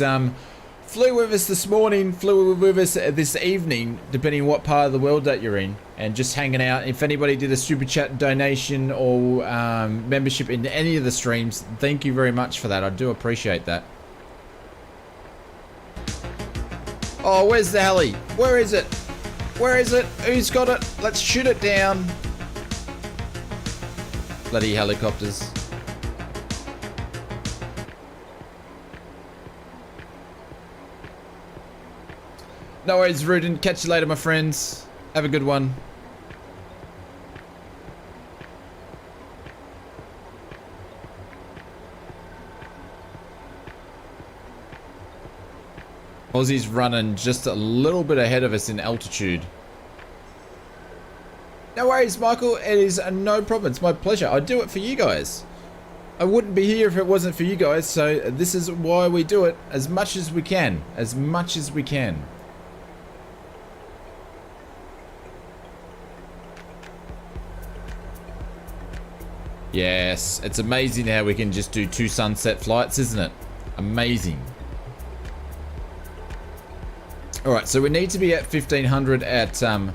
flew with us this morning, flew with us this evening, depending on what part of the world that you're in, and just hanging out. If anybody did a super chat donation or membership in any of the streams, thank you very much for that. I do appreciate that. Oh, where's the heli? Where is it? Where is it? Who's got it? Let's shoot it down. Bloody helicopters. No worries, Rudin. Catch you later, my friends. Have a good one. Aussie's running just a little bit ahead of us in altitude. No worries, Michael. It is no problem. It's my pleasure. I do it for you guys. I wouldn't be here if it wasn't for you guys. So this is why we do it as much as we can. As much as we can. Yes, it's amazing how we can just do 2 sunset flights, isn't it? Amazing. All right, so we need to be at 1500 at, I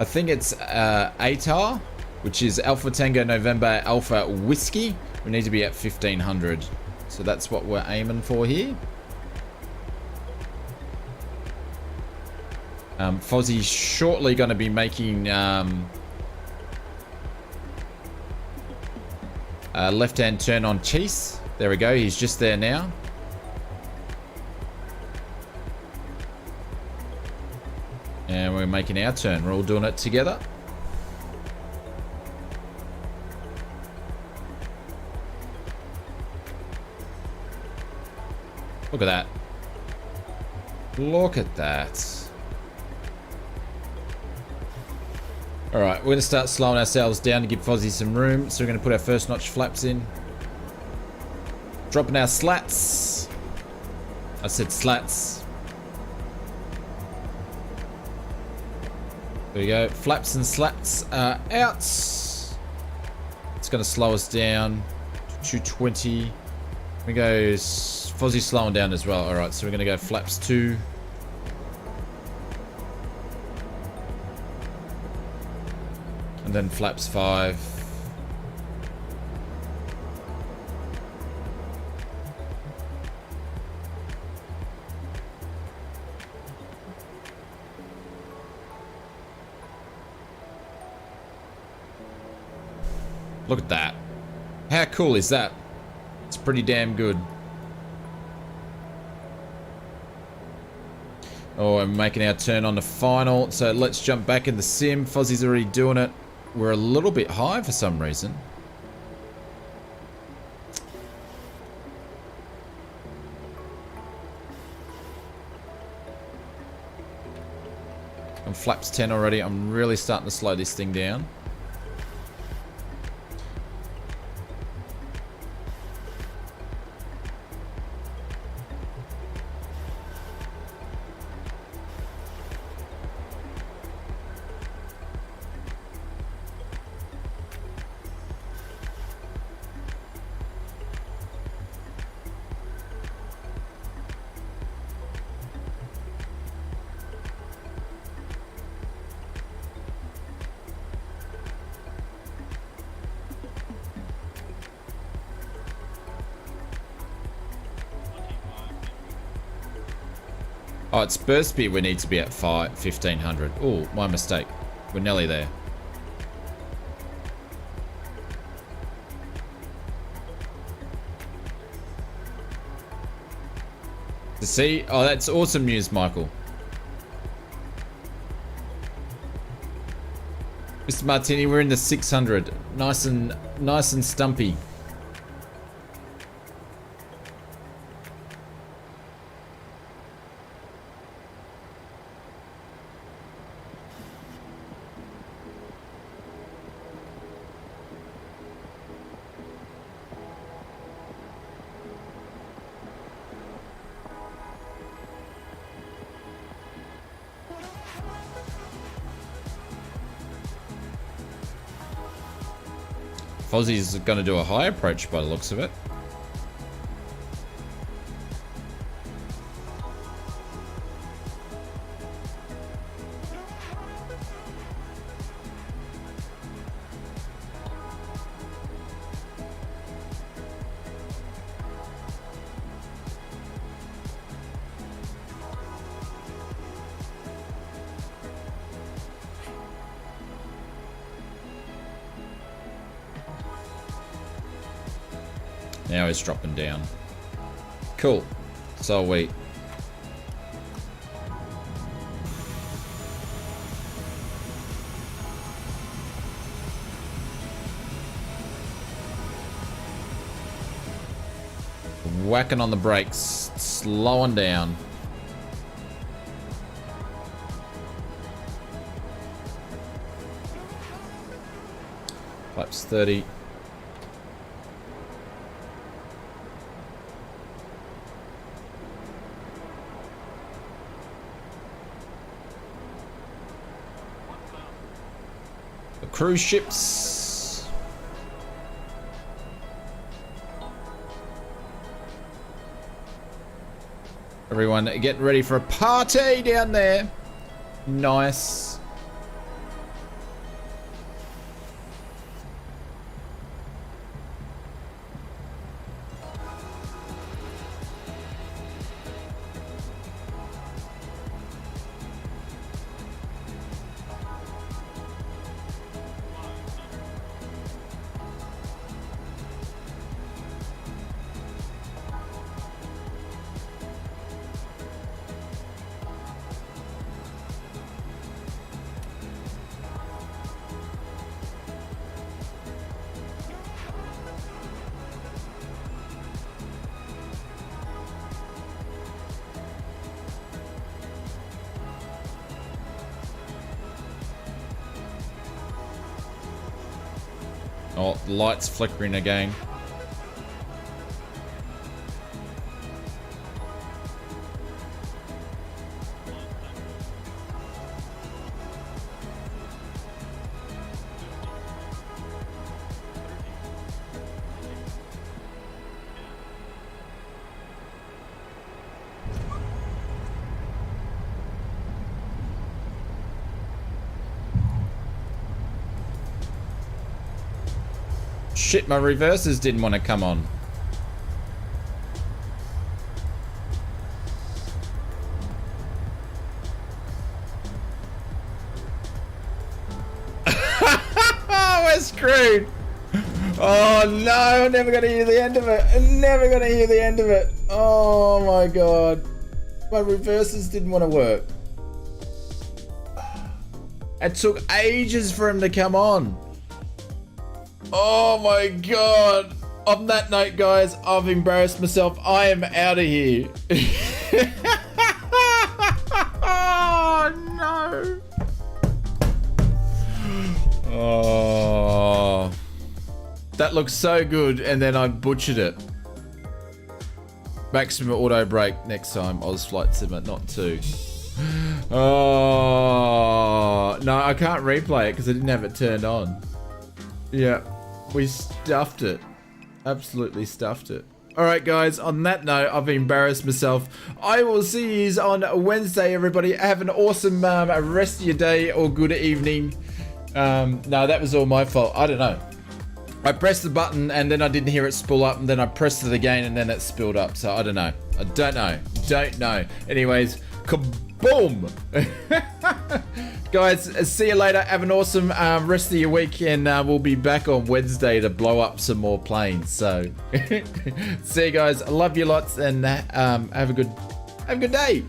think it's ATAR. which is Alpha Tango November Alpha Whiskey. We need to be at 1500. So that's what we're aiming for here. Fozzie's shortly going to be making a left-hand turn on Cheese. There we go. He's just there now. And we're making our turn. We're all doing it together. Look at that. Look at that. Alright, we're going to start slowing ourselves down to give Fozzie some room. So we're going to put our first notch flaps in. Dropping our slats. I said slats. There we go. Flaps and slats are out. It's going to slow us down to 220. We go. Fozzie's slowing down as well. Alright, so we're going to go flaps 2. And then flaps 5. Look at that. How cool is that? It's pretty damn good. Oh, I'm making our turn on the final. So let's jump back in the sim. Fozzie's already doing it. We're a little bit high for some reason. I'm flaps 10 already. I'm really starting to slow this thing down. Oh, it's burst speed we need to be at 1500. Oh, my mistake. We're nearly there. To see? Oh, that's awesome news, Michael. Mr. Martini, we're in the 600. Nice and stumpy. Fozzie's going to do a high approach by the looks of it. Now he's dropping down. Cool. So we. Whacking on the brakes, slowing down. Flaps 30. Cruise ships. Everyone getting ready for a party down there. Nice. Oh, the light's flickering again. Shit, my reversers didn't want to come on. We're screwed. Oh no, I'm never going to hear the end of it. I'm never going to hear the end of it. Oh my god. My reversers didn't want to work. It took ages for him to come on. Oh my god. On that note, guys, I've embarrassed myself. I am out of here. Oh no. Oh. That looks so good, and then I butchered it. Maximum auto brake next time. ausflightsimmer, not 2. Oh. No, I can't replay it because I didn't have it turned on. Yeah. We stuffed it. Absolutely stuffed it. Alright guys, on that note, I've embarrassed myself. I will see you on Wednesday, everybody. Have an awesome rest of your day or good evening. No, that was all my fault. I don't know. I pressed the button and then I didn't hear it spool up, and then I pressed it again and then it spilled up. So I don't know. I don't know. Don't know. Anyways, kaboom! Guys, see you later. Have an awesome rest of your week, and we'll be back on Wednesday to blow up some more planes. So, see you guys. I love you lots, and have a good day.